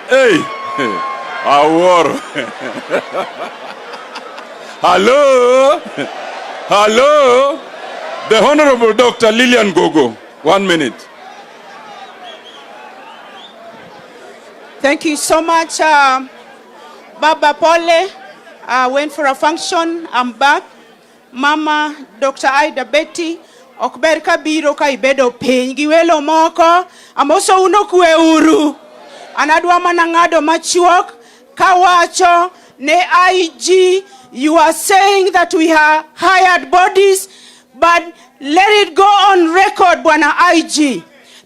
Hey, Awor. Hello. The Honorable Dr. Lilian Gogo. 1 minute. Thank you so much, Baba Pole. I went for a function. I'm back. Mama, Dr. Ida Betty, okber ka biro ka ibedo piny gi welo moko. Amoso uno kwe uru. Anadwa mana ng'ado machuok kawacho ne IG. You are saying that we have hired bodies, but let it go on record, Bwana IG,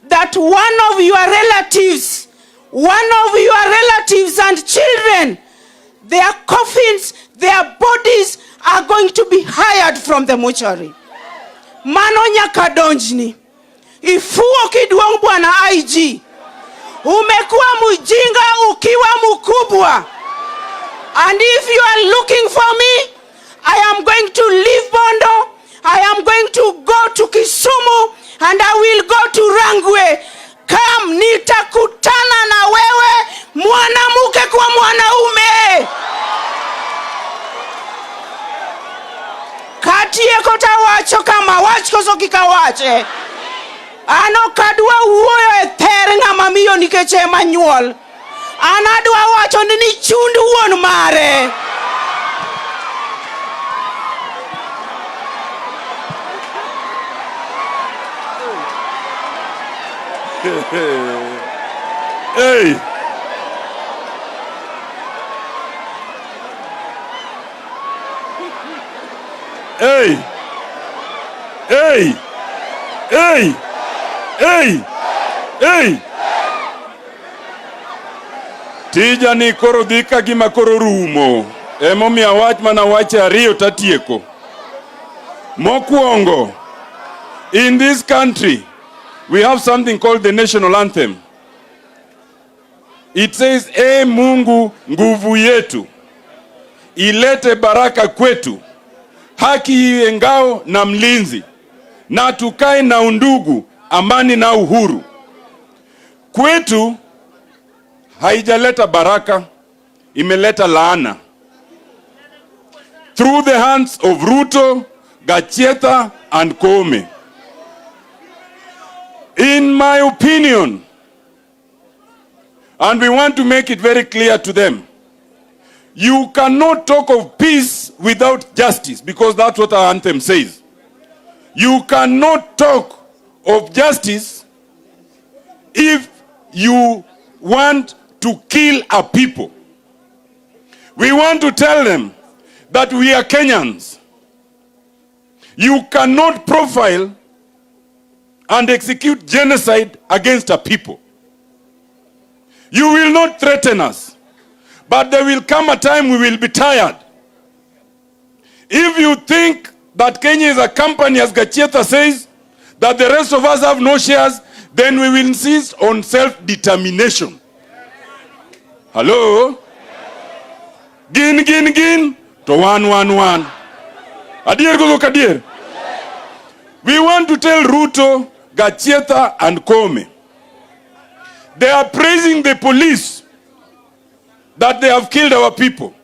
that one of your relatives and children, their coffins, their bodies are going to be hired from the mortuary. Mano nyaka donjni. Ifuo kiduong bwana IG. Umekuwa mjinga ukiwa mkubwa. And if you are looking for me, I am going to leave Bondo. I am going to go to Kisumu and I will go to Rangwe. Come, nitakutana na wewe mwanamke kwa mwanaume. Katie kota wacho kama wachkoso kikawache. Ano kadwa uoyo ether ng'ama miyo nikech ema nyuol. Anadwa wacho ni chund wuon mare. Hey. Hey. Hey. Hey. Hey. Hey. Tija ni koro dhika gima koro rumo. Emomiyo awach mana wache ariyo tatieko. Mokwongo, in this country, we have something called the national anthem. It says, E Mungu nguvu yetu, ilete baraka kwetu, haki iwe ngao na mlinzi, na tukae na undugu, amani na uhuru. Kwetu haijaleta baraka, imeleta laana. Through the hands of Ruto, Gacheta and Kome. In my opinion, and we want to make it very clear to them, you cannot talk of peace without justice, because that's what our anthem says. You cannot talk of justice if you want to kill a people. We want to tell them that we are Kenyans. You cannot profile and execute genocide against a people. You will not threaten us, but there will come a time we will be tired. If you think that Kenya is a company, as Gacheta says, that the rest of us have no shares, then we will insist on self-determination. Hello? Gin to 111. Adir go kadir. We want to tell Ruto, Gacheta and Kome. They are praising the police that they have killed our people.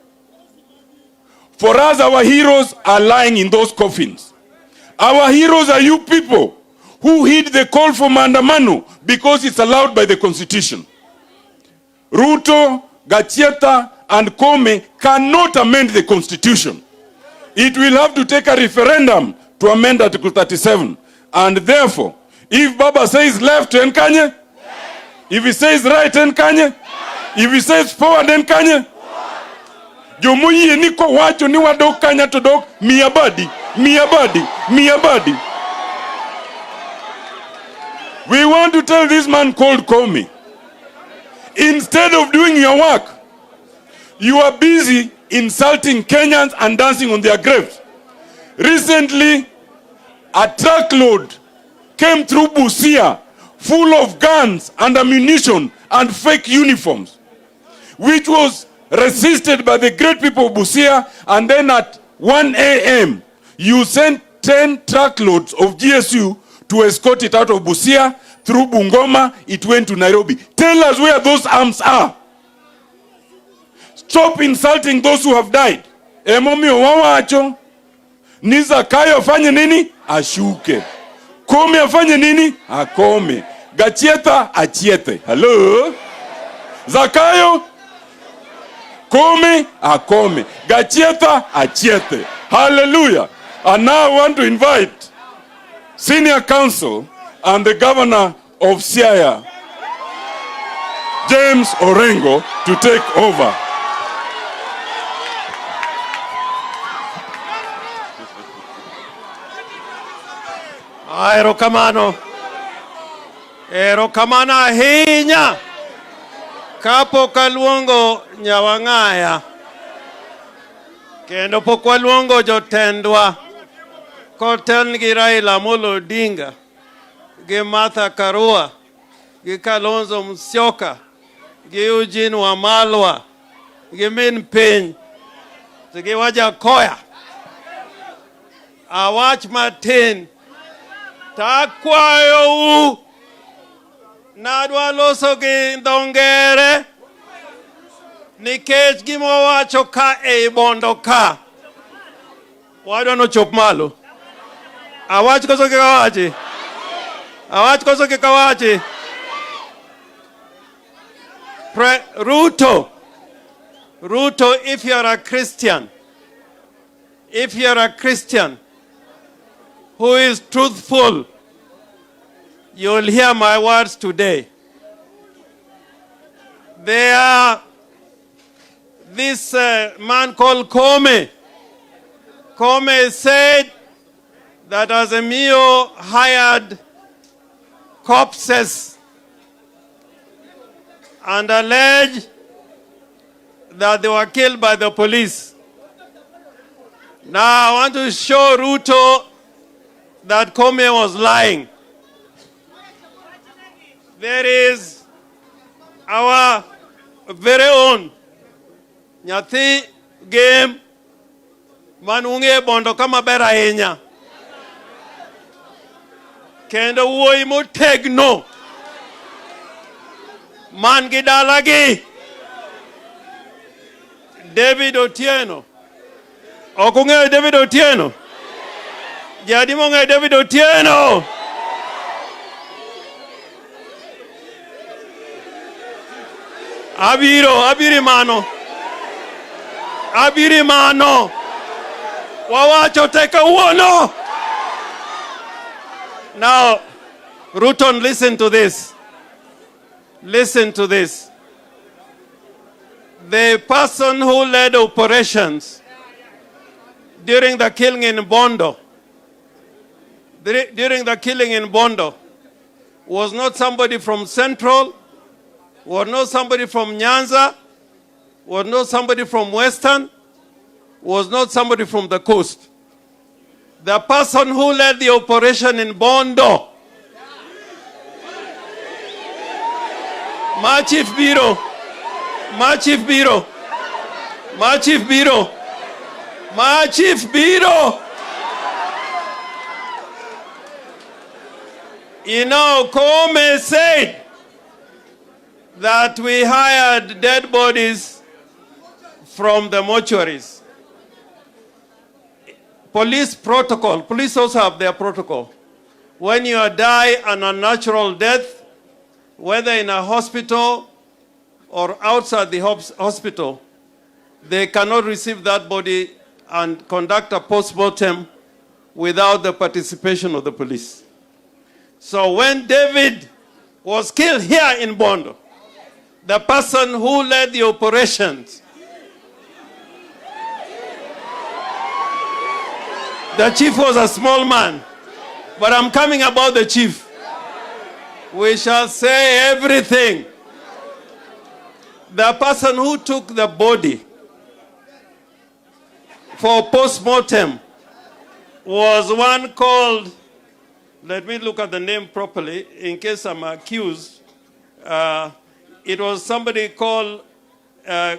For us, our heroes are lying in those coffins. Our heroes are you people who heed the call for maandamano because it's allowed by the Constitution. Ruto, Gacheta and Kome cannot amend the Constitution. It will have to take a referendum to amend Article 37. And therefore, if Baba says left, then Kanye? If he says right, then Kanye? If he says forward, then Kanye? Jomuye niko wacho ni wadok Kanya to dok miyabadi. We want to tell this man called Kome, instead of doing your work, you are busy insulting Kenyans and dancing on their graves. Recently, a truckload came through Busia full of guns and ammunition and fake uniforms, which was resisted by the great people of Busia, and then at 1 a.m. you sent 10 truckloads of GSU to escort it out of Busia through Bungoma. It went to Nairobi. Tell us where those arms are. Stop insulting those who have died. Emomi wawacho. Niza Kayo afanye nini? Ashuke. Kome afanye nini? Akome. Gacheta achiete. Hello? Zakayo? Kome akome. Gacheta achiete. Hallelujah. And now I want to invite Senior Counsel and the Governor of Siaya, James Orengo, to take over. Erokamano. Erokamano ahinya. Kapo kaluongo nyawang'aya. Kendo pok waluongo jotendwa. Kotel gi Raila Amolo Odinga. gi Martha Karua, gi Kalonzo Musyoka, gi Eugene Wamalwa, gi min piny, to gi Wajakoya. Awach matin, takwayo u, nadwa loso gi ndongere, nikech gima wacho ka ei bondo ka, wadwa no chop malo. Awach koso kikawachi? Awach koso kikawachi? Ruto, if you're a Christian, who is truthful, you'll hear my words today. They are this man called Kome. Kome said that Azimio hired corpses and alleged that they were killed by the police. Now I want to show Ruto that Kome was lying. There is our very own Nyathi game manunge bondo kama bera enya. Kendo wuoyi motegno man gi dalagi David Otieno. Ok ung'eyo David Otieno? Jadi mong'eyo David Otieno? Abiri mano. Wawacho teka uono. Now, Ruton, listen to this. Listen to this. The person who led operations during the killing in Bondo, was not somebody from Central, was not somebody from Nyanza, was not somebody from Western, was not somebody from the coast. The person who led the operation in Bondo, my chief bureau, you know, Kome said that we hired dead bodies from the mortuaries. Police protocol, police also have their protocol. When you die an unnatural death, whether in a hospital or outside the hospital, they cannot receive that body and conduct a post-mortem without the participation of the police. So when David was killed here in Bondo, the person who led the operations, the chief was a small man, but I'm coming about the chief. We shall say everything. The person who took the body for post-mortem was one called, let me look at the name properly in case I'm accused. It was somebody called a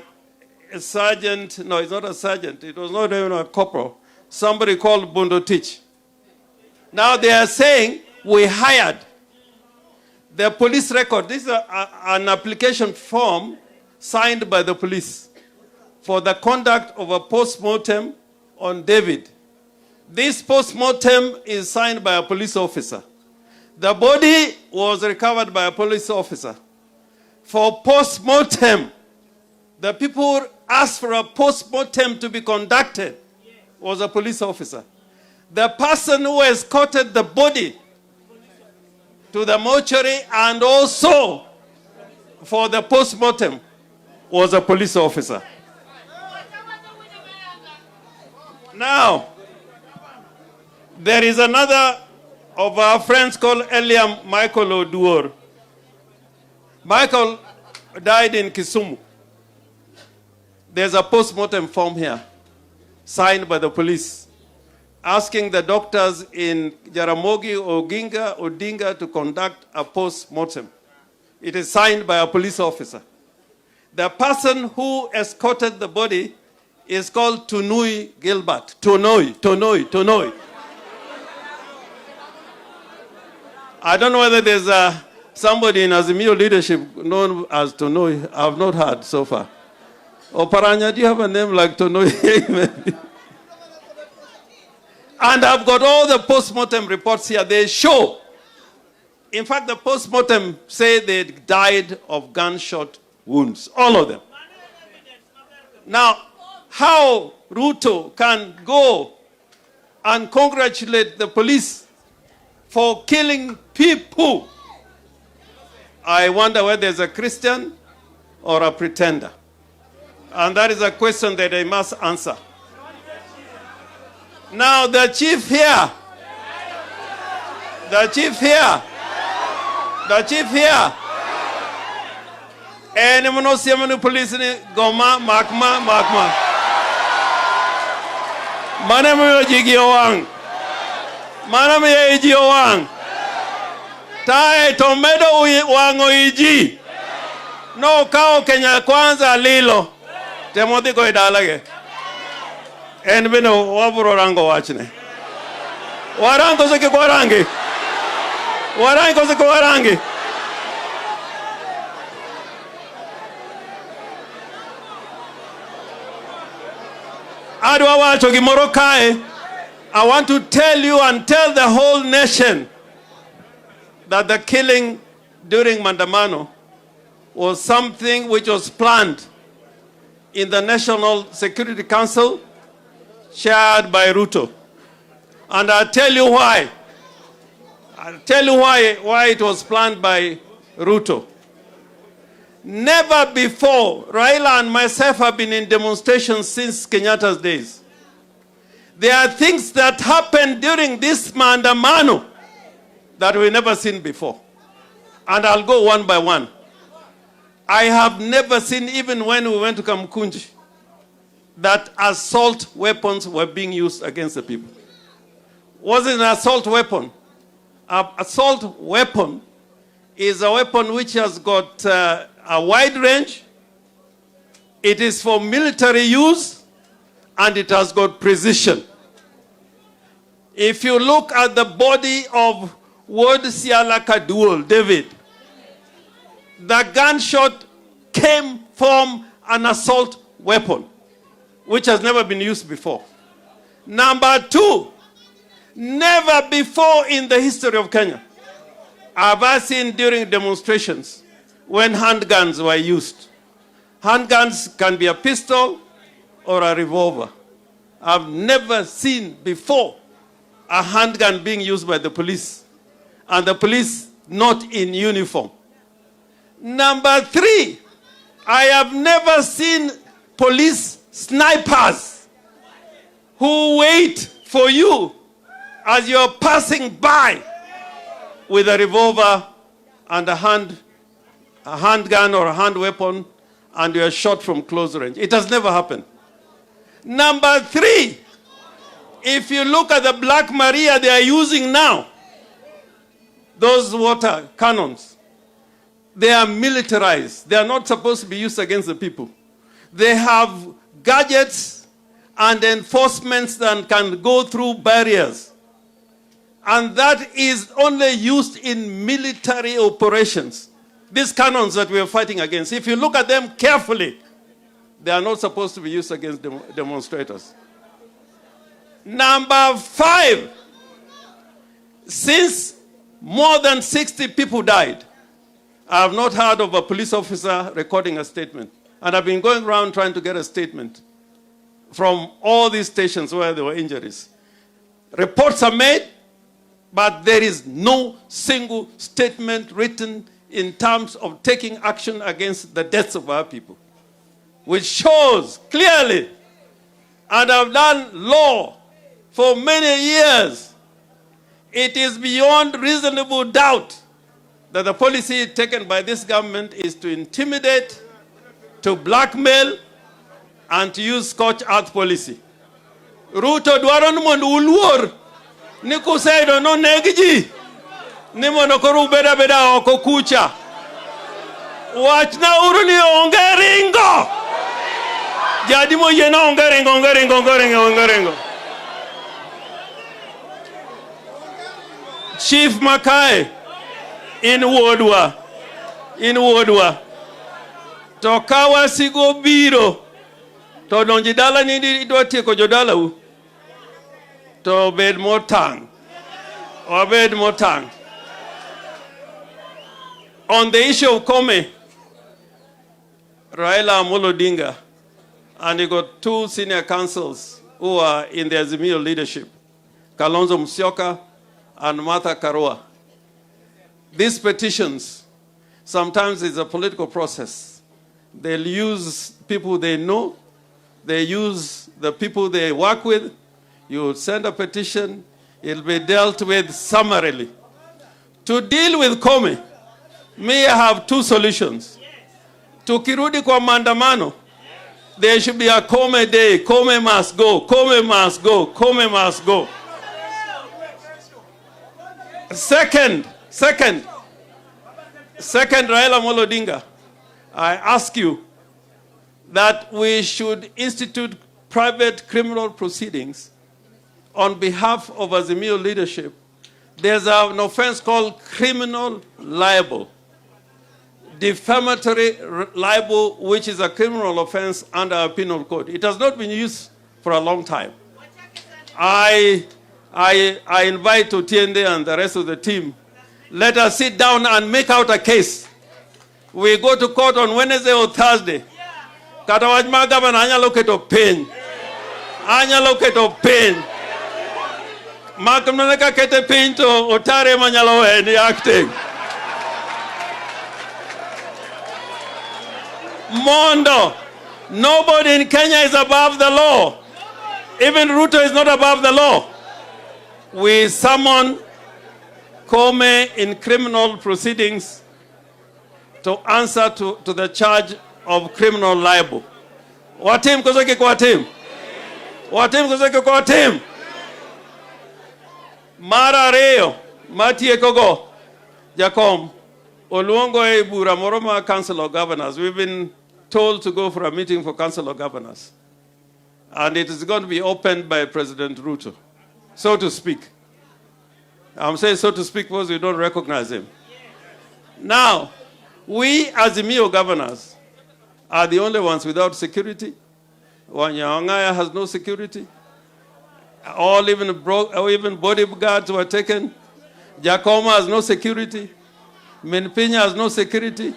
sergeant. No, it's not a sergeant. It was not even a corporal. Somebody called Bundotich. Now they are saying we hired. The police record, this is an application form signed by the police for the conduct of a post-mortem on David. This post-mortem is signed by a police officer. The body was recovered by a police officer. For post-mortem, the people asked for a post-mortem to be conducted was a police officer. The person who escorted the body to the mortuary and also for the post-mortem was a police officer. Now, there is another of our friends called Eliam Michael Oduor. Michael died in Kisumu. There's a post-mortem form here, signed by the police. asking the doctors in Jaramogi Odinga to conduct a post-mortem. It is signed by a police officer. The person who escorted the body is called Tunui Gilbert. Tonoi. I don't know whether there's somebody in Azimio leadership known as Tonoi. I've not heard so far. Paranya, do you have a name like Tonoi? And I've got all the post-mortem reports here. They show, in fact, the post-mortem say they died of gunshot wounds, all of them. Now, how Ruto can go and congratulate the police for killing people? I wonder whether there's a Christian or a pretender. And that is a question that they must answer. Now the chief here, any mono police ni goma makma. Mana mo jigiowang. Mana mo jigiowang. Tai tomedo wango iji. No kao Kenya kwanza lilo. Temoti ko idalage. En bino waburo rango wachne. Warango se ke warangi. Warango se ke warangi. Adwa wacho gimoro kae. I want to tell you and tell the whole nation that the killing during Mandamano was something which was planned in the National Security Council chaired by Ruto. And I'll tell you why. I'll tell you why it was planned by Ruto. Never before, Raila and myself have been in demonstrations since Kenyatta's days. There are things that happened during this Mandamano that we've never seen before. And I'll go one by one. I have never seen, even when we went to Kamkunji, that assault weapons were being used against the people. Was it an assault weapon? An assault weapon is a weapon which has got a wide range. It is for military use, and it has got precision. If you look at the body of Ward Siala Kaduol, David, the gunshot came from an assault weapon, which has never been used before. Number two, never before in the history of Kenya have I seen during demonstrations when handguns were used. Handguns can be a pistol or a revolver. I've never seen before a handgun being used by the police, and the police not in uniform. Number three, I have never seen police snipers who wait for you as you're passing by with a revolver and a handgun or a hand weapon, and you're shot from close range. It has never happened. Number three, if you look at the Black Maria they are using now, those water cannons, they are militarized. They are not supposed to be used against the people. They have gadgets and enforcements that can go through barriers. And that is only used in military operations. These cannons that we are fighting against, if you look at them carefully, they are not supposed to be used against demonstrators. Number five, since more than 60 people died, I have not heard of a police officer recording a statement. And I've been going around trying to get a statement from all these stations where there were injuries. Reports are made, but there is no single statement written in terms of taking action against the deaths of our people, which shows clearly, and I've done law for many years, it is beyond reasonable doubt that the policy taken by this government is to intimidate, to blackmail, and to use scorched earth policy. Ruto dwaro ni mondo uluor ni kuseyudo noneg ji ni mondo koro ubeda beda oko kucha. Wachna uru ni onge ringo. Jadi moyie na onge ringo. Chief Makai in Wodwa. To kawa sigo biro to donji dala ni idwa tieko jodala u to bed motang. On the issue of Kome, Raila and Odinga, and he got two senior councils who are in the Azimio leadership, Kalonzo Musyoka and Martha Karua. These petitions, sometimes it's a political process. They'll use people they know, they use the people they work with. You send a petition, it'll be dealt with summarily. To deal with Kome, I have two solutions. Tukirudi kwa maandamano, there should be a Kome day. Kome must go. Second, Raila Odinga, I ask you that we should institute private criminal proceedings on behalf of Azimio leadership. There's an offense called criminal libel. Defamatory libel, which is a criminal offense under our penal code. It has not been used for a long time. I invite Otiende and the rest of the team. Let us sit down and make out a case. We go to court on Wednesday or Thursday. Katawajma gavana anyalo keto piny. Makamneka kete piny to otare manyalo eni acting. Mondo, nobody in Kenya is above the law. Even Ruto is not above the law. We summon Kome in criminal proceedings to answer to the charge of criminal libel. Watim kozeke kwa tim. Mara reo, matie kogo, Jakom, Oluongo e bura moroma Council of Governors. We've been told to go for a meeting for Council of Governors. And it is going to be opened by President Ruto, so to speak. I'm saying so to speak because we don't recognize him. Now, we Azimio governors are the only ones without security. Wanyangaya has no security. Even bodyguards were taken. Jakoma has no security. Menpinya has no security.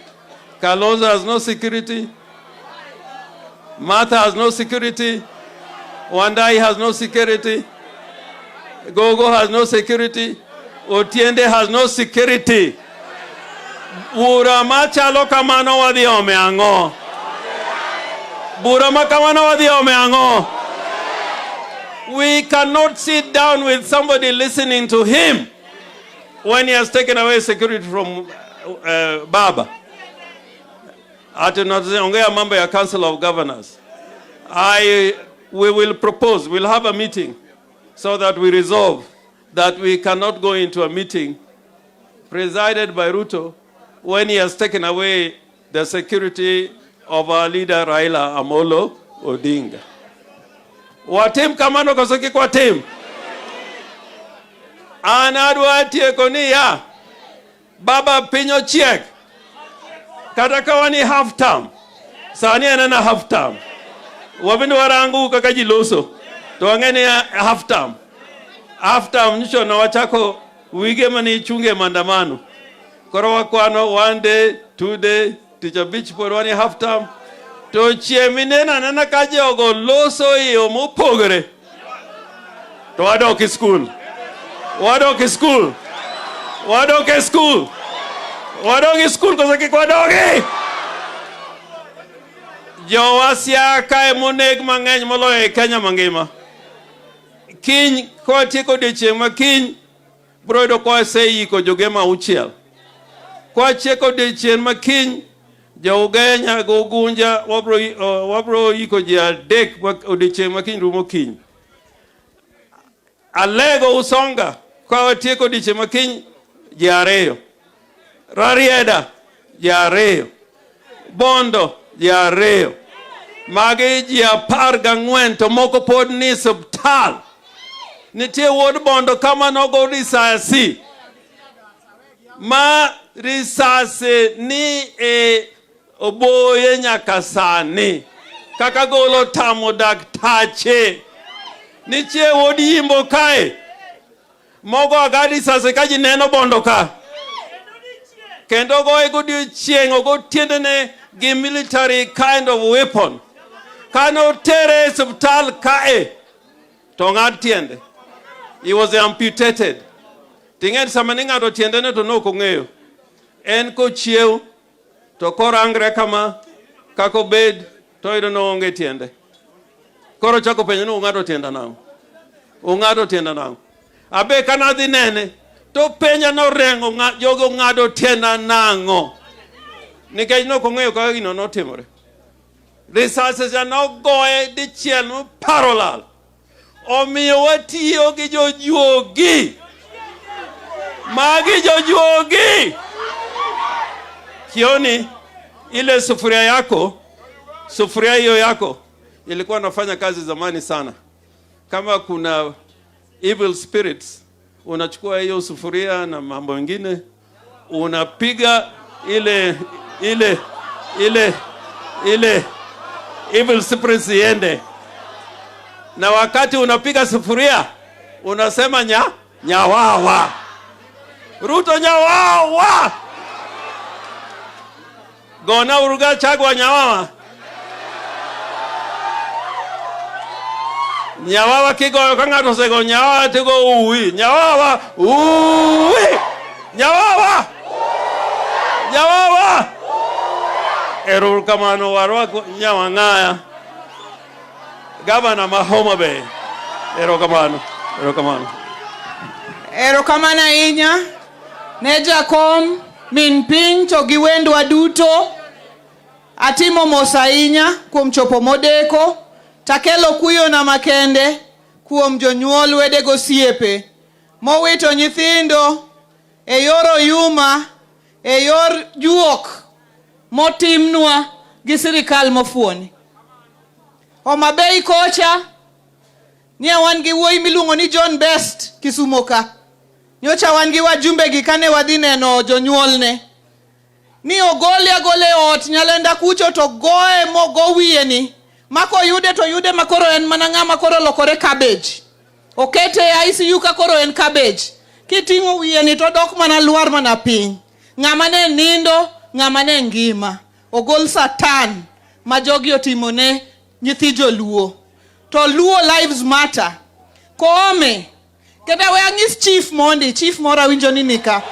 Kalonzo has no security. Martha has no security. Wandai has no security. Gogo has no security. Otiende has no security. Burama chalo kamano wadi omeango. Burama kamano wadi omeango. We cannot sit down with somebody listening to him when he has taken away security from Baba. Ongea mambo ya Council of Governors. We will propose, we'll have a meeting so that we resolve that we cannot go into a meeting presided by Ruto when he has taken away the security of our leader Raila Amolo Odinga. Watim kamano kosoki kwa tim. Anadwa tiekoni ya Baba pinyo chiek. Kataka ni half term. Sani anana half term. Wabindu warangu kakaji loso. Tuangeni half term. Half term nisho na wachako wige mani chunge mandamano. Koro kwano 1 day, 2 day, teacher beach por wani half term. To chieminena nana kaje ogo loso iyo mupogre. To wadoki school. Wadoki school kozaki kwa dogi. Jowasia kae moneg mang'eny moloyo e Kenya mangima. Kiny kwa tieko odiechieng' ma kiny bro yudo kwa seiko jogema uchiel. Kwa tieko odiechieng' ma kiny Jougenya go gunja wabro yiko ji adek odiechieng' ma kiny rumo kiny. Alego Usonga, kwa tieko diche makiny, Jareo. Rarieda, Jareo. Bondo, Jareo. Magi ji 14 to moko pod ni subtal. Nitie wuod Bondo kama nogo risasi. Ma risasi ni e oboye nyaka sani. Kaka golo tamo daktache. Nitie wuod Yimbo kae. Mogo agadi risasi ka ji neno Bondo ka. Kendo go ego chieng' go tiendene gi military kind of weapon. Kano tere subtal kae. Tongad tiende. He was amputated. Tinget samaninga to tiendene to no kong'eyo. En ko chiew to korangre kama kako bed to ido no onge tiende. Koro chako penyo no ungado tienda nang. Ungado tienda nang. Abe kana dhi nene to penya no rengo jogo ngado tienda nango. Nikech no kong'eyo kaka gino notimore. Risasi ja nogoye dichiel no parallel. Omiyo watiyo gi jojuogi. Magi jojuogi. Kioni ile sufuria yako, sufuria hiyo yako ilikuwa nafanya kazi zamani sana. Kama kuna evil spirits, unachukua hiyo sufuria na mambo mengine, unapiga ile evil spirits iende. Na wakati unapiga sufuria, unasema nyawawa. Ruto nyawawa. Gona uruga chagwa nyawawa. Nyawawa kigo kanga sego nyawawa tigo uwi. Nyawawa uwi. Nyawawa. Nyawawa. Erur kamano warwa nyawangaya. Gavana Mahoma Bay. Erokamano. Erokamano ahinya ne jakom min piny to gi wendwa duto. Atimo mos ahinya kuom chopo modeko. Takelo kuyo na makende kuom jonyuol wede gosiepe mowito nyithindo e yor oyuma, e yor juok motimnwa gi sirikal mofuoni. Homa Bay kocha nie wan gi wuoyi miluongo ni John Best Kisumo ka. Nyocha wan gi wajumbe gi kane wadhi neno jonyuolne. Ni agole ot Nyalenda kucho to goe mogo wiye ni. Mako yude to yude makoro en mana ng'ama koro lokore cabbage. Okete ICU ka koro en cabbage. Kiting'o wiye ni to dok mana luar mana piny. Ng'ama ne nindo, ng'ama ne ngima. Ogol Satan ma jogi otimone nyithi joluo. To Luo lives matter. Koome. Kata we ang'is chief mondi. Chief mora winjo ni nika.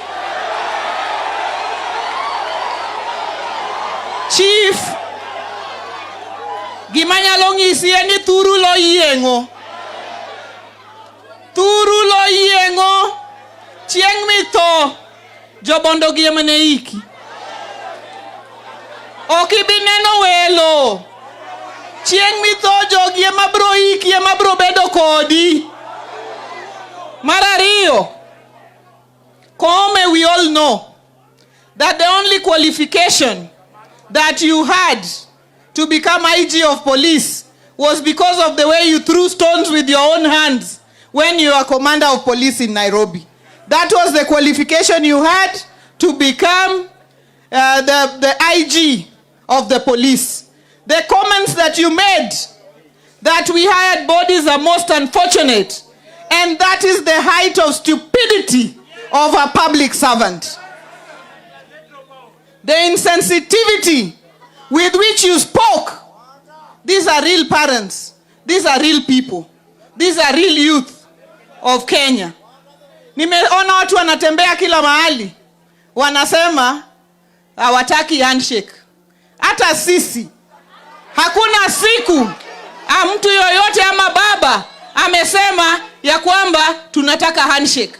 Chief. Gimanyalo ng'isi ni thuru lo yieng'o. Thuru lo yieng'o. Chieng' mitho. Jobondo gi emane iki. Okibi neno welo. Chieng' mitho jogi ema bro iki ema bro bedo kodi. Marario. Koome, we all know that the only qualification that you had to become IG of police was because of the way you threw stones with your own hands when you were commander of police in Nairobi. That was the qualification you had to become the IG of the police. The comments that you made, that we hired bodies, are most unfortunate. And that is the height of stupidity of a public servant. The insensitivity with which you spoke. These are real parents. These are real people. These are real youth of Kenya. Nimeona watu wanatembea kila mahali. Wanasema hawataki handshake. Hata sisi. Hakuna siku mtu yoyote ama baba amesema ya kwamba tunataka handshake.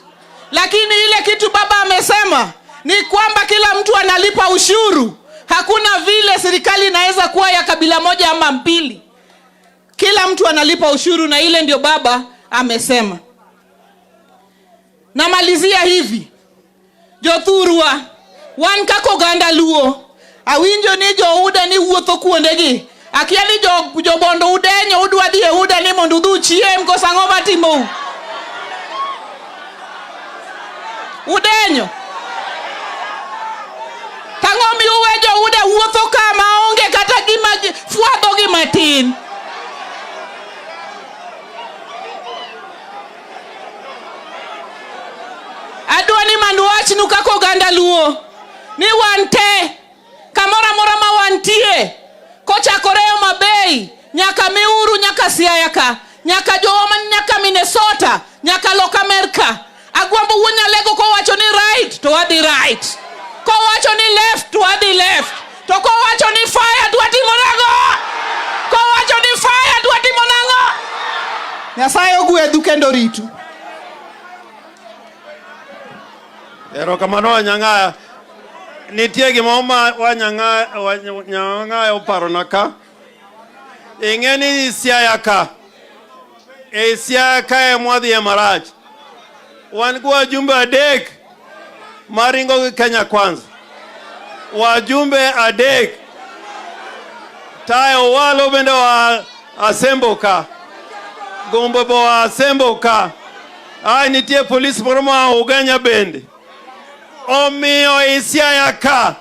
Lakini ile kitu baba amesema ni kwamba kila mtu analipa ushuru. Hakuna vile serikali inaweza kuwa ya kabila moja ama mbili. Kila mtu analipa ushuru, na ile ndio baba amesema. Namalizia hivi. Jothurwa, wan kako ganda luo. Awinjo ni jo uda ni wuotho kuondegi. Akia ni jo bondo udenyo udwa dhi e uda ni mondo udhu chiem koso ang'o matimo. Udenyo. Tang'o mi uwe jo uda wuotho kama onge kata gima fuadho gi matin. Adwa ni mandu wachnu kako ganda luo. Ni wante. Kamora mora ma wantie. Kochakore Mabei. Nyaka Miuru, nyaka Siaya ka. Nyaka Jowoman, nyaka Minnesota. Nyaka Loka America. Agwambo wunya lego ko wacho ni right. To adi right. Ko wacho ni left. To adi left. To ko wacho ni fire. To adi monago. Ko wacho ni fire. To adi monago. Nyasaye ogwedhu kendo ritu. Erokamano Nyang'aya. Nitie gimoma Nyang'aya oparona ka. Ing'eni Siaya ka. Siaya ka mwadhi marach. Wan gi wajumbe adek maringo gi Kenya Kwanza. Wajumbe adek. Tayo walo bende wa asembo ka. Gombo bo asembo ka. Nitie polisi moro ma Ugenya bende. Omiyo Siaya ka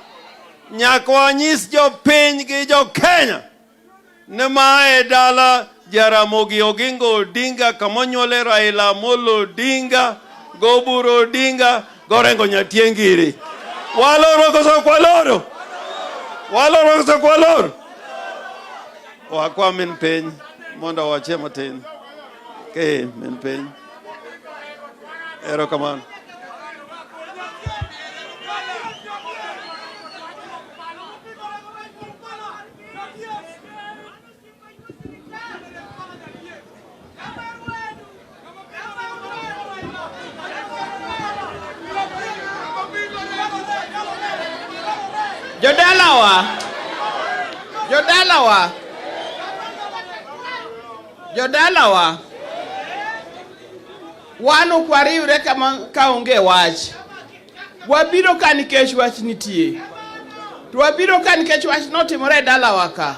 nyaka wanyis jopiny gi jo Kenya ne mae dala Jaramogi Oginga Odinga kamonyuole Raila Amolo Odinga Goburo Odinga Gorengo Nyatiengiri. Waloro koso kwaloro. Waloro koso kwaloro. Wakwa min piny mondo wache matin. Ke min piny. Erokamano. Jodalawa. Wanu kwariure kama kaonge wach. Wabiro ka nikech wach nitie. To wabiro ka nikech wach notimore dalawa ka.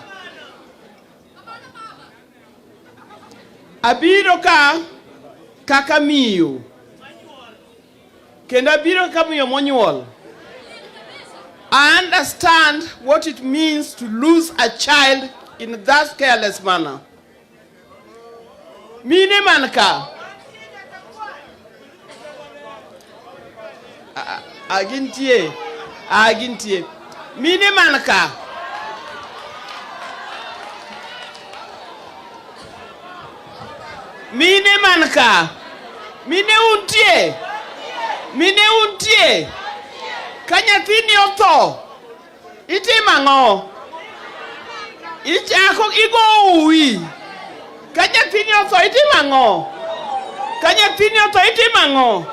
Abiro ka kaka miyo. Kendo abiro ka miyo monyuol. I understand what it means to lose a child in that careless manner. Mine manka. Agintie. Mine manka. Mine manka. Mine untie. Kanyathini otho. Itimang'o. Ichako igo uwi. Kanyathini otho itimang'o. Kanyathini otho itimang'o.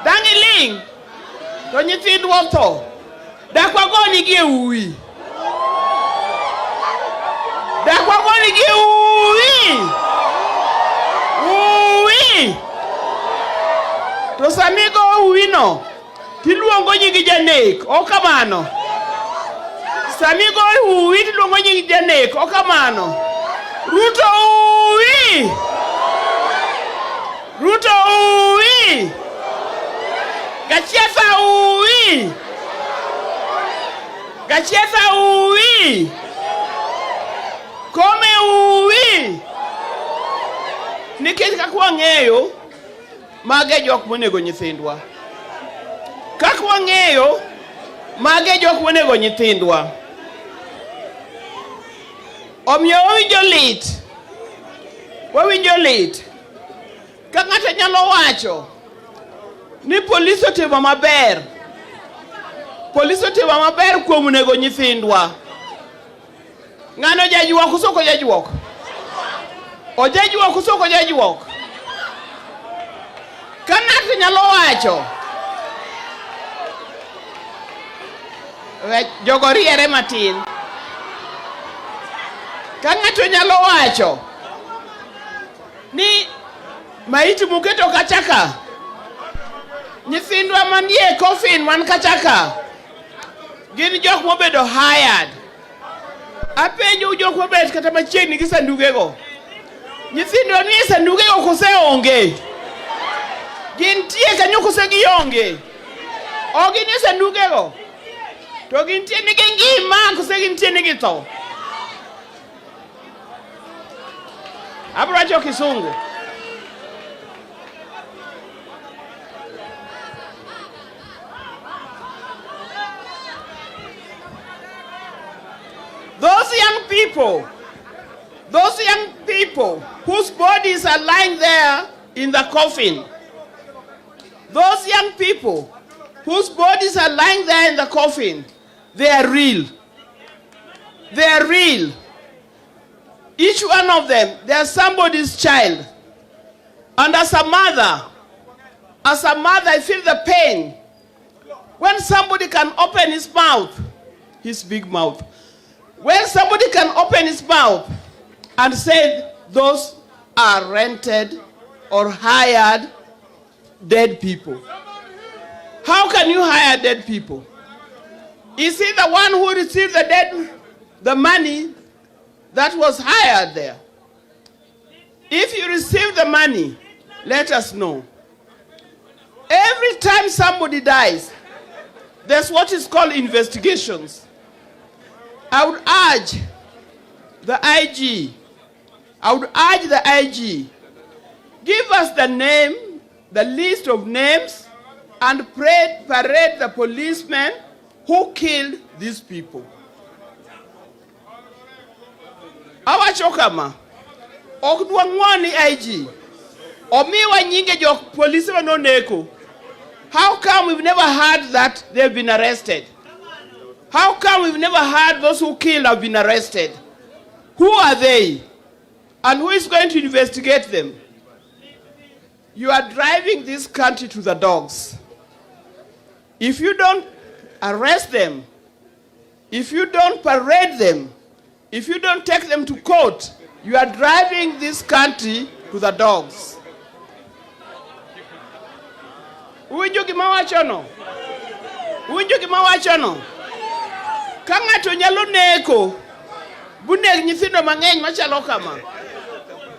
Dangiling. To nyithindwa otho. Dakwagoni gi uwi. Dakwagoni gi uwi. Uwi. To samigo uwi no. Tiluongo nying janek, okamano. Samigo uwi tiluongo nying janek, okamano. Ruto uwi. Ruto uwi. Gachietha uwi. Gachietha uwi. Kome uwi. Nikech kakwa ng'eyo mage jok monego nyithindwa. Kakwa ng'eyo mage jok monego nyithindwa. Omiyo wawinjo lit. Ka ng'ato nyalo wacho ni polisi otimo maber. Polisi otimo maber kuom nego nyithindwa. Ng'ano jajuok uso ko jajuok. Ojajuok uso ko jajuok. Ka ng'ato nyalo wacho jogoriere matin. Ka ng'ato nyalo wacho ni maiti muketo kachaka Nyithindwa manie coffin man kachaka. Gin jok mobedo hired. Apenjo jok mobedo kata machiegni gi sandugego. Nyithindwa ni sandugego kose onge. Gin tie kanyo kose gionge. Ogi ni sandugego. To gin tie ni ngima kose gin tie ni githo. Abro Kisungu. Those young people whose bodies are lying there in the coffin, those young people whose bodies are lying there in the coffin, they are real. They are real. Each one of them, they are somebody's child. And as a mother, I feel the pain. When somebody can open his mouth, his big mouth, when somebody can open his mouth and say those are rented or hired dead people. How can you hire dead people? Is he the one who received the money that was hired there? If you receive the money, let us know. Every time somebody dies, there's what is called investigations. I would urge the IG, give us the name, the list of names, and parade the policemen who killed these people. Our chokama, okudwangwani IG, omiwa nyinge jok policemen no neko. How come we've never heard that they've been arrested? How come we've never heard those who killed have been arrested? Who are they? And who is going to investigate them? You are driving this country to the dogs. If you don't arrest them, if you don't parade them, if you don't take them to court, you are driving this country to the dogs. Uwinjo gimawachono? Uwinjo gimawachono? Kang'ato nyalo neko, buneg nyithindo mang'eny machalo kama.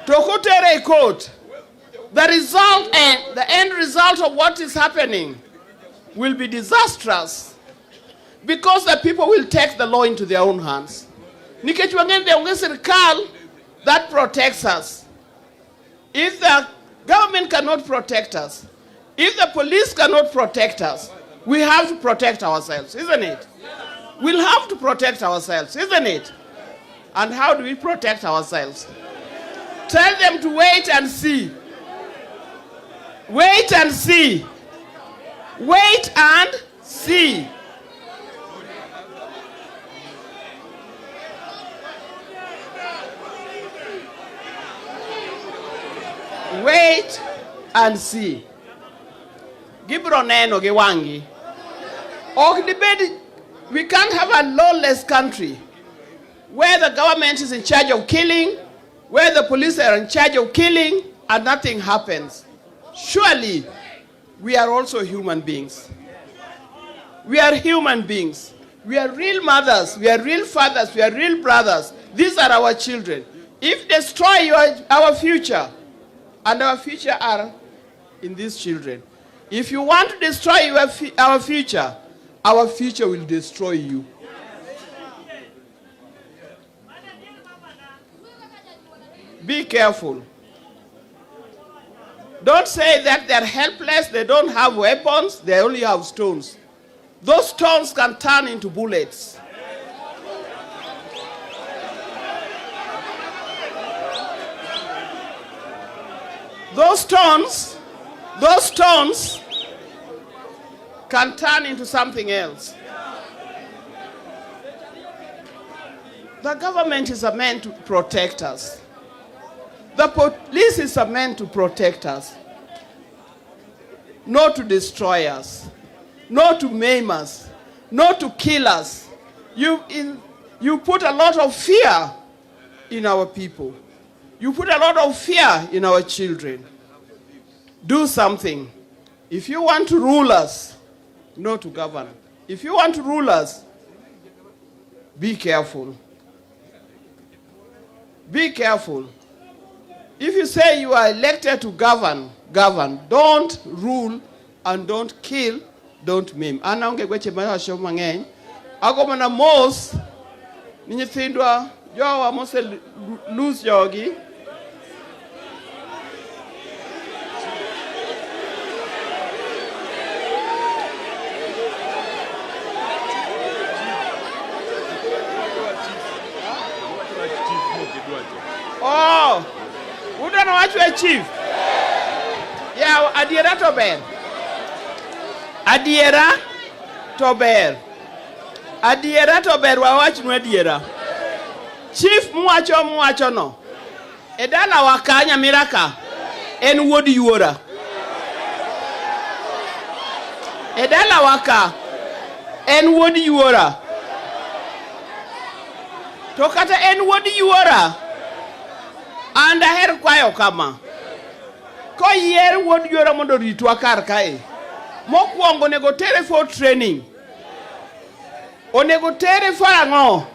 To kotere e court, the result and the end result of what is happening will be disastrous, because the people will take the law into their own hands. Nikech wang'eny onge sirkal that protects us. If the government cannot protect us, if the police cannot protect us, we have to protect ourselves, isn't it? We'll have to protect ourselves, isn't it? And how do we protect ourselves? Tell them to wait and see. Wait and see. Wait and see. Wait and see. Gibro neno ge wangi. We can't have a lawless country where the government is in charge of killing, where the police are in charge of killing, and nothing happens. Surely, we are also human beings. We are human beings. We are real mothers, we are real fathers, we are real brothers. These are our children. If destroy our future, and our future are in these children. If you want to destroy our future will destroy you. Be careful. Don't say that they're helpless, they don't have weapons, they only have stones. Those stones can turn into bullets. Those stones can turn into something else. The government is meant to protect us. The police is meant to protect us, not to destroy us, not to maim us, not to kill us. You put a lot of fear in our people. You put a lot of fear in our children. Do something. If you want to rule us, not to govern. If you want to rule us, be careful. Be careful. If you say you are elected to govern, govern. Don't rule and don't kill, don't maim. Ana unge kweche maya show mangeny. Ako mana mos ni nyithindwa jowa mose lose jogi. Oh, udano wachwe chief. Yeah, adiera to ber. Adiera to ber. Adiera to ber wawachnu adiera. Chief muwacho no. Edala wakanya miraka. En wuod yuora. Edala waka. En wuod yuora. To kata en wuod yuora. And aher kwayo kama. Ko yer wuod yuora mondo ritwa kar kae. Mokwongo nego tere for training. Onego tere for ang'o?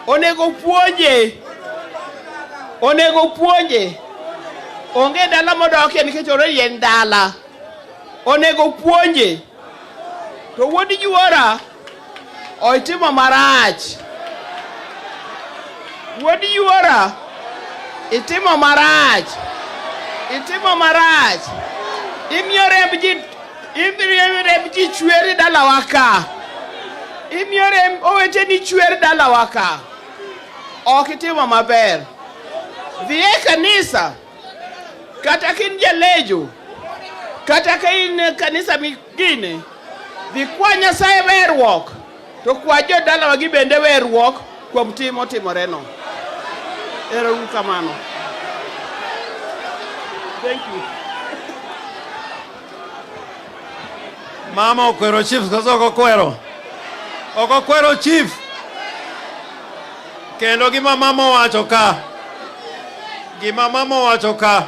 Onego puonje. Onego puonje. Onge dala modoke nikech ore yen dala. Onego puonje. To wuod yuora oitimo marach. Wuod yuora itimo marach. Itimo marach. Imiore mbiji chweri dala waka. Imiore owete ni chweri dala waka. Okitimo maber. Dhie kanisa. Kata kin jalejo. Kata kin kanisa mingine. Dhi kwa Nyasaye werruok. To kwa jo dala wagi bende werruok kuom timo timoreno. Ero kamano. Thank you. Mama okwero chief koso okokwero. Okokwero chief. Kendo gima mama wacho ka. Gima mama wacho ka.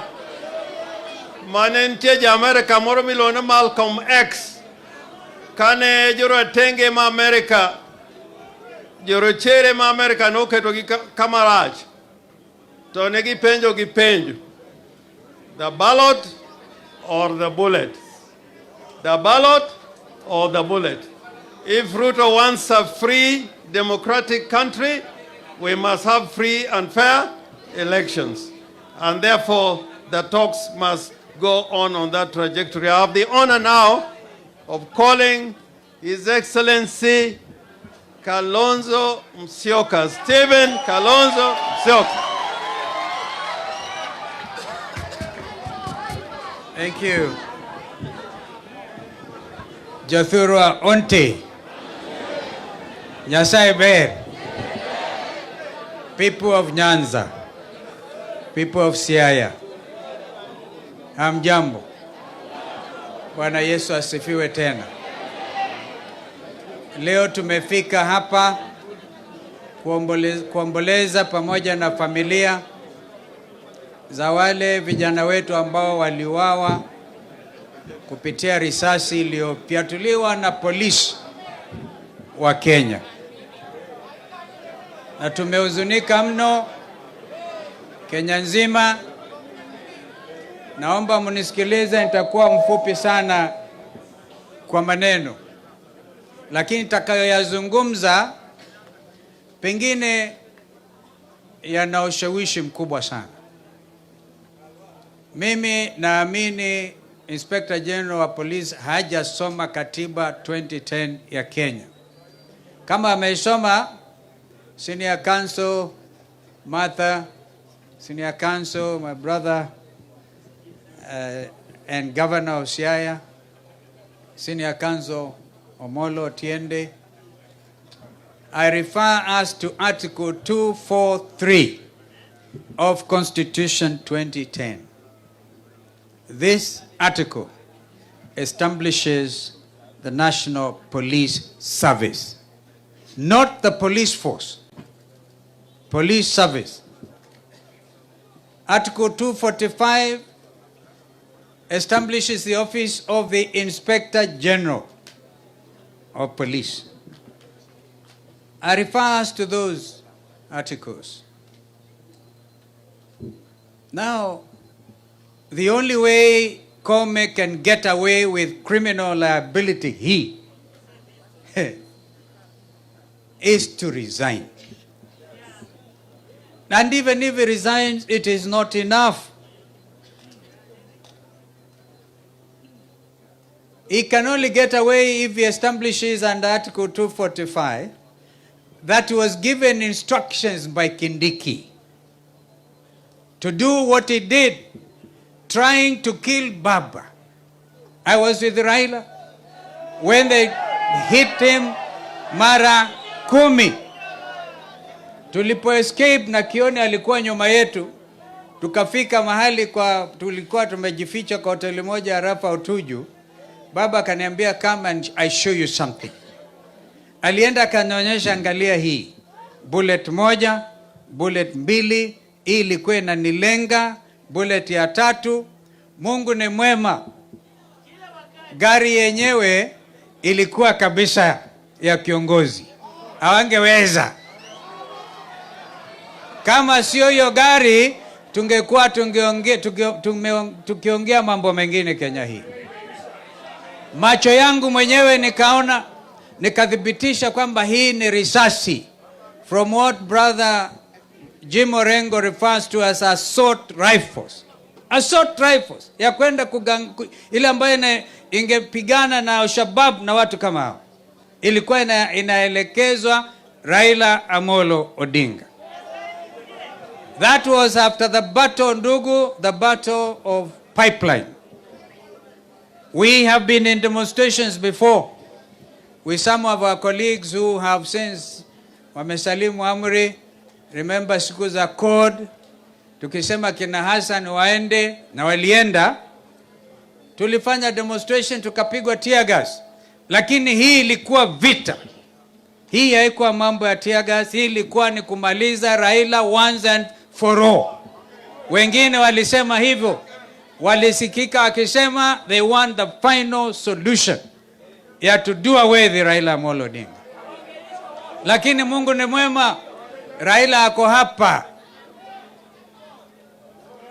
Mane nitie ja America moro miluongo ni Malcolm X. Kane jorotenge ma America. Jorochere ma America noketo gi kamarach. To ne gipenjo gi penjo. The ballot or the bullet? The ballot or the bullet? If Ruto wants a free, democratic country, we must have free and fair elections. And therefore, the talks must go on that trajectory. I have the honor now of calling His Excellency Kalonzo Musyoka, Stephen Kalonzo Musyoka. Thank you. Jathurwa Onte. Nyasaye ber. People of Nyanza. People of Siaya. Hamjambo. Bwana Yesu asifiwe tena. Leo tumefika hapa kuomboleza pamoja na familia za wale vijana wetu ambao waliuawa kupitia risasi iliyofyatuliwa na polisi wa Kenya. Na tumehuzunika mno Kenya nzima. Naomba munisikilize, nitakuwa mfupi sana kwa maneno. Lakini nitakayoyazungumza pengine yana ushawishi mkubwa sana. Mimi naamini Inspector General wa Police hajasoma katiba 2010 ya Kenya. Kama ameisoma, Senior Counsel Martha, Senior Counsel, my brother and Governor of Siaya, Senior Counsel Omolo Otiende, I refer us to Article 243 of Constitution 2010. This article establishes the National Police Service, not the police force, police service. Article 245 establishes the office of the Inspector General of Police. I refer us to those articles. Now, the only way Kome can get away with criminal liability, is to resign. And even if he resigns, it is not enough. He can only get away if he establishes under Article 245 that was given instructions by Kindiki to do what he did, trying to kill Baba. I was with Raila when they hit him mara 10. Tulipo escape na Kioni alikuwa nyuma yetu, tukafika mahali tulikuwa tumejificha kwa hoteli moja ya Rafa Utuju. Baba akaniambia, come and I show you something. Alienda akanionyesha, angalia hii. Bullet moja, bullet mbili, hii ilikuwa inanilenga, bullet ya 3. Mungu ni mwema. Gari yenyewe ilikuwa kabisa ya kiongozi. Hawangeweza. Kama sio hiyo gari, tungekuwa tukiongea mambo mengine Kenya hii. Macho yangu mwenyewe nikaona, nikathibitisha kwamba hii ni risasi. From what brother Jim Orengo refers to as assault rifles. Assault rifles. Ya kwenda ile ambayo ingepigana na Al-Shabaab na watu kama hao. Ilikuwa inaelekezwa Raila Amolo Odinga. That was after the battle, ndugu, the battle of Pipeline. We have been in demonstrations before with some of our colleagues who have since wamesalimu amri. Remember siku za code, tukisema kina Hassan waende na walienda. Tulifanya demonstration, tukapigwa tear gas. Lakini hii ilikuwa vita. Hii haikuwa mambo ya tear gas, hii ilikuwa ni kumaliza Raila once and for all. Wengine walisema hivyo. Walisikika wakisema they want the final solution. Ya to do away with Raila Amolo Odinga. Lakini Mungu ni mwema. Raila ako hapa.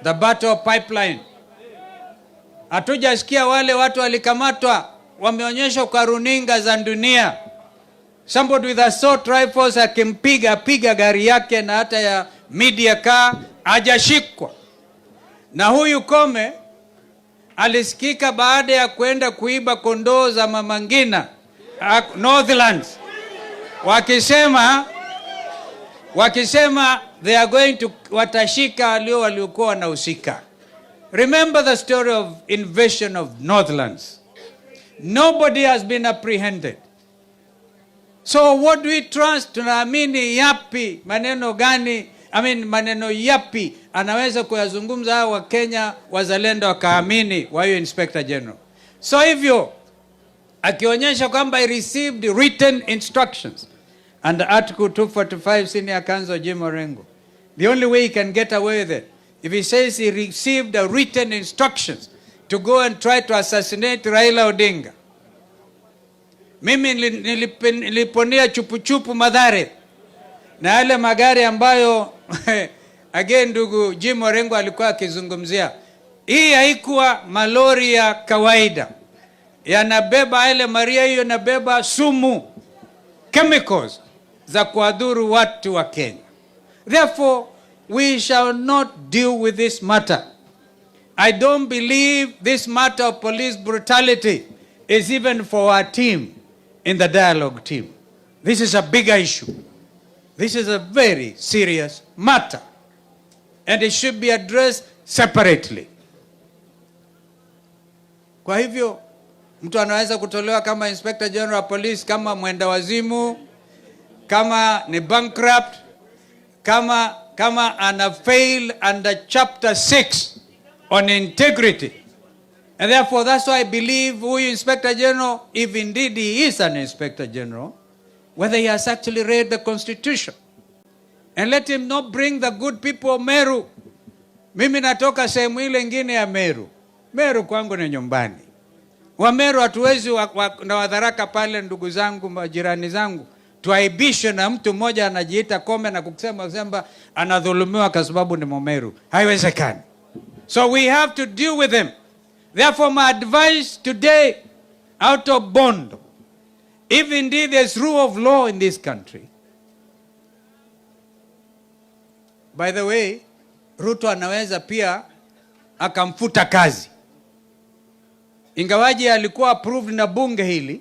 The battle of Pipeline. Hatujasikia wale watu walikamatwa, wameonyeshwa kwa runinga za dunia. Somebody with assault rifles akimpiga gari yake na hata ya media car, hajashikwa. Na huyu Kome alisikika baada ya kwenda kuiba kondoo za Mama Ngina Northlands. Wakisema they are going to watashika waliokuwa wanahusika. Remember the story of invasion of Northlands. Nobody has been apprehended. So what do we trust? Tunaamini yapi? Maneno gani? Maneno yapi anaweza kuyazungumza hao wa Kenya wazalendo wakaamini wa hiyo Inspector General? So hivyo akionyesha kwamba he received written instructions under Article 245 senior counsel Jim Orengo. The only way he can get away with it, if he says he received a written instructions to go and try to assassinate Raila Odinga. Mimi niliponia chupu Mathare na yale magari ambayo again ndugu Jim Orengo alikuwa akizungumzia. Hii haikuwa malori ya kawaida. Yanabeba ile Maria, hiyo yanabeba sumu, chemicals za kuadhuru watu wa Kenya. Therefore, we shall not deal with this matter. I don't believe this matter of police brutality is even for our team in the dialogue team. This is a bigger issue. This is a very serious matter. And it should be addressed separately. Kwa hivyo, mtu anaweza kutolewa kama Inspector General of Police, kama mwenda wazimu, kama ni bankrupt, kama ana fail under chapter 6 on integrity. And therefore, that's why I believe huyu Inspector General, if indeed he is an Inspector General, whether he has actually read the Constitution. And let him not bring the good people of Meru. Mimi natoka sehemu ile ingine ya Meru. Meru kwangu ni nyumbani. Wameru hatuwezi na Wadharaka pale, ndugu zangu, majirani zangu, tuaibishwe na mtu mmoja anajiita Kome na kusema anadhulumiwa kwa sababu ni Mmeru. Haiwezekani. So we have to deal with them. Therefore my advice today, out of bond, if indeed there's rule of law in this country. By the way, Ruto anaweza pia akamfuta kazi. Ingawaji alikuwa approved na bunge hili.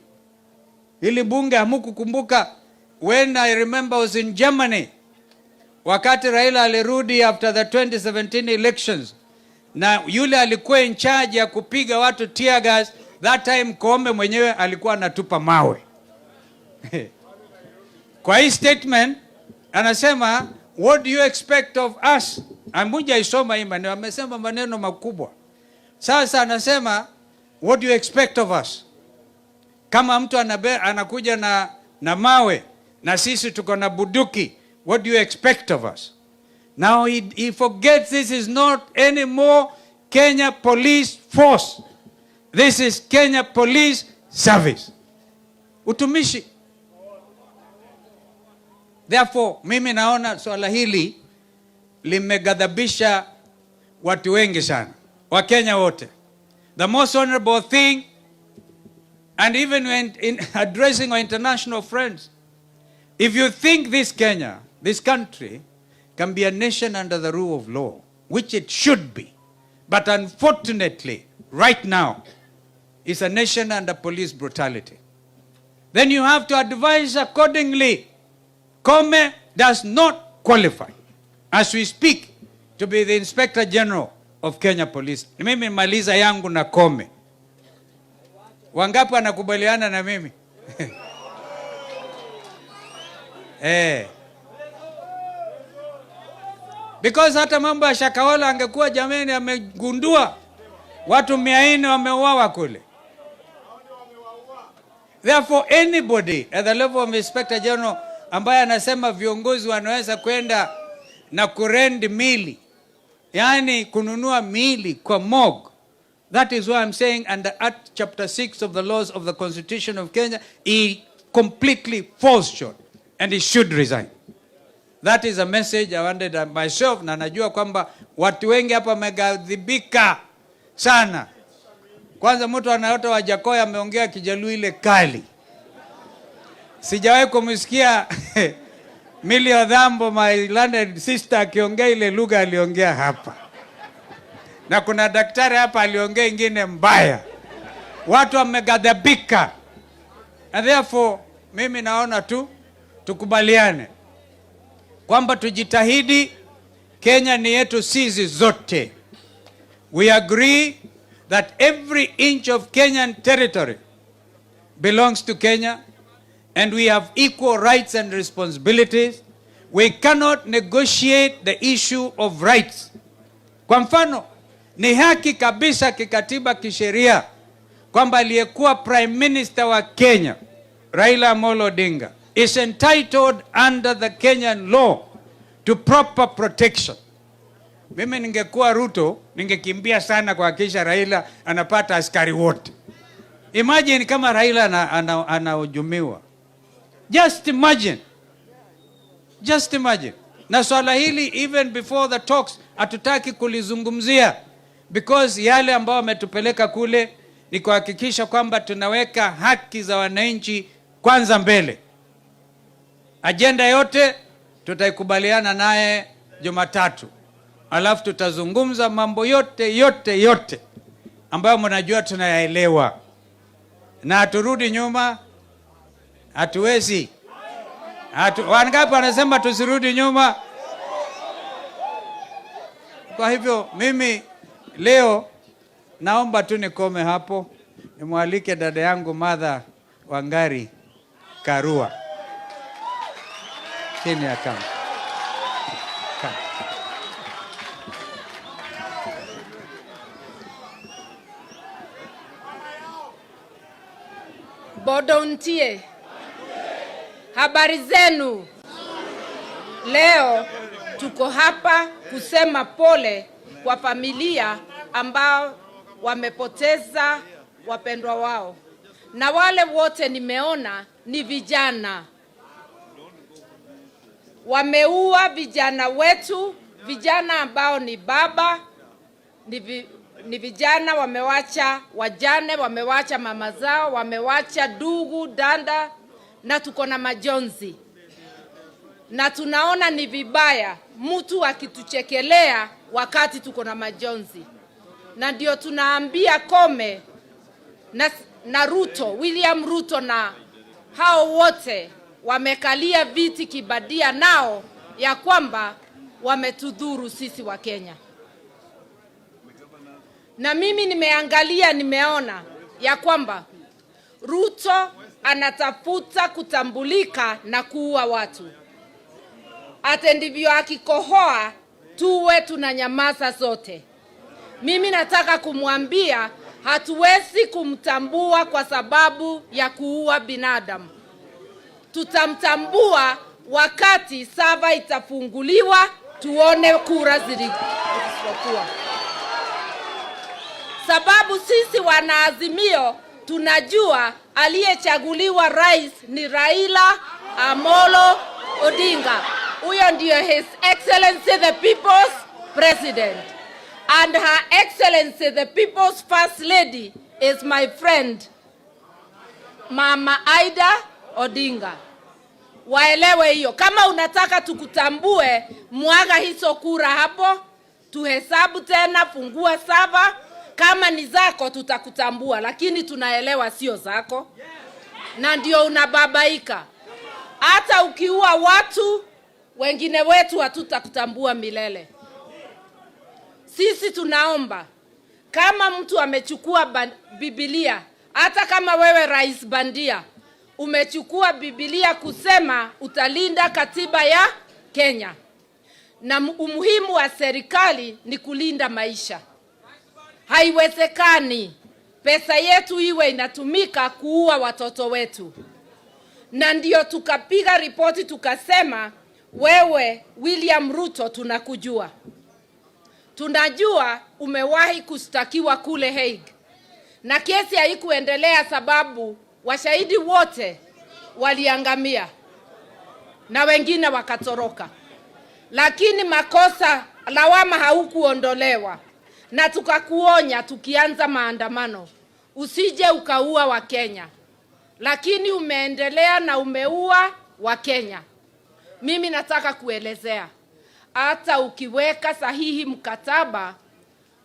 Hili bunge hamukukumbuka, when I remember I was in Germany, wakati Raila alirudi after the 2017 elections, na yule alikuwa in charge ya kupiga watu tear gas, that time Koome mwenyewe alikuwa anatupa mawe. Kwa hii statement anasema, what do you expect of us? Amuja isoma hii maneno, amesema maneno makubwa. Sasa anasema, what do you expect of us? Kama mtu anakuja na mawe na sisi tuko na buduki, what do you expect of us? Now he forgets this is not anymore Kenya Police Force. This is Kenya Police Service. Utumishi. Therefore, mimi naona swala hili limegadhabisha watu wengi sana. Wakenya wote. The most honorable thing, and even when in addressing our international friends, if you think this Kenya, this country, can be a nation under the rule of law, which it should be, but unfortunately, right now, is a nation under police brutality, then you have to advise accordingly. Koome does not qualify, as we speak, to be the Inspector General of Kenya Police. Mimi maliza yangu na Koome. Wangapi wanakubaliana na mimi? Because hata mambo ya Shakahola angekuwa jameni amegundua watu 400 wameuawa kule. Therefore anybody at the level of Inspector General ambaye anasema viongozi wanaweza kwenda na kurend mili, yani kununua mili kwa morgue, that is why I'm saying under Act Chapter 6 of the laws of the Constitution of Kenya, he completely falls short and he should resign. That is a message I wanted myself, na najua kwamba watu wengi hapa wamegadhibika sana. Kwanza mtu anayoto wa Jakoya ameongea Kijaluo ile kali. Sijawahi kumsikia Millie Odhiambo, my landed sister, akiongea ile lugha aliongea hapa. Na kuna daktari hapa aliongea ingine mbaya. Watu wamegadhabika. And therefore, mimi naona tu tukubaliane kwamba tujitahidi. Kenya ni yetu sisi zote. We agree that every inch of Kenyan territory belongs to Kenya, and we have equal rights and responsibilities. We cannot negotiate the issue of rights. Kwa mfano, ni haki kabisa kikatiba kisheria kwamba aliyekuwa Prime Minister wa Kenya, Raila Amolo Odinga, is entitled under the Kenyan law to proper protection. Mimi ningekuwa Ruto, ningekimbia sana kuhakikisha Raila anapata askari wote. Imagine kama Raila anahujumiwa. Just imagine. Just imagine. Na swala hili even before the talks hatutaki kulizungumzia, because yale ambao wametupeleka kule ni kuhakikisha kwamba tunaweka haki za wananchi kwanza mbele. Agenda yote tutaikubaliana naye Jumatatu. Alafu tutazungumza mambo yote ambayo mnajua tunayaelewa. Na haturudi nyuma, hatuwezi. Wangapi wanasema tusirudi nyuma? Kwa hivyo mimi leo naomba tu nikome hapo. Nimwalike dada yangu Martha Wangari Karua. Chini ya kama. Bodontie. Habari zenu. Leo tuko hapa kusema pole kwa familia ambao wamepoteza wapendwa wao, na wale wote nimeona ni vijana. Wameua vijana wetu, vijana ambao ni baba, ni vijana wamewacha wajane, wamewacha mama zao, wamewacha ndugu, danda, na tuko na majonzi. Na tunaona ni vibaya mtu akituchekelea wakati tuko na majonzi. Na ndio tunaambia Kome na Ruto, William Ruto na hao wote wamekalia viti kibadia nao ya kwamba wametudhuru sisi wa Kenya. Na mimi nimeangalia, nimeona ya kwamba Ruto anatafuta kutambulika na kuua watu. Ate ndivyo akikohoa tuwe tunanyamaza zote. Mimi nataka kumwambia hatuwezi kumtambua kwa sababu ya kuua binadamu. Tutamtambua wakati sava itafunguliwa, tuone kura zilizokuwa. Sababu sisi wana Azimio tunajua aliyechaguliwa rais ni Raila Amolo Odinga. Huyo ndio His Excellency the People's President. And Her Excellency the People's First Lady is my friend Mama Aida Odinga. Waelewe hiyo. Kama unataka tukutambue, mwaga hizo kura hapo, tuhesabu tena, fungua sava. Kama ni zako tutakutambua, lakini tunaelewa sio zako. Na ndio unababaika. Hata ukiua watu, wengine wetu hatutakutambua milele. Sisi tunaomba, kama mtu amechukua Biblia, hata kama wewe rais bandia, umechukua Biblia kusema utalinda katiba ya Kenya. Na umuhimu wa serikali ni kulinda maisha. Haiwezekani pesa yetu iwe inatumika kuua watoto wetu. Na ndio tukapiga ripoti tukasema, wewe William Ruto tunakujua. Tunajua umewahi kustakiwa kule Hague. Na kesi haikuendelea sababu washahidi wote waliangamia na wengine wakatoroka. Lakini makosa, lawama haukuondolewa. Na tukakuonya tukianza maandamano, usije ukaua wa Kenya. Lakini umeendelea na umeua wa Kenya. Mimi nataka kuelezea, hata ukiweka sahihi mkataba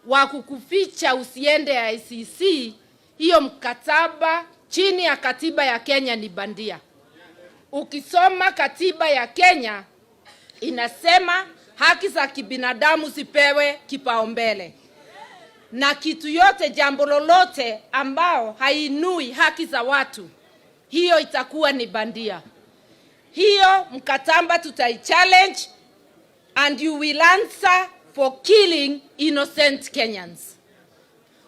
wa kukuficha usiende ICC, hiyo mkataba chini ya katiba ya Kenya ni bandia. Ukisoma katiba ya Kenya inasema haki za kibinadamu zipewe kipaumbele. Na kitu yote, jambo lolote ambao hainui haki za watu, hiyo itakuwa ni bandia. Hiyo mkataba tutaichallenge, and you will answer for killing innocent Kenyans.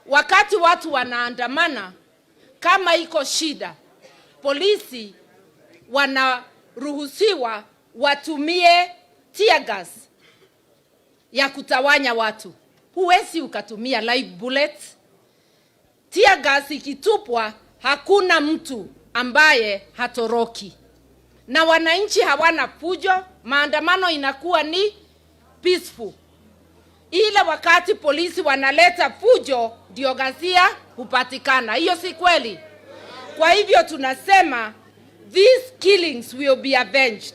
Wakati watu wanaandamana, kama iko shida, polisi wanaruhusiwa watumie tear gas ya kutawanya watu. Huwezi ukatumia live bullets. Tear gas ikitupwa, hakuna mtu ambaye hatoroki. Na wananchi hawana fujo, maandamano inakuwa ni peaceful. Ile wakati polisi wanaleta fujo, ndio ghasia hupatikana. Hiyo si kweli. Kwa hivyo tunasema, these killings will be avenged.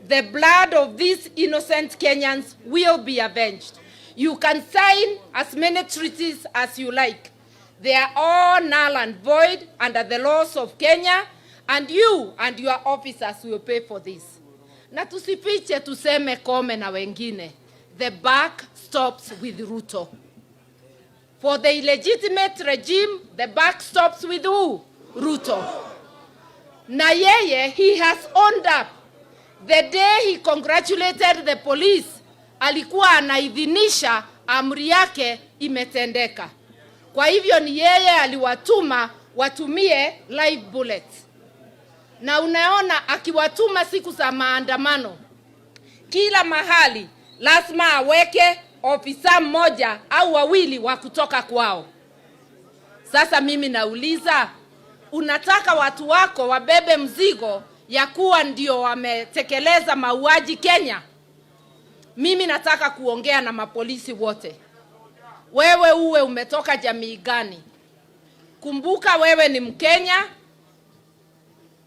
The blood of these innocent Kenyans will be avenged. You can sign as many treaties as you like. They are all null and void under the laws of Kenya, and you and your officers will pay for this. Na tusifiche tuseme Kome na wengine. The buck stops with Ruto. For the illegitimate regime, the buck stops with who? Ruto. Na yeye, he has owned up. The day he congratulated the police, alikuwa anaidhinisha amri yake imetendeka. Kwa hivyo ni yeye aliwatuma watumie live bullets. Na unaona akiwatuma siku za maandamano, kila mahali lazima aweke ofisa mmoja au wawili wa kutoka kwao. Sasa mimi nauliza, unataka watu wako wabebe mzigo ya kuwa ndio wametekeleza mauaji Kenya? Mimi nataka kuongea na mapolisi wote. Wewe uwe umetoka jamii gani? Kumbuka wewe ni Mkenya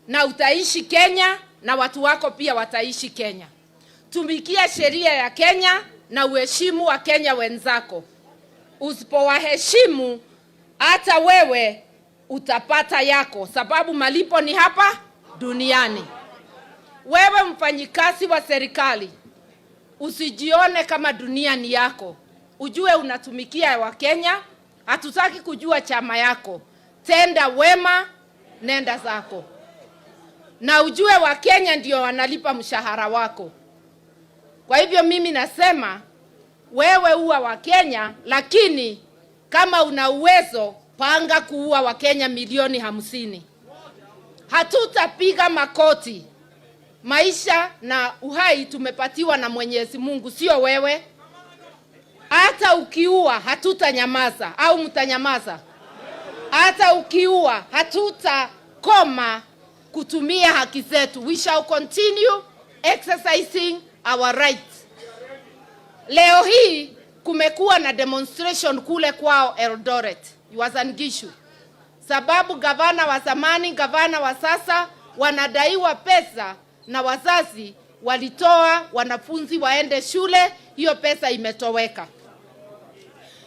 na utaishi Kenya na watu wako pia wataishi Kenya. Tumikia sheria ya Kenya na uheshimu wa Kenya wenzako. Usipowaheshimu hata wewe utapata yako, sababu malipo ni hapa duniani. Wewe mfanyikazi wa serikali, usijione kama dunia ni yako. Ujue unatumikia wa Kenya. Hatutaki kujua chama yako. Tenda wema, nenda zako. Na ujue wa Kenya ndio wanalipa mshahara wako. Kwa hivyo mimi nasema, wewe uwa wa Kenya, lakini kama una uwezo, panga kuua wa Kenya milioni 50. Hatutapiga makoti. Maisha na uhai tumepatiwa na Mwenyezi Mungu, sio wewe. Hata ukiua hatutanyamaza, au mtanyamaza? Hata ukiua hatutakoma kutumia haki zetu. We shall continue exercising our rights. Leo hii kumekuwa na demonstration kule kwao Eldoret, Uasin Gishu. Sababu gavana wa zamani, gavana wa sasa wanadaiwa pesa na wazazi walitoa wanafunzi waende shule, hiyo pesa imetoweka.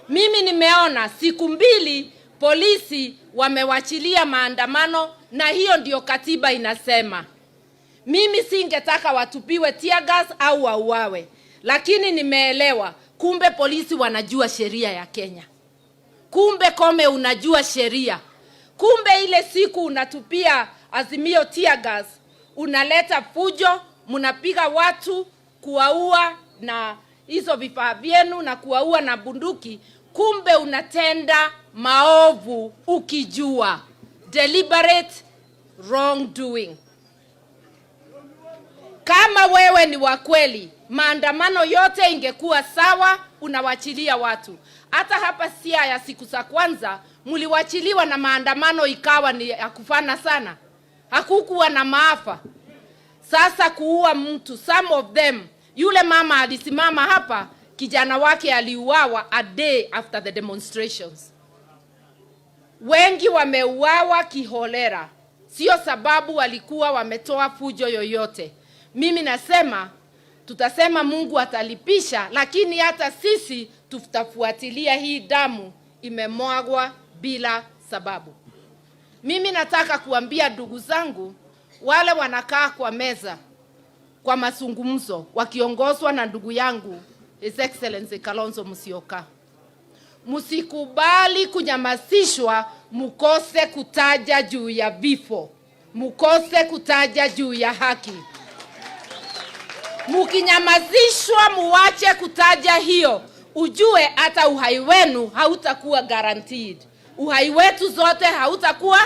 Mimi nimeona siku 2 polisi wamewachilia maandamano, na hiyo ndio katiba inasema. Mimi singetaka watupiwe tear gas au wauawe, lakini nimeelewa kumbe polisi wanajua sheria ya Kenya. Kumbe Kome unajua sheria. Kumbe ile siku unatupia Azimio tear gas, unaleta fujo, mnapiga watu, kuwaua na hizo vifaa vyenu na kuwaua na bunduki. Kumbe unatenda maovu ukijua. Deliberate wrongdoing. Kama wewe ni wa kweli, maandamano yote ingekuwa sawa, unawachilia watu. Hata hapa Siaya siku za kwanza mliwachiliwa na maandamano ikawa ni ya kufana sana. Hakukuwa na maafa. Sasa kuua mtu, some of them, yule mama alisimama hapa, kijana wake aliuawa a day after the demonstrations. Wengi wameuawa kiholera, sio sababu walikuwa wametoa fujo yoyote. Mimi nasema, tutasema Mungu atalipisha, lakini hata sisi tutafuatilia hii damu imemwagwa bila sababu. Mimi nataka kuambia ndugu zangu, wale wanakaa kwa meza kwa mazungumzo wakiongozwa na ndugu yangu His Excellency Kalonzo Musyoka, msikubali kunyamazishwa, mukose kutaja juu ya vifo, mukose kutaja juu ya haki. Mukinyamazishwa muache kutaja hiyo, ujue hata uhai wenu hautakuwa guaranteed. Uhai wetu zote hautakuwa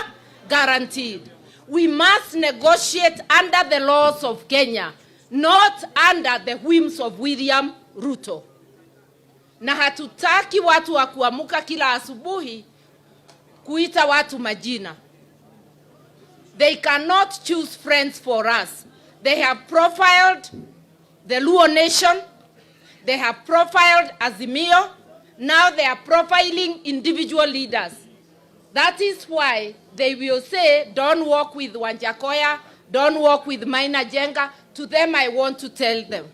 guaranteed. We must negotiate under the laws of Kenya, not under the whims of William Ruto. Na hatutaki watu wa kuamuka kila asubuhi kuita watu majina. They cannot choose friends for us. They have profiled the Luo nation. They have profiled Azimio. Now they are profiling individual leaders. That is why they will say, don't walk with Wanjakoya, don't walk with Maina Jenga. To them I want to tell them,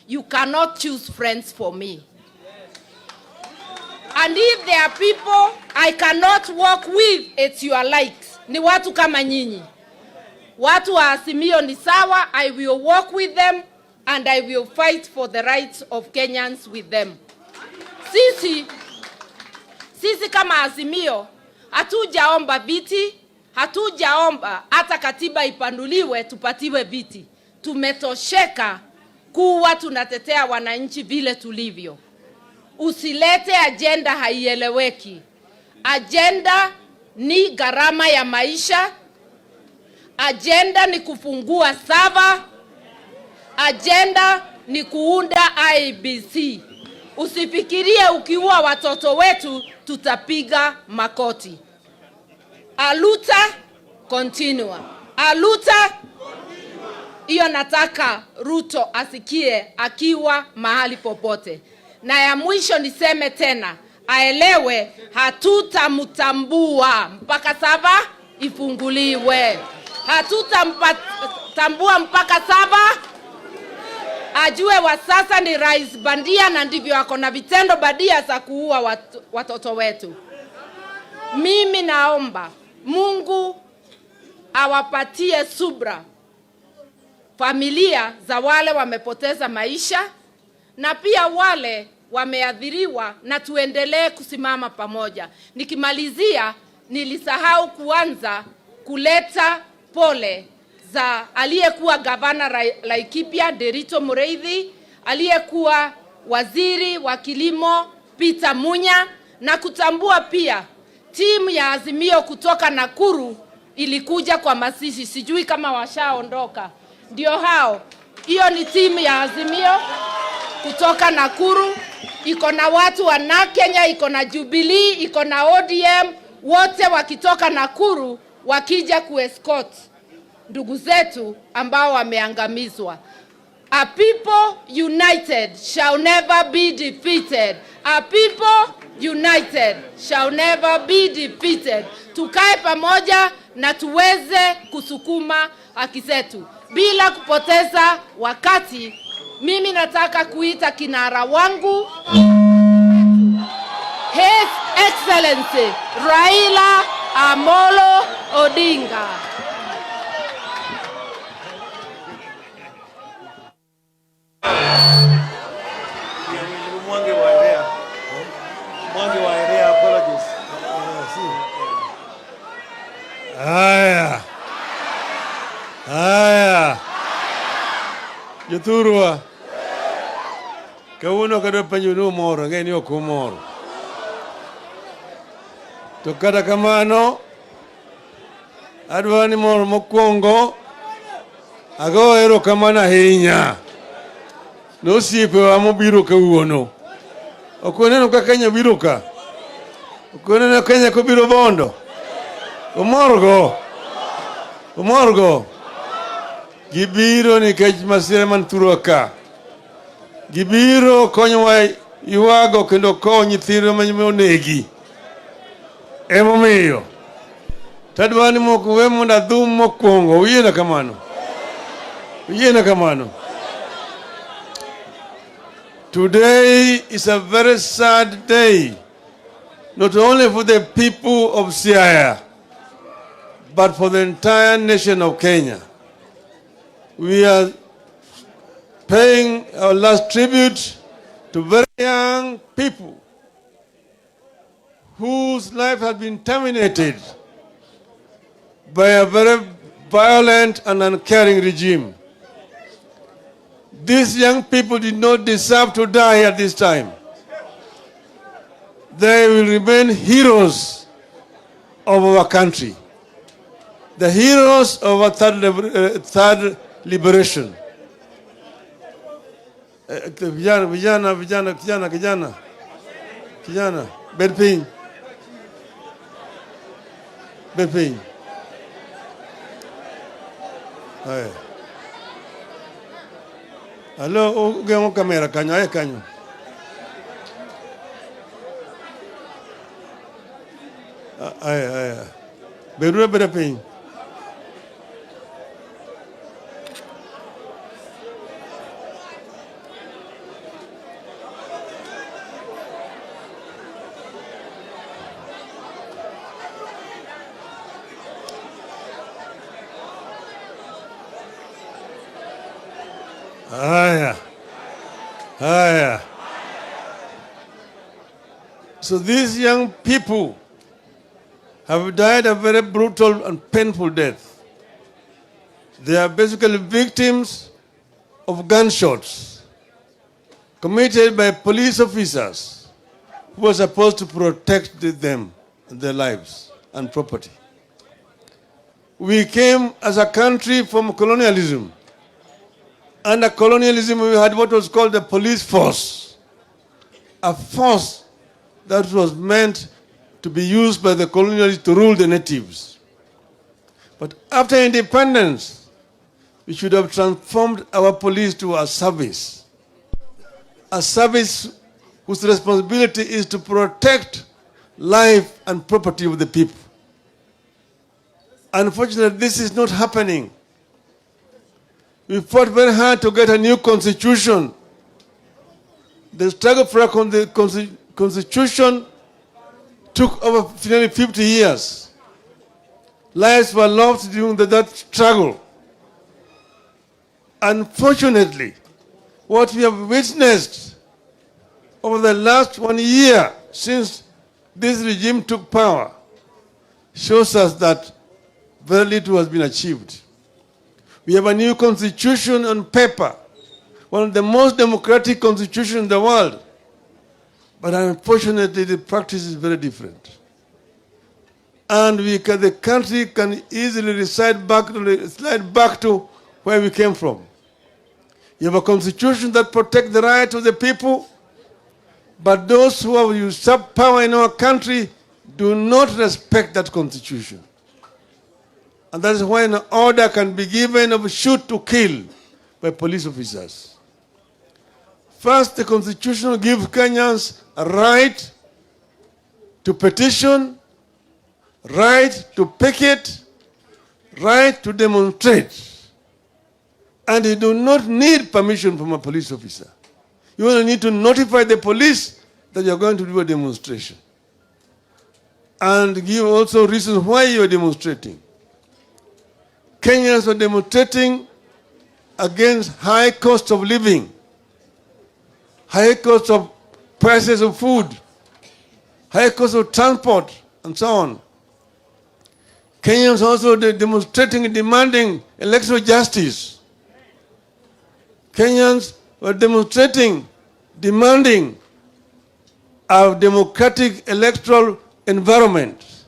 you cannot choose friends for me. And if there are people I cannot walk with, it's your likes. Ni watu kama nyinyi. Watu wa Azimio ni sawa, I will walk with them and I will fight for the rights of Kenyans with them. Sisi kama Azimio, hatujaomba viti, hatujaomba hata katiba ipanuliwe tupatiwe viti. Tumetosheka kuwa tunatetea wananchi vile tulivyo. Usilete agenda haieleweki. Agenda ni gharama ya maisha. Agenda ni kufungua sava. Agenda ni kuunda IBC. Usifikirie ukiua watoto wetu tutapiga makoti. Aluta continua. Aluta, hiyo nataka Ruto asikie akiwa mahali popote. Na ya mwisho niseme tena, aelewe hatutamtambua mpaka saba ifunguliwe. Hatutamtambua mpaka saba ajue wa sasa ni rais bandia, na ndivyo ako na vitendo badia za kuua watoto wetu. Mimi naomba Mungu awapatie subra familia za wale wamepoteza maisha na pia wale wameadhiriwa, na tuendelee kusimama pamoja. Nikimalizia, nilisahau kuanza kuleta pole za aliyekuwa gavana Laikipia Derito Mureithi, aliyekuwa waziri wa kilimo Peter Munya, na kutambua pia timu ya Azimio kutoka Nakuru ilikuja kwa mazishi. Sijui kama washaondoka. Ndio hao. Hiyo ni timu ya Azimio kutoka Nakuru. Iko na watu wa Kenya, iko na Jubilee, iko na ODM, wote wakitoka Nakuru wakija kuescort ndugu zetu ambao wameangamizwa. A people united shall never be defeated. A people united shall never be defeated. Tukae pamoja na tuweze kusukuma haki zetu bila kupoteza wakati. Mimi nataka kuita kinara wangu, His Excellency Raila Amolo Odinga. Haya. Jothurwa. Kawuono kadwa penjo ni moro, ng'e ni ok umoro. To kata kamano, adwa ni moro mokwongo ago erokamano ahinya ne osiepewa mobiro kawuono. Ok oneno ka Kenya biro ka. Ok oneno Kenya kobiro Bondo. Umorgo. Gibiro nikech masira man thurwa ka. Gibiro konyowa ywago kendo kowo nyithindo monegi. Emomiyo tadwa ni moko we mondo adhum mokwongo. Uyiena kamano. Today is a very sad day, not only for the people of Siaya, but for the entire nation of Kenya. We are paying our last tribute to very young people whose life has been terminated by a very violent and uncaring regime. These young people did not deserve to die at this time. They will remain heroes of our country, the heroes of our third liberation. Vijana, bedping. Hai. Hello, ugemo kamera kanyo. Ai. Bedping. Haya. So these young people have died a very brutal and painful death. They are basically victims of gunshots committed by police officers who were supposed to protect them and their lives and property. We came as a country from colonialism. Under colonialism, we had what was called the police force, a force that was meant to be used by the colonialists to rule the natives. But after independence, we should have transformed our police to a service whose responsibility is to protect life and property of the people. Unfortunately, this is not happening. We fought very hard to get a new constitution. The struggle for a constitution took over nearly 50 years. Lives were lost during that struggle. Unfortunately, what we have witnessed over the last 1 year since this regime took power shows us that very little has been achieved. We have a new constitution on paper, one of the most democratic constitutions in the world. But unfortunately, the practice is very different. And the country can easily slide back to where we came from. You have a constitution that protects the right of the people, but those who have usurped power in our country do not respect that constitution. And that is why an order can be given of shoot to kill by police officers. First, the constitution gives Kenyans a right to petition, right to picket, right to demonstrate. And you do not need permission from a police officer. You only need to notify the police that you are going to do a demonstration. And give also reasons why you are demonstrating. Kenyans are demonstrating against high cost of living, high cost of prices of food, high cost of transport, and so on. Kenyans also demonstrating and demanding electoral justice. Kenyans were demonstrating, demanding a democratic electoral environment.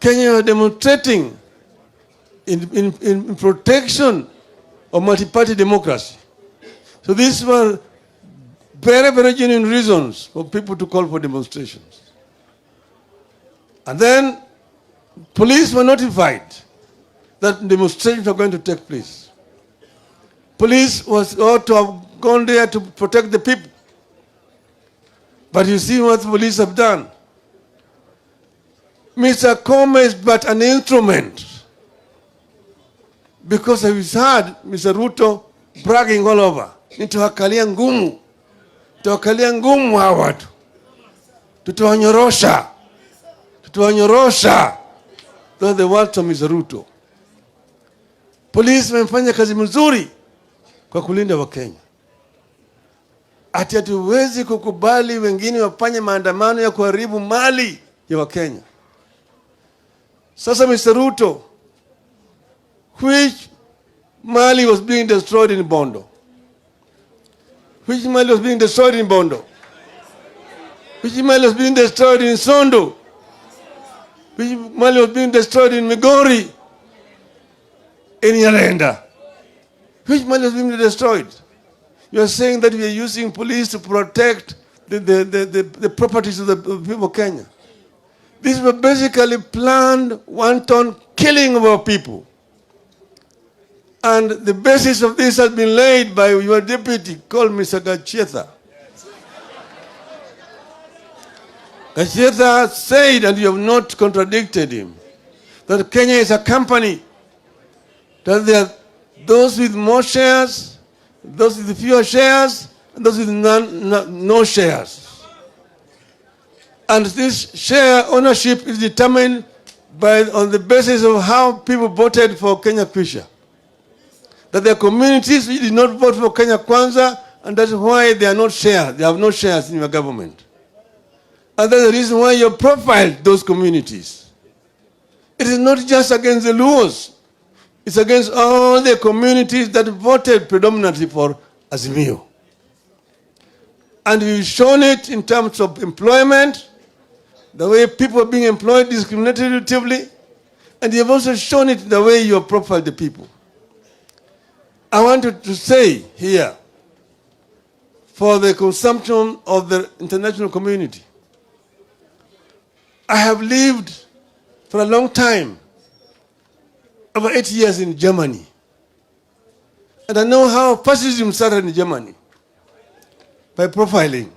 Kenyans are demonstrating in protection of multi-party democracy. So these were very, very genuine reasons for people to call for demonstrations. And then police were notified that demonstrations were going to take place. Police ought to have gone there to protect the people. But you see what the police have done. Mr. Kome is but an instrument. Because I've heard Mr. Ruto bragging all over. Nitawakalia ngumu. Nitawakalia ngumu hawa watu. Tutawanyorosha. Tutawanyorosha. Those are the words of Mr. Ruto. Polisi wamefanya kazi mzuri kwa kulinda Wakenya. Ati hatuwezi kukubali wengine wafanye maandamano ya kuharibu mali ya Wakenya. Sasa Mr. Ruto, which mali was being destroyed in Bondo? Which mali was being destroyed in Bondo? Which mali was being destroyed in Sondo? Which mali was being destroyed in Migori? In Yalenda? Which mali was being destroyed? You are saying that we are using police to protect the properties of the people of Kenya. These were basically planned, wanton killing of our people. And the basis of this has been laid by your deputy called Mr. Gachetha. Gachetha said, and you have not contradicted him, that Kenya is a company, that there are those with more shares, those with fewer shares, and those with no shares. And this share ownership is determined on the basis of how people voted for Kenya Kwisha. That there are communities which did not vote for Kenya Kwanza, and that's why they are not shares. They have no shares in your government. And that's the reason why you profiled those communities. It is not just against the Luos. It's against all the communities that voted predominantly for Azimio. And we've shown it in terms of employment, the way people are being employed discriminatively, and you've also shown it in the way you have profiled the people. I wanted to say here, for the consumption of the international community, I have lived for a long time, over 8 years in Germany. And I know how fascism started in Germany, by profiling.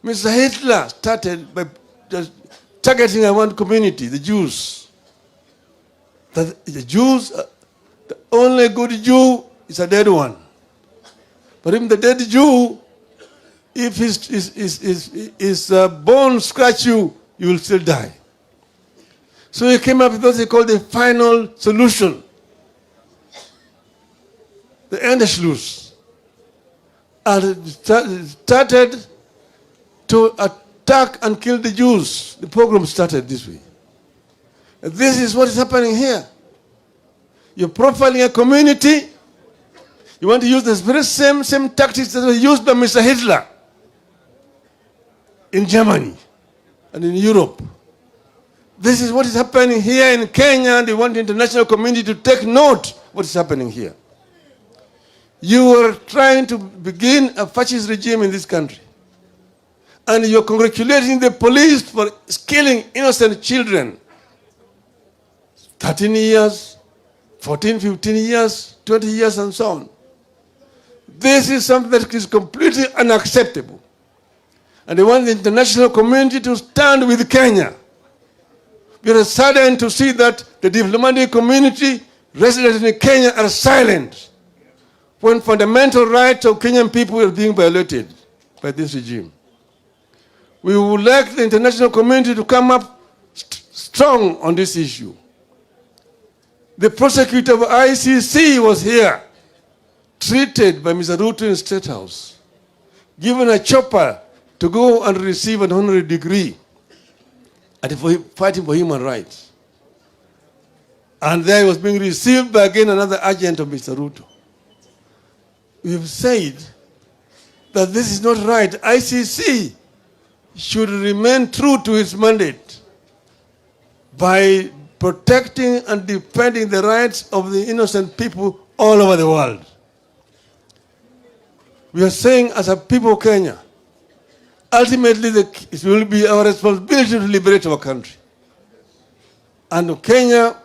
Mr. Hitler started by just targeting one community, the Jews. That the Jews, the only good Jew is a dead one. But even the dead Jew, if his bone scratch you, you will still die. So he came up with what he called the final solution, the Endeschluss. And started to attack and kill the Jews. The program started this way. And this is what is happening here. You're profiling a community. You want to use the very same tactics that were used by Mr. Hitler in Germany and in Europe. This is what is happening here in Kenya, and they want the international community to take note of what is happening here. You are trying to begin a fascist regime in this country. And you're congratulating the police for killing innocent children. 13 years, 14, 15 years, 20 years, and so on. This is something that is completely unacceptable. And they want the international community to stand with Kenya. We are saddened to see that the diplomatic community residents in Kenya are silent when fundamental rights of Kenyan people are being violated by this regime. We would like the international community to come up strong on this issue. The prosecutor of ICC was here, treated by Mr. Ruto in State House, given a chopper to go and receive an honorary degree at fighting for human rights. And there was being received by again another agent of Mr. Ruto. We have said that this is not right. ICC should remain true to its mandate by protecting and defending the rights of the innocent people all over the world. We are saying as a people of Kenya, ultimately it will be our responsibility to liberate our country. And Kenya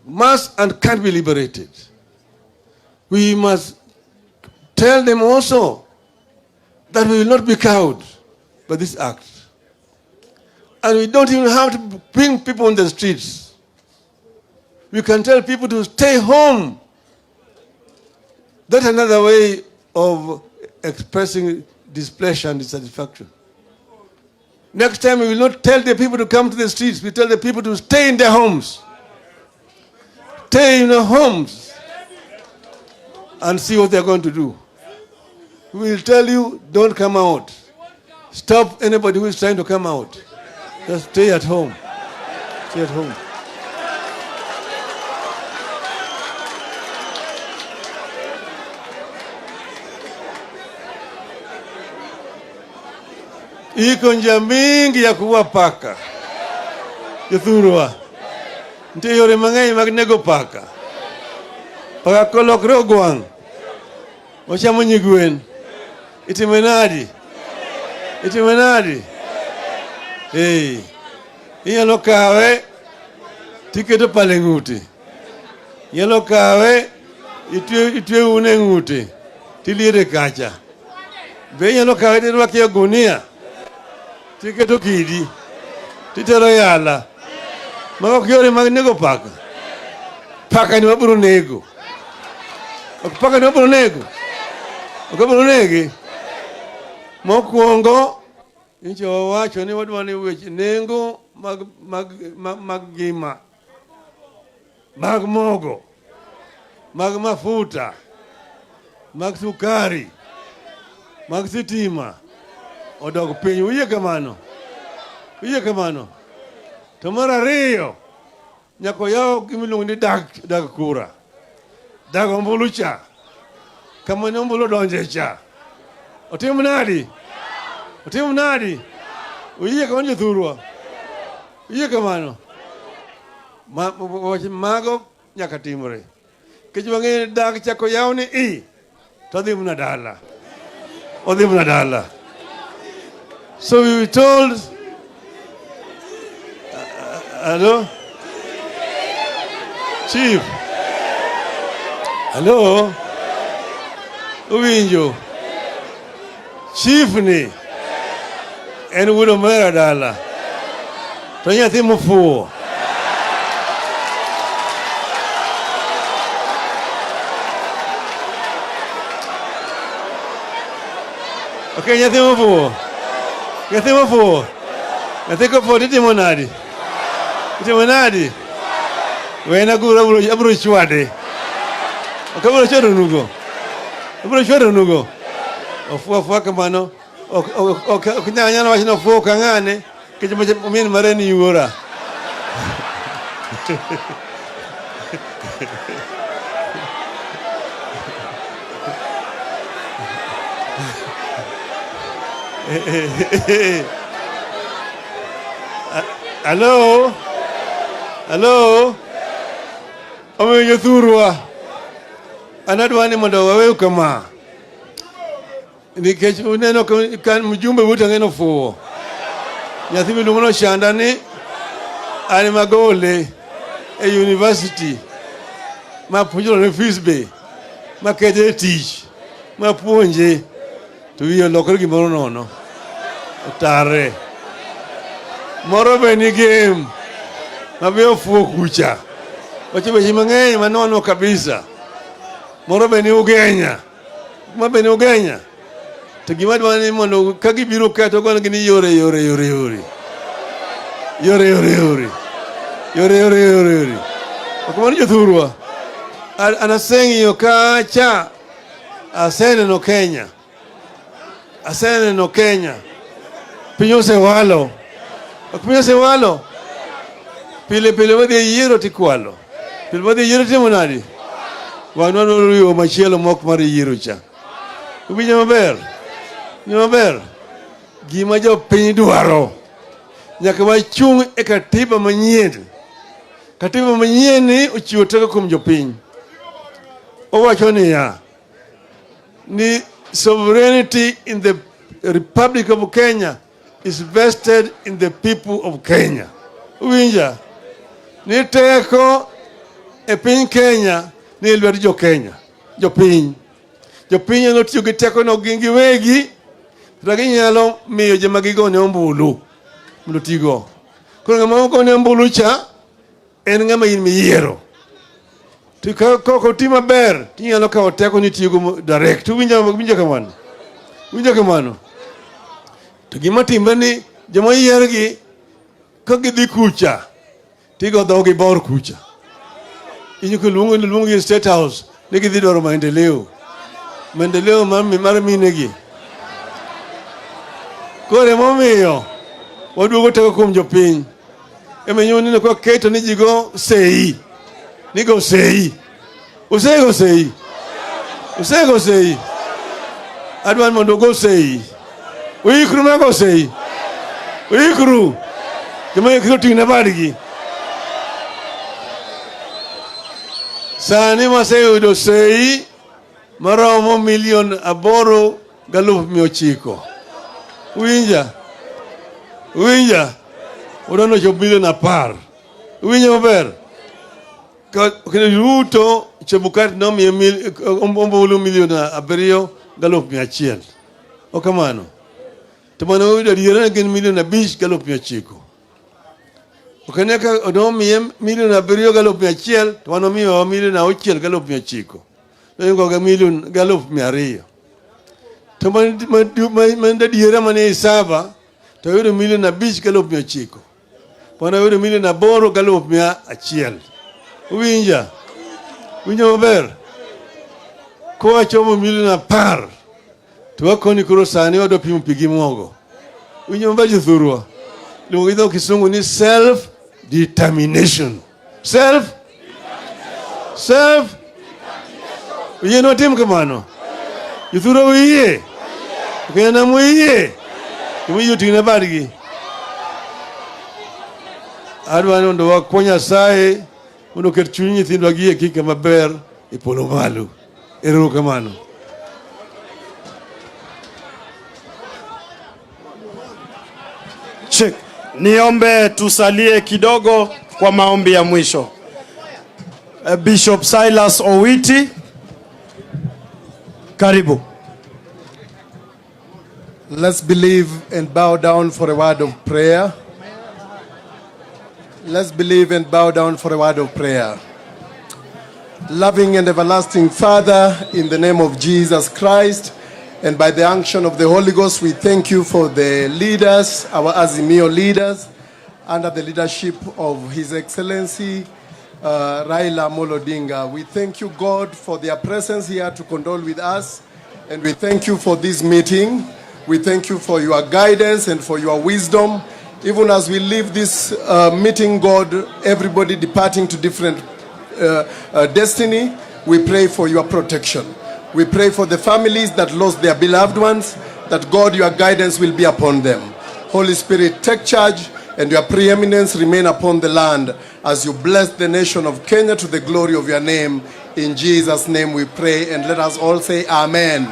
must and can be liberated. We must tell them also that we will not be cowed by this act. And we don't even have to bring people on the streets. We can tell people to stay home. That's another way of expressing displeasure and dissatisfaction. Next time we will not tell the people to come to the streets. We tell the people to stay in their homes. Stay in their homes and see what they're going to do. We will tell you, don't come out. Stop anybody who is trying to come out. Just stay at home. Stay at home. Iko njia mingi ya kuua paka. Yuthurwa. Ntie yore mang'eny mag nego paka. Paka kolokre ogwang'. Ochamo nyigwen. Itime nadi? Itime nadi? Hey. Inyalo kawe tiketo pale ng'ute. Inyalo kawe itwe une ng'ute. Tiliere kacha. Be inyalo kawe tirwaki gunia. Tiketo kidi. Titero yala. Mago yore mag nego paka. Paka ni mabiro nego. Paka ni mabiro nego. Okabiro negi. Mokwongo incho wacho ni wadwa ni weche nengo mag gima. Mag mogo. Mag mafuta. Mag sukari. Mag sitima. Odog piny. Uye kamano. Uye kamano. To mar ariyo, nyako yaw gimiluongo ni dag kura. Dag ombulu cha. Kama ni ombulu donje cha. Otim nadi? Otim nadi? Uye kamano Jothurwa. Uye kamano. Mago nyaka timore. Kech wang'e dag chako yaw ni to odhi mna dala. Odhi mna dala. So we were told Hello? Chief. Hello? Uwinjo. Chief ni. En wudo mera dala. To nyathi mofuo. Okay, nyathi mofuo. Nyathi mofuo. Nyathi kofuo titimo nadi? Titimo nadi? Wena gura abro chwade. Okay, abro chwade nugo. Abro chwade nugo. Ofuo kamano. Ok nyanya wacho no fuo kangane. Keche mien mare ni yuora. Hello? Hello? Omiyo thurwa. Anadwani mondo wawew kama. Nikech uneno kan mjumbe wuta ngeno fuo. Nyathi miluongo no Shanda ni ani magole e university. Ma puonjro ne fees be. Ma kete tich. Ma puonje. To wiye lokore gimoro nono. Otare. Moro be ni game. Ma be ofuo kucha. Wacho be mang'eny manono kabisa. Moro be ni ugenya. Ma be ni ugenya. To gima dwani mondo ka gibiro ka to gwan gini yore. Okamano jothurwa. Anaseng'iyo kacha. Aseneno Kenya. Piny osewalo. Ok piny osewalo. Pile wadhi yiero tikwalo. Pile wadhi yiero timo nadi? Wanwano riyo machielo mok mar yiero cha. Ubinyo maber. Gima jo piny dwaro. Nyaka wachung' e katiba manyien. Katiba manyien ni ochiwo teko kuom jopiny. Owacho niya. Ni sovereignty in the Republic of Kenya is vested in the people of Kenya. Uwinja. Ni teko e piny Kenya ni lwedo jo Kenya. Jopiny no tiyo gi teko no gin giwegi. Ragi nyalo miyo joma gigone ombulu. Mondo tigo. Koro ng'ama ogone ombulu cha en ng'ama in miyiero. To koko ti maber tinyalo kawo teko ni tiyo direct. Winjo kamano. To gima timbe ni joma yiergi ka gidhi kucha tigo dhogi bor kucha. Inyo luongo gi State House ni gidhi dwaro maendeleo mar minegi. Kore momiyo waduogo teko kuom jopiny. Emenyo nino kwa keto ni jigo sei. Nigo sei. Usego sei. Adwan mondo go sei. Uikru ma go sei. Uikru. Joma yekro ting'ne badgi. Sani waseyudo sei maromo 8,900,000. Uwinja. Udano chop 10,000,000. Uwinja maber. Kene Ruto Chebukati nomiye ombulu 7,100,000. Okamano. To mano uyudo adiera gin 5,900,000. Okaneka onomiye 7,100,000 to mano miyo 6,900,000. Noyugo ga 2,000,000. To manda adiera mane isaba to uyudo 5,900,000. Mano uyudo 8,100,000. Uwinja maber. Koa chomo 10,000,000. To wakoni koro sani wado pimo pigi mogo. Uwinja maber jothurwa. Luongo gi dho Kisungu ni self determination. Uye no tim kamano. Jothurwa uye. Kena muye. Uwinjo ting'ne badgi. Adwani mondo wakwo Nyasaye mondo ket chuny nyithindwa gi ekika maber e polo malo. Erokamano. Check. Niombe tusalie kidogo kwa maombi ya mwisho. Bishop Silas Owiti, karibu. Let's believe and bow down for a word of prayer. Let's believe and bow down for a word of prayer. Loving and everlasting Father, in the name of Jesus Christ, and by the unction of the Holy Ghost, we thank you for the leaders, our Azimio leaders, under the leadership of His Excellency, Raila Amolo Odinga. We thank you, God, for their presence here to condole with us, and we thank you for this meeting. We thank you for your guidance and for your wisdom. Even as we leave this meeting, God, everybody departing to different destiny, we pray for your protection. We pray for the families that lost their beloved ones, that God, your guidance will be upon them. Holy Spirit, take charge, and your preeminence remain upon the land as you bless the nation of Kenya to the glory of your name. In Jesus' name we pray, and let us all say amen.